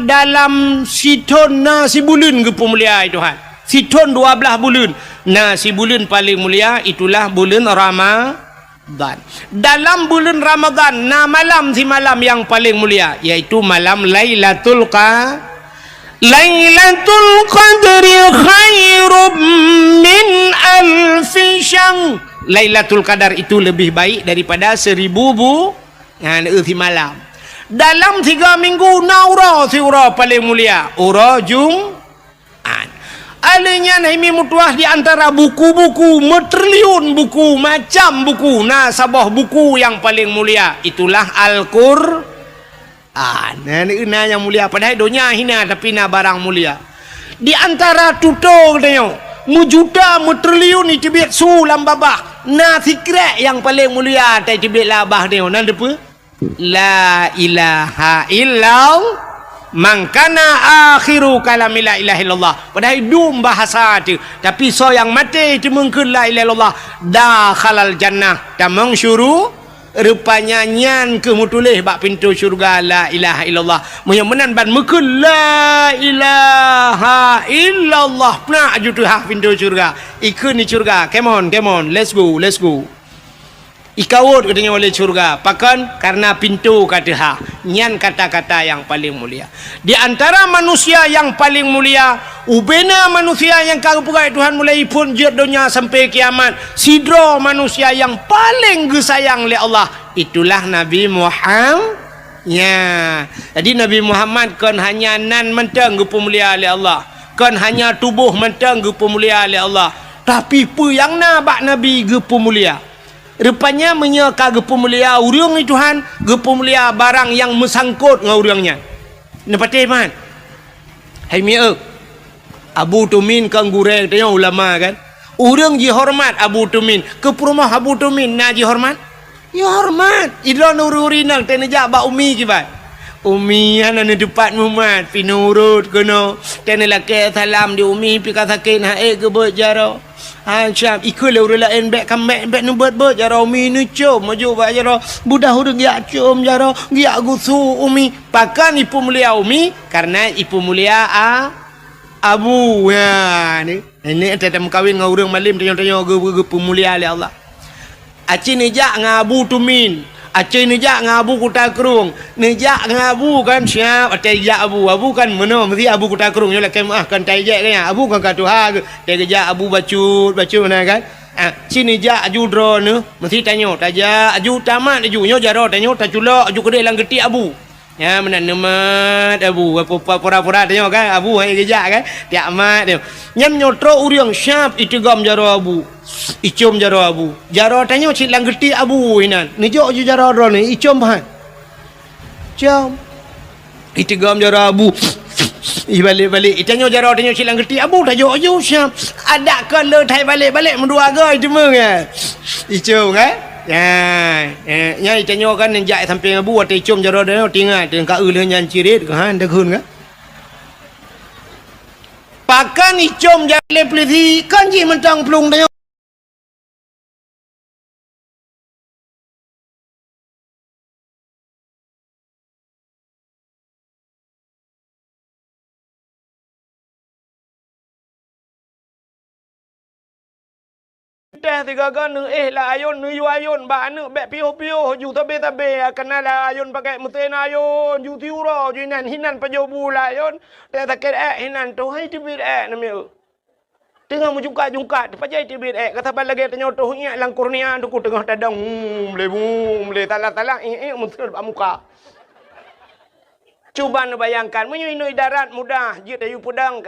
dalam siton si bulan ke pemulia Tuhan. Siton 12 bulan. Si bulan paling mulia itulah bulan Ramadan. Dalam bulan Ramadan, malam si malam yang paling mulia yaitu malam Lailatul Qadri khairum min alfi syahr. Lailatul Qadar itu lebih baik daripada 1000 si malam. Dalam 3 minggu naura siura paling mulia ura Jumat. Alanya naimi mutuah di antara buku-buku metriliun buku macam buku sabah buku yang paling mulia itulah Al-Qur'an. Yang mulia padahal dunia hina tapi barang mulia. Di antara tutor katanya mujuta metriliun itu biat sulam babah sikret yang paling mulia tai tibet labah dia depa la ilaha illallah mangkana akhiru kalami la ilaha illallah. Padahal dum bahasa tu tapi so yang mati itu mungkin la ilaha illallah dakhalal jannah tamang syuru rupanya nyan ke mutulih bak pintu syurga la ilaha illallah menyemenan ban mungkin la ilaha illallah pernah aju tu pintu syurga ikut ni syurga. Come on let's go ikawut katanya oleh syurga pakan karena pintu kata nyan kata-kata yang paling mulia. Di antara manusia yang paling mulia ubena manusia yang kagupukai Tuhan mulai pun jid dunia sampai kiamat sidro manusia yang paling gesayang oleh Allah itulah Nabi Muhammad. Jadi Nabi Muhammad kan hanya nan mentang gupu mulia oleh Allah, kan hanya tubuh mentang gupu mulia oleh Allah, tapi pu yang bak Nabi gupu mulia. Rupanya menyeka gepu mulia urang ni Tuhan, gepu mulia barang yang mesangkut dengan urangnya. Nepati man. Hai miak. Abu Tumin kang gureng tanya ulama kan. Urang ji hormat Abu Tumin. Ke rumah Abu Tumin na ji hormat? Ya hormat. Idron urinang tenejak ba umi kibat. Umi ana ni depan Muhammad pinurut kono. Tenelake salam di umi pi kasakin hae ke bejaro. Syab ikut le urang lain bek kambek nubat jaro umi ni cum maju ba jaro budah urang ya cum jaro ya gusu umi pakan ipu mulia umi karena ipu mulia abu ni tetem kawin dengan urang malim tanya-tanya gepu mulia oleh Allah. Aci nejak ngabu tumin Aceh nejak ngabu kuta kerung nejak ngabu kan siap atejak abu kan mana mesti abu kuta kerung yo kan kan tejak kan abu kan katuha tejak abu bacut nah kan sini jak aju drone mesti tanya tajak aju tamat aju nyo jaro tanya taculok aju kedai lang geti abu ya menan nemat abu pura-pura tanya kan abu hai gejak kan tiak mat dia nyam nyotro uriang syap itu gam jaro abu icom jaro abu jaro tanya cik lang geti abu inan nijo aju jaro drone icom bahan jam itu gam jaro abu balik tanya jaro tanya cik lang geti abu tajo aju syap ada kalau thai balik mendua gai cuma kan icom kan nya tanya kan njak sampai abu ate icom jaro dah tinggal dengan ka euleuh nyan cirit kan dah keun kan pakan icom jale plezi kan ji mentang plung tanya teh tiga kan lah ayun nu yu ayun ba nu be pio ju tabe kena la ayun pakai mesin ayun ju tiura ju hinan pajobu la ayun teh taket hinan tu hai tibit nami tengah menjungkat pajai tibit kata balage tanyo tu lang kurnia tu ku tengah tadang le talak muskil ba muka. Cuba bayangkan, menyinui darat mudah, jit ayu pedang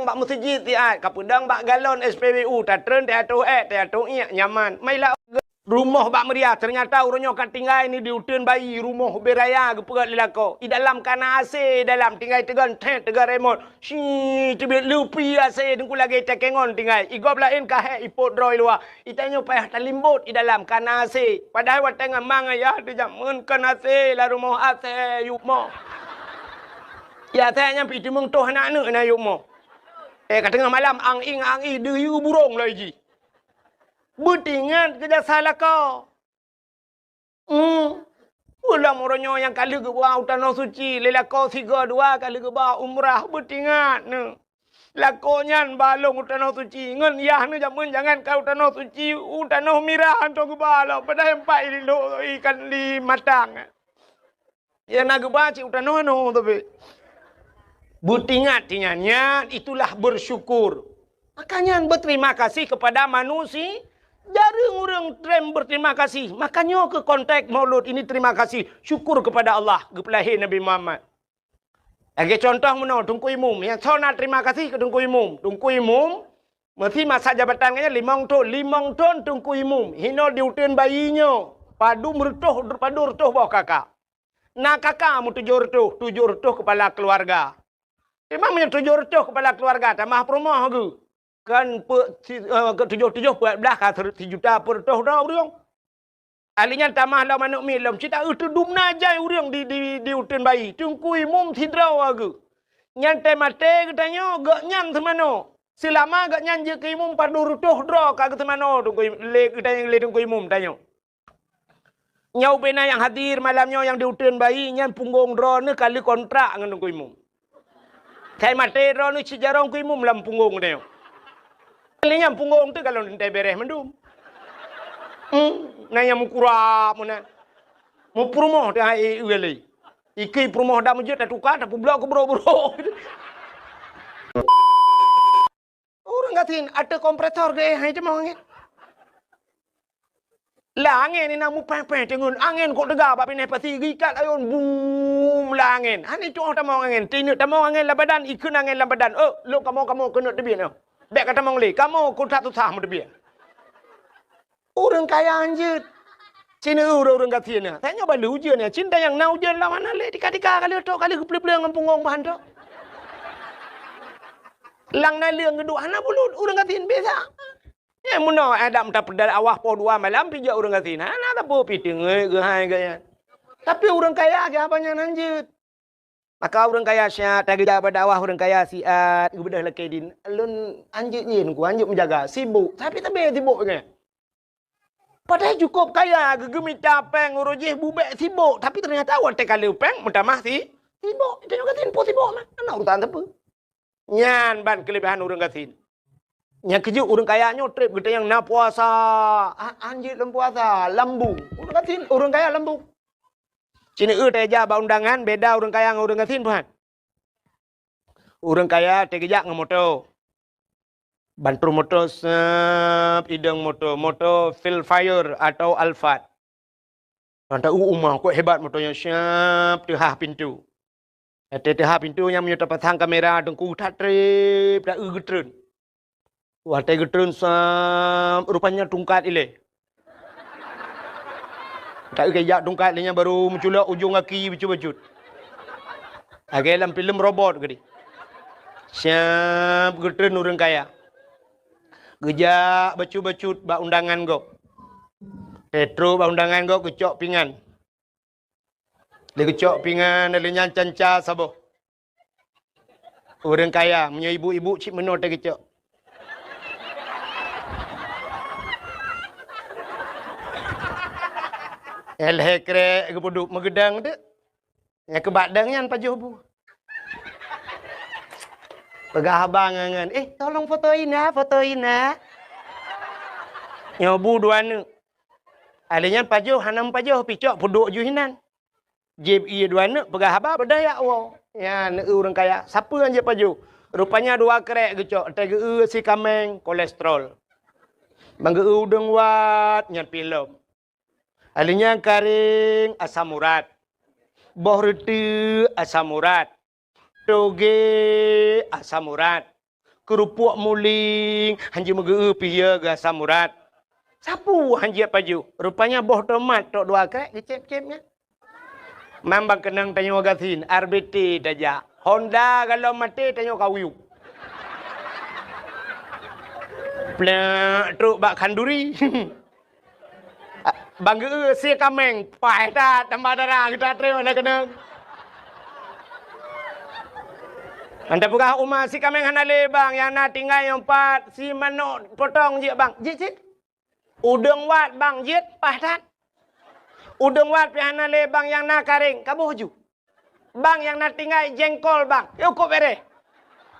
bak masjid tiat, ka pedang bak galon SPBU, tatren teatu nyaman. Mailah rumah bak meriah, ternyata urunyo kan tinggal ni di utun bayi, rumah beraya geperat lelako. I dalam kana AC, dalam tinggal tegan remote. Cibit lupi AC, tunggu lagi tekengon tinggal. Igop lain kahe ipot droi luar. Itanyo payah talimbut i dalam kana AC. Padahal wat tengah mangaya, dia jamun kana AC, la rumah AC, yuk mo. Ya saya nyampi di mung toh anak na yuk mo. Kat tengah malam ang i deyu burung lagi. Betingan kerja salah kau. Ulang orangnya yang kali ke bawah tanah suci, lelako 3-2 kali ke bawah umrah betingan ne. Lakonya balong tanah suci, ngan yah ne jangan kau tanah suci, tanah mirah anto ke bawah. Pada empat ikan di matang. Ya nak ke bawah cik tanah no tapi. Butingat tinyannya itulah bersyukur. Makanya berterima kasih kepada manusia. Jarang orang trem berterima kasih. Makanya ke konteks maulud ini terima kasih. Syukur kepada Allah. Kepelahir Nabi Muhammad. Lagi contoh mana? Tungku imum. Yang so nak terima kasih ke tungku imum. Tungku imum. Mesti masa jabatannya 5 ton. 5 ton tungku imum. Hino diutin bayinya. Padu retuh bawah kakak. Nak kakak mu 7 retuh kepala keluarga. Memang 7 retuh kepala keluarga. Tamah perumah ke. Kan 7 belah kata 1 juta per retuh dah urang. Alinya tamah lah manuk milam. Cita itu dumna jai urang di utin bayi. Tungku imum sidraw ke. Nyantai mate katanya gak nyan semano. Selama gak nyan je ke imum padu retuh dah kagak semano. Tungku imum tanya. Nyau bena yang hadir malamnya yang di utin bayi nyan punggung drone kali kontrak dengan tungku imum. Saya mati drone sejarong ku imum lam punggung dia. Kalinya punggung tu kalau nanti beres mendum. Naya mukurap mana. Mu perumoh dah ueli. Iki perumoh dah mujud dah tukar dah publak ku bro. Orang ngatin ada kompresor ke hai cuma angin. Lah angin ni nak mu peh tengun angin kok degah bab ni pasti gikat ayun boom lah angin. Hani tu tamang angin. Tinu tamang angin la badan ikun angin la badan. Lu kamu kena tebian no. Bek kata mong le, kamu ku tak susah mu tebian. Orang kaya anjir. Cina orang kata ni. Tanya balu je ni. Cinta yang nau je lah mana le tika kali tu kali keplek-plek dengan punggung bahan tu. Lang na leung geduk hana bulut orang kata ni biasa. Ya muna Adam tak pedal awah po 2 malam pijak orang kata ni. Hana tak po piting ke hai gaya. Tapi orang kaya ke apanya anjir. Maka orang kaya syat, tadi dapat dakwah orang kaya siat, gebedah lekedin. Alun anjir nyin ku anjir menjaga sibuk. Tapi sibuk ke. Padahal cukup kaya, gegemi tapeng, urujih bubek sibuk. Tapi ternyata awak tekali upeng, mutamah sibuk. Itu juga tin sibuk mah. Anak urutan apa? Nyan ban kelebihan orang katin. Yang kejuk orang kayanya trip kita yang nak puasa. Anjir lem puasa, lambu. Orang katin, orang kaya lambu. Cina teja ba undangan beda orang kaya dengan orang katin tuhan. Orang kaya tegejak dengan motor. Bantu motor ideng motor Phil Fire atau Alphard. Nanti umah kok hebat motornya siap tehah pintu. Tehah pintu yang menyerta pasang kamera dengku tak trip dah getren. Wate getren rupanya tungkat ile. Tak kejak tungkat dia baru menculak ujung kaki bejut-bejut. Agak dalam filem robot ke ni. Siap getren orang kaya. Gejak becut-becut bak undangan go. Petro bak undangan go kecok pingan. Dia kecok pingan dia nyancanca sabo. Orang kaya punya ibu-ibu cik menor dia kecok. Elhekre kepuduk megedang tu. Yang kebadang yang pajuh bu. Pegah abang ngan. Tolong fotoin lah. Nyobu dua anak. Alanya pajuh, hanam pajuh, picok, puduk juhinan. Jib iya dua anak, pegah apa, berdaya wow. Ya, nak orang kaya. Siapa yang je pajuh? Rupanya dua kerek gecok. Tega si kameng, kolesterol. Bangga udang wat, nyat pilem. Alanya karing, asam urat. Boh reti, asam urat. Toge, asam urat. Kerupuk muling, hanji mege pihya ke asam urat. Sapu hanji paju. Rupanya boh tomat, tok dua kerek, dicep-cepnya. Mambang kenang tanyo gatin, RBT daja. Honda kalau mati tanyo kawiu. Plak truk bak kanduri. Bangga si kameng, pai ta tambah darah kita terima nak kenang. Anda pegah rumah si kameng hanale bang yang nak tinggal yang 4 si manok potong je bang. Jit. Udang wat bang jit pahat. Udang wat pi hanale bang yang nak karing kabuh ju. Bang yang nak tinggal jengkol bang. Yo kok bere.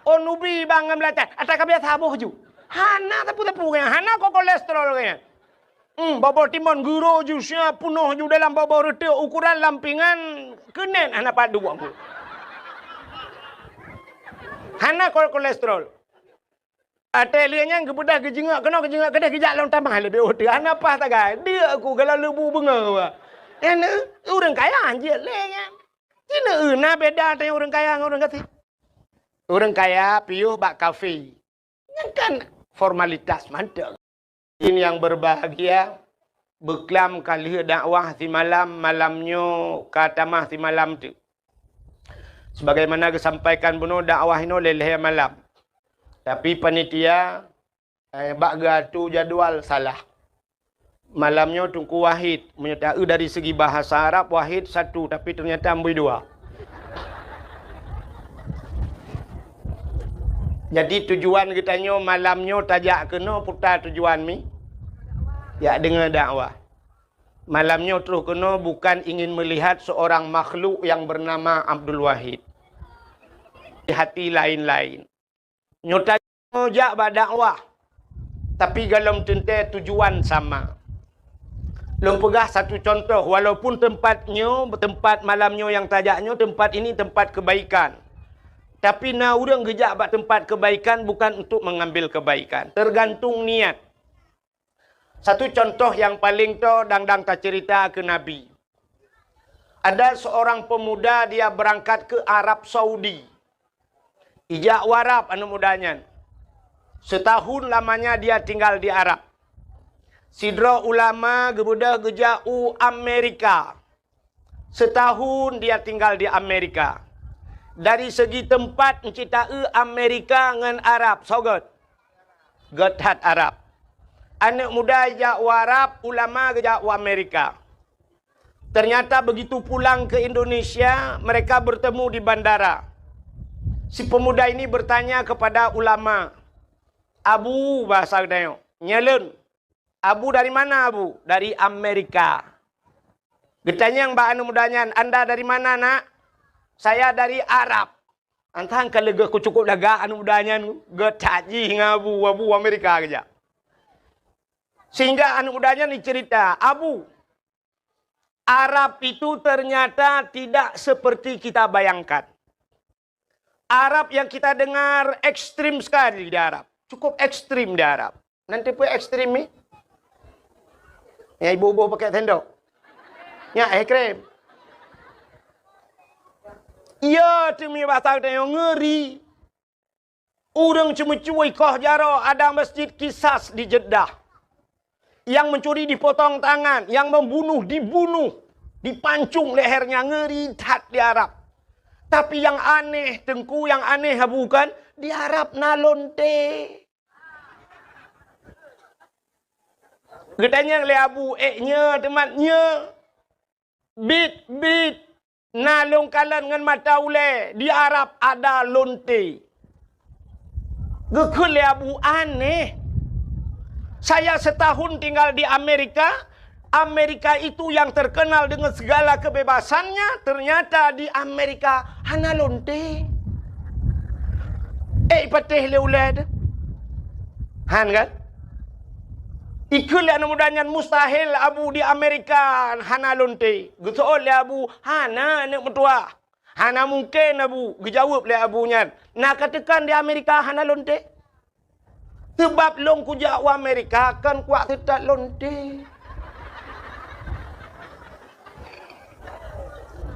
Onubi bang ngamlatan. Ata kabia tabuh ju. Hana tapu-tapu kaya. Hana kok kolesterol kaya. Bobor timun guru ju siap penuh ju dalam bobor reti ukuran lampingan kenen hana padu aku. Hana kolesterol. Ate lianya kebudah kejengak kena kejengak kedah kejak long tambah lebih otak. Hana apa tak gay? Dia aku kalau lebu benga. Ene orang kaya anjir lenya. Cina na beda tanya orang kaya dengan orang kata. Orang kaya piuh bak kafe. Yang kan formalitas mantap. Ini yang berbahagia beklam kali dakwah si malamnyo katamah si malam tu. Sebagaimana disampaikan bunuh dakwah ini leleh malam. Tapi panitia bak tu jadual salah. Malamnya Tunku Wahid menyertai dari segi bahasa Arab Wahid satu tapi ternyata amboi dua. Jadi tujuan kitanya malamnya tajak kena putar tujuan mi. Ya dengan dakwah. Malamnya terus kena bukan ingin melihat seorang makhluk yang bernama Abdul Wahid. Di hati lain-lain. Nyota jak dakwah. Tapi dalam tentu tujuan sama. Long pegah satu contoh walaupun tempat malamnya yang tajaknya tempat ini tempat kebaikan. Tapi na urang gejak bak tempat kebaikan bukan untuk mengambil kebaikan. Tergantung niat. Satu contoh yang paling to dang tak cerita ke Nabi. Ada seorang pemuda dia berangkat ke Arab Saudi. Ijak warab anu mudanya. Setahun lamanya dia tinggal di Arab. Sidra ulama gebudah gejau Amerika. Setahun dia tinggal di Amerika. Dari segi tempat mencintai Amerika dengan Arab. Sogot. Gethat Arab. Anak muda jauh Arab, ulama jauh Amerika. Ternyata begitu pulang ke Indonesia, mereka bertemu di bandara. Si pemuda ini bertanya kepada ulama. Abu bahasa Dayo. Nyelun. Abu dari mana Abu? Dari Amerika. Getanya yang mbak anu mudanya, Anda dari mana nak? Saya dari Arab. Antang kalau aku cukup lega anu mudanya, getaji ngabu Abu Amerika aja. Sehingga anu mudanya ni cerita, Abu, Arab itu ternyata tidak seperti kita bayangkan. Arab yang kita dengar ekstrim sekali di Arab. Cukup ekstrim di Arab. Nanti pun ekstrim ni. Ya ibu-ibu pakai tendok. Ya ekstrim. Ya demi bahasa yang ngeri. Orang cuma cuy koh jaro ada masjid Kisas di Jeddah. Yang mencuri dipotong tangan, yang membunuh dibunuh, dipancung lehernya ngeri tat di Arab. Tapi yang aneh, tengku yang aneh bukan di Arab nalonte. Getanya le Abu nya temannya bit nalung kalan dengan mata ule di Arab ada lonte. Gekul le Abu aneh. Saya setahun tinggal di Amerika. Amerika itu yang terkenal dengan segala kebebasannya. Ternyata di Amerika hana lonte. Patih le ulad. Han kan? Ikulah namudanya mustahil abu di Amerika hana lonte. Gesool le abu hana nak metua. Hana mungkin abu. Gejawab le abunya. Nak katakan di Amerika hana lonte. Sebab long kujak wa Amerika kan kuat tidak lonte.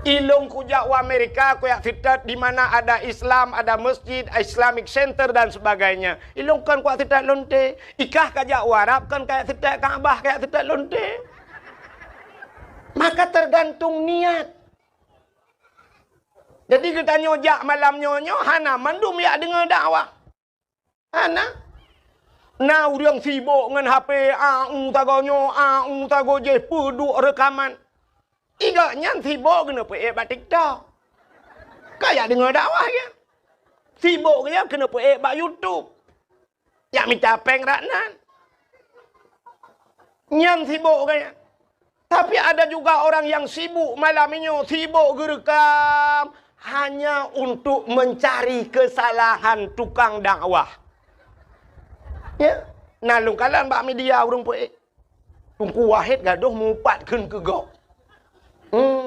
Ilong kujak wa Amerika kuat tidak di mana ada Islam, ada masjid, Islamic Center dan sebagainya. Ilong kan kuat tidak lonte. Ikah kajak Arab kan kayak tidak Kaabah kayak tidak lonte. Maka tergantung niat. Jadi kita nyojak malam nyonyo hana mandum ya dengar dakwah. Hana na urang sibuk ngan HP tagonyo tago je peduk rekaman. Iga nyan sibuk kena buat TikTok. Kayak dengar dakwah ya. Sibuk ya kena buat YouTube. Ya minta peng raknan. Nyan sibuk kaya. Tapi ada juga orang yang sibuk malam ini, sibuk gerekam hanya untuk mencari kesalahan tukang dakwah. Ya, nalung kalan bak media urang buat. Tungku wahid gaduh mupat keun ke gok.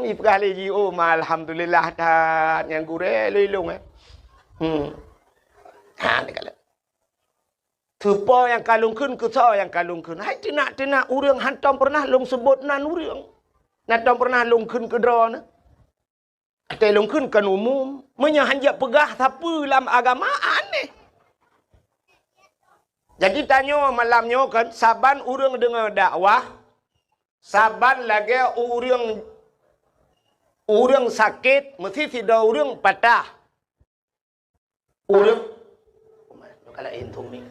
Ipkali ji alhamdulillah tat yang gure lilung ni kala. Tupo yang kalung kun ke so yang kalung kun. Hai tina urang hantam pernah long sebut nan urang. Natam pernah long kun ke dro na. Ate long kun kan umum. Menya hanja pegah siapa dalam agama aneh. Jadi tanya malamnya kan saban urang dengar dakwah. Saban lagi urang sakit, mesti tidak urang patah. Urang, kalau intum ni.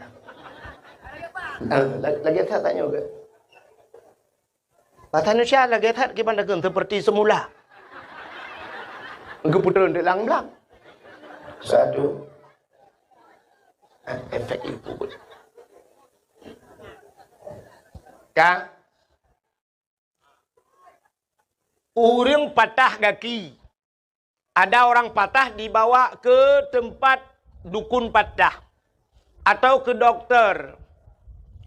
Lagi tak tanya ke? Bahasa Indonesia lagi tak gimana kan seperti semula. Keputusan di lang-lang. Satu. Efek itu. Kak. Urang patah kaki. Ada orang patah dibawa ke tempat dukun patah. Atau ke dokter.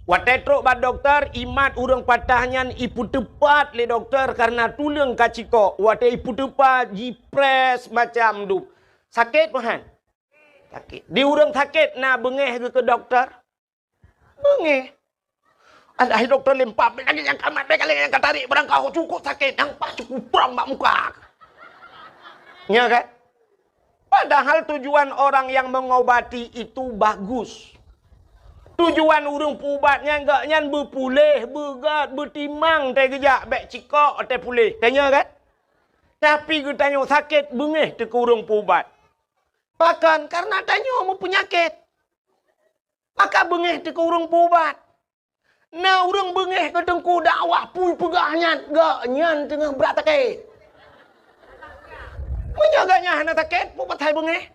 Watetruk bad dokter, imat urang patahnya ipu tepat le dokter karena tulang kaciko. Wate ipu tepat, jipres macam du. Sakit mahan? Sakit. Di urang sakit, na bengeh ke dokter? Bengeh. Ada dokter lempap lagi yang kamat kali yang tarik barang kau cukup sakit yang pas cukup perang mak muka. Ya kan? Padahal tujuan orang yang mengobati itu bagus. Tujuan urang pubatnya enggak nyan berpulih, begat, bertimang teh gejak bek cikok teh pulih. Tanya kan? Tapi kita tanya sakit bengeh te urang pubat. Bahkan karena tanya mau penyakit. Maka bengeh te urang pubat. Nah, urang bengeh ke tengku dakwah pun pegahnya gak nyan tengah berat sakit. Menyaganya hana sakit pun patai bengeh.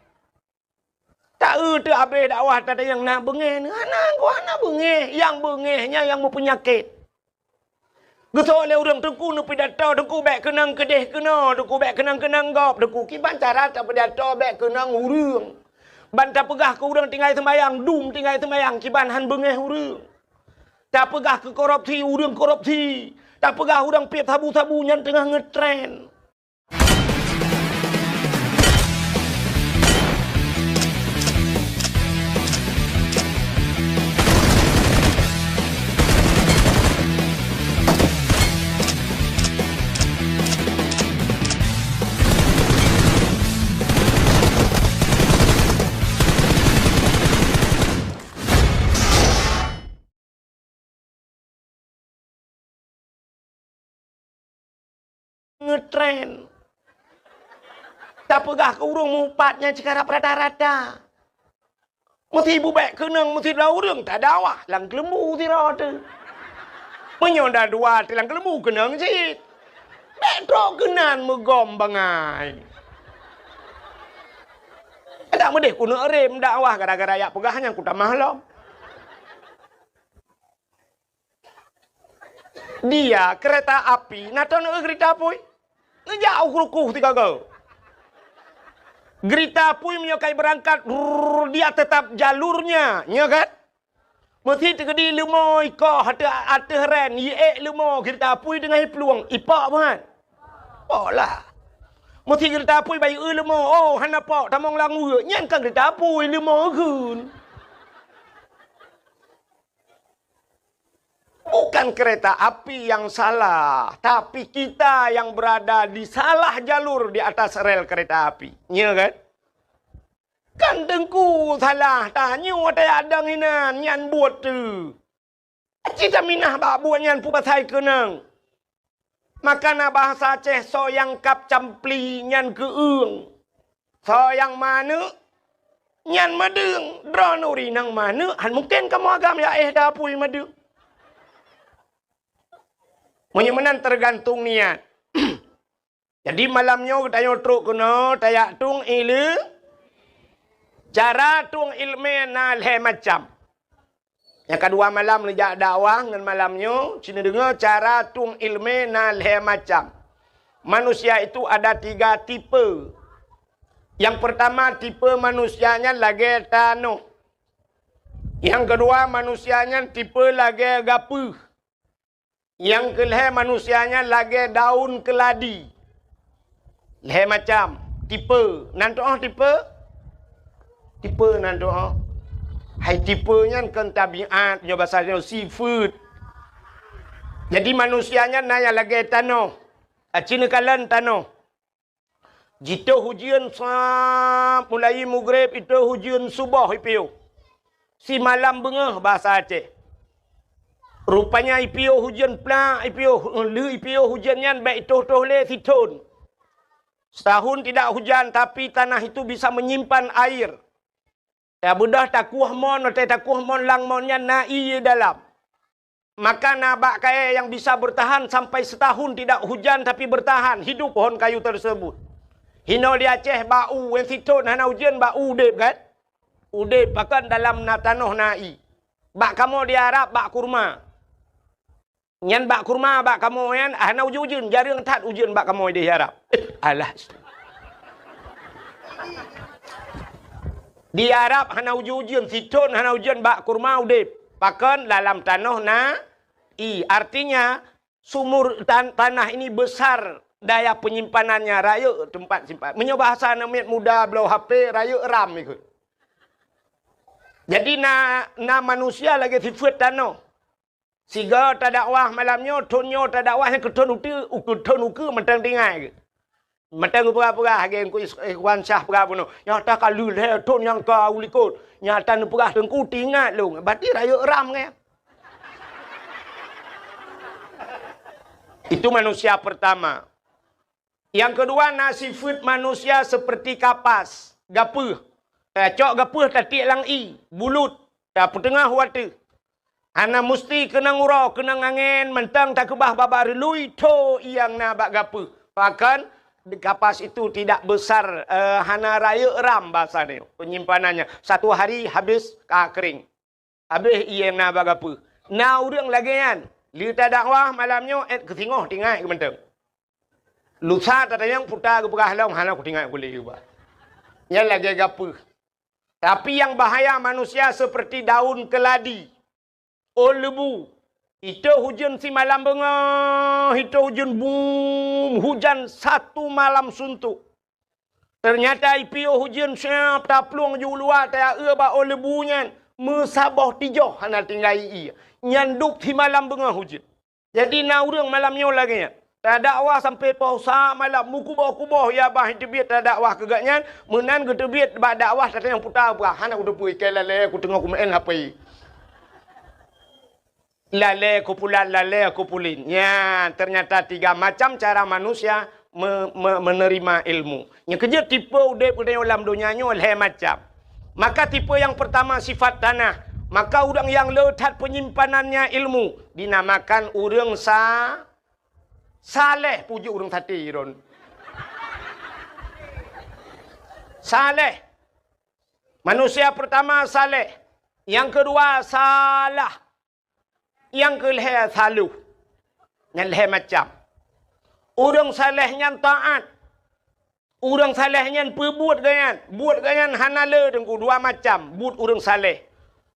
Tak tu habis dakwah tak ada yang nak bengeh. Hana bengeh, yang bengehnya yang mau penyakit. Geso oleh urang tengku nu pidato tengku bek kenang kedeh kena, tengku bek kenang gop, tengku kiban cara tak pidato bek kenang urang. Bantah pegah ke urang tinggal sembayang, dum tinggal sembayang kiban han bengeh urang. Tak pegah ke korupsi, urang korupsi. Tak pegah urang piap sabu-sabu yang tengah ngetren. Ngetren. Tak pegah ke urang mupatnya sekarang rata-rata. Mesti ibu baik kenang, mesti dah urang tak dakwah. Lang kelembu tira tu. Menyonda dua ti lang kelembu kenang sit. Baik trok kenan megom bangai. Ada medeh kuno rem dakwah gara-gara ya pegahnya ku tak mahlom. Dia kereta api, nata nak kereta api. Ngejauh rukuh tiga go. Gerita pun menyokai berangkat, dia tetap jalurnya, ya kan? Mesti terkedi lemoi kau hata ren ye lemo kita apui dengan peluang ipak kan. Paklah. Mesti kita apui bayi lemo oh hana pak tamong langu nyan kan kita apui lemo kun. Bukan kereta api yang salah, tapi kita yang berada di salah jalur di atas rel kereta api. Ya kan? Kan dengku salah, tanya ada hinan, nyan buat tu. Cita minah bak buat nyan pupatai kenang. Makana bahasa Aceh so yang kap campli nyan keung. So yang mana? Nyan madeng, dronuri nang mana? Han mungkin kamu agam ya dah pui madeng. Menyemenan tergantung niat. Jadi malamnya kita truk kena tayak tung ilu. Cara tung ilmu na le macam. Yang kedua malam lejak dakwah dengan malamnya cina dengar cara tung ilmu na le macam. Manusia itu ada 3 tipe. Yang pertama tipe manusianya lagi tano. Yang kedua manusianya tipe lagi gapuh. Yang kelih manusianya lagi daun keladi. Leh macam. Tipe. Nanti tipe. Tipe nanti. Hai tipenya kan tabiat. Punya bahasanya seafood. Jadi manusianya naya lagi tanah. Cina kalan tanah. Jika hujan mulai maghrib itu hujan subuh ipiu. Si malam bengah bahasa Aceh. Rupanya IPO hujan pula, IPO hujannya baik toh le situn. Setahun tidak hujan tapi tanah itu bisa menyimpan air. Ya budah takuh mon lang monnya nai dalam. Maka nabak kaya yang bisa bertahan sampai setahun tidak hujan tapi bertahan hidup pohon kayu tersebut. Hino di Aceh bau yang situn hana hujan bau udep kan? Udep bahkan dalam tanah nai. Bak kamu di Arab bak kurma. Nyan bak kurma bak kamu yan hana ujun jarang tat ujun bak kamu di Arab. Alas. Di Arab hana ujun situn hana ujun bak kurma udip. Bahkan dalam tanah artinya sumur tanah ini besar daya penyimpanannya raya tempat simpan. Menyoba bahasa namanya muda belau HP raya ram ikut. Jadi manusia lagi sifat tanah. Siga tak dakwah malamnya, tonyo tak dakwah yang keton uku mentang tinggal. Mentang pura-pura hagen ku ikhwan syah pura puno. Yang tak kalu le ton yang ka ulikut. Nyata nu pura tengku tinggal lu. Berarti raya ram ke? Itu manusia pertama. Yang kedua sifat manusia seperti kapas, gapuh. Cok gapuh tatik lang bulut. Tak petengah watu. Ana mesti kena ngurau, kena angin, mentang tak kebah babar lui to yang nabak gapu. Bahkan kapas itu tidak besar, hana raya ram bahasa ni penyimpanannya. Satu hari habis kering. Habis yang nabak gapu. Nah urang lagi kan, lita dakwah malamnya ketingoh tinggal ke mentang. Lusa tak yang putar ke perah long hana ku tinggal boleh juga. Yang lagi gapu. Tapi yang bahaya manusia seperti daun keladi. Oh lebu. Itu hujan si malam bengah. Itu hujan boom. Hujan satu malam suntuk. Ternyata IPO hujan siap. Tak peluang jauh luar. Tak ba oh lebunya. Mesabah tijoh. Hana tinggal iya. Nyanduk si malam bengah hujan. Jadi naurang malamnya lagi. Tak dakwah sampai pausa malam. Mukubah-kubah. Ya bah tebiat tak dakwah kegaknya. Menan ke tebiat bak dakwah. Tak yang putar. Hana aku depui. Kelale aku tengok aku main HP. Lale kupulin. Ya, ternyata 3 macam cara manusia menerima ilmu. Yang kerja tipe udep dalam dunianya oleh macam. Maka tipe yang pertama sifat tanah. Maka orang yang letak penyimpanannya ilmu dinamakan orang saleh. Pujuk orang tadi Ron. Saleh. Manusia pertama saleh. Yang kedua salah. Yang kelih saluh. Yang leh macam. Orang salehnya taat. Orang salehnya perbuat ganyan. Buat ganyan hanala dengku 2 macam. Buat orang saleh.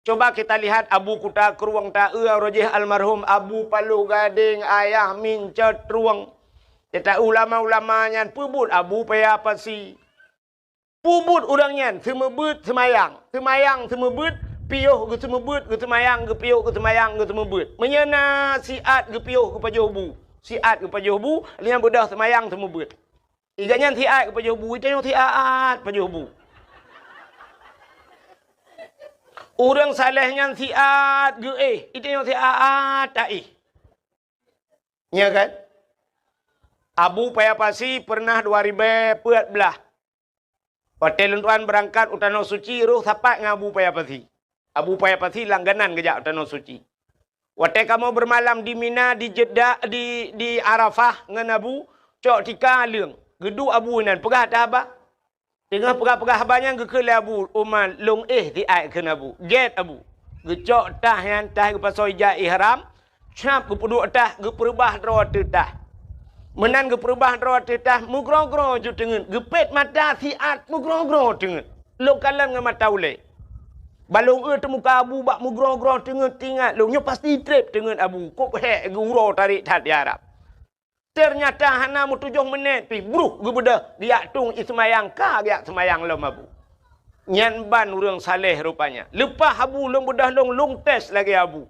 Coba kita lihat Abu Kuta Keruang Ta'e Rojih almarhum Abu Palu Gading ayah mincet ruang. Kita ulama-ulamanya pubut Abu paya pasi. Pubut orangnya semebut semayang. Semayang semebut piuh ke semebut ke semayang ke piuh ke semayang ke semebut. Menyena siat ke piuh ke pajuh bu. Siat ke pajuh bu, lian bedah semayang semebut. Iganya siat ke pajuh bu, itu yang siat pajuh bu. Orang salahnya siat ke itu yang siat tak ya kan? Abu Payapasi pernah 2014. Hotel tuan berangkat utano suci ruh sapat dengan Abu Payapasi. Abu Payapasi langganan kejap utano suci. Waktu kamu bermalam di Mina, di Jeddah, di Arafah dengan Abu, cok tika leung. Gedu Abu nan pegah dah abah. Tengah pegah-pegah abahnya ke Abu Umar long di ai ke Abu. Get Abu. Gecok tah yang tah ke pasal ihram. Cap ke puduk tah ke perubah rawat tah. Menan ke perubah rawat tah mugro-gro ju tengen. Gepet mata siat mugro-gro tengen. Lokalan dengan mata ulai. Balong temuka Abu bak mugro-gro tengen tinggal. Longnya pasti trip tengen Abu. Kop hek guro tarik tat di Arab. Ternyata hana mu 7 minit pi bruh gebeda dia tung ismayang ka dia semayang lom Abu. Nyan ban urang saleh rupanya. Lepas Abu long bedah long test lagi Abu.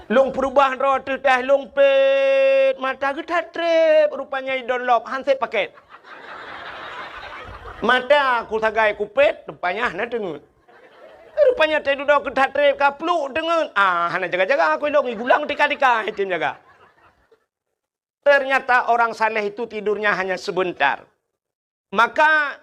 Long perubahan roh dah long pet mata getat trip rupanya download handset paket. Mata aku sagai kupet rupanya hana dengun. Rupanya teh duduk getat trip kapluk dengun. Hana jaga-jaga aku long gulang tika-tika itu jaga. Ternyata orang saleh itu tidurnya hanya sebentar. Maka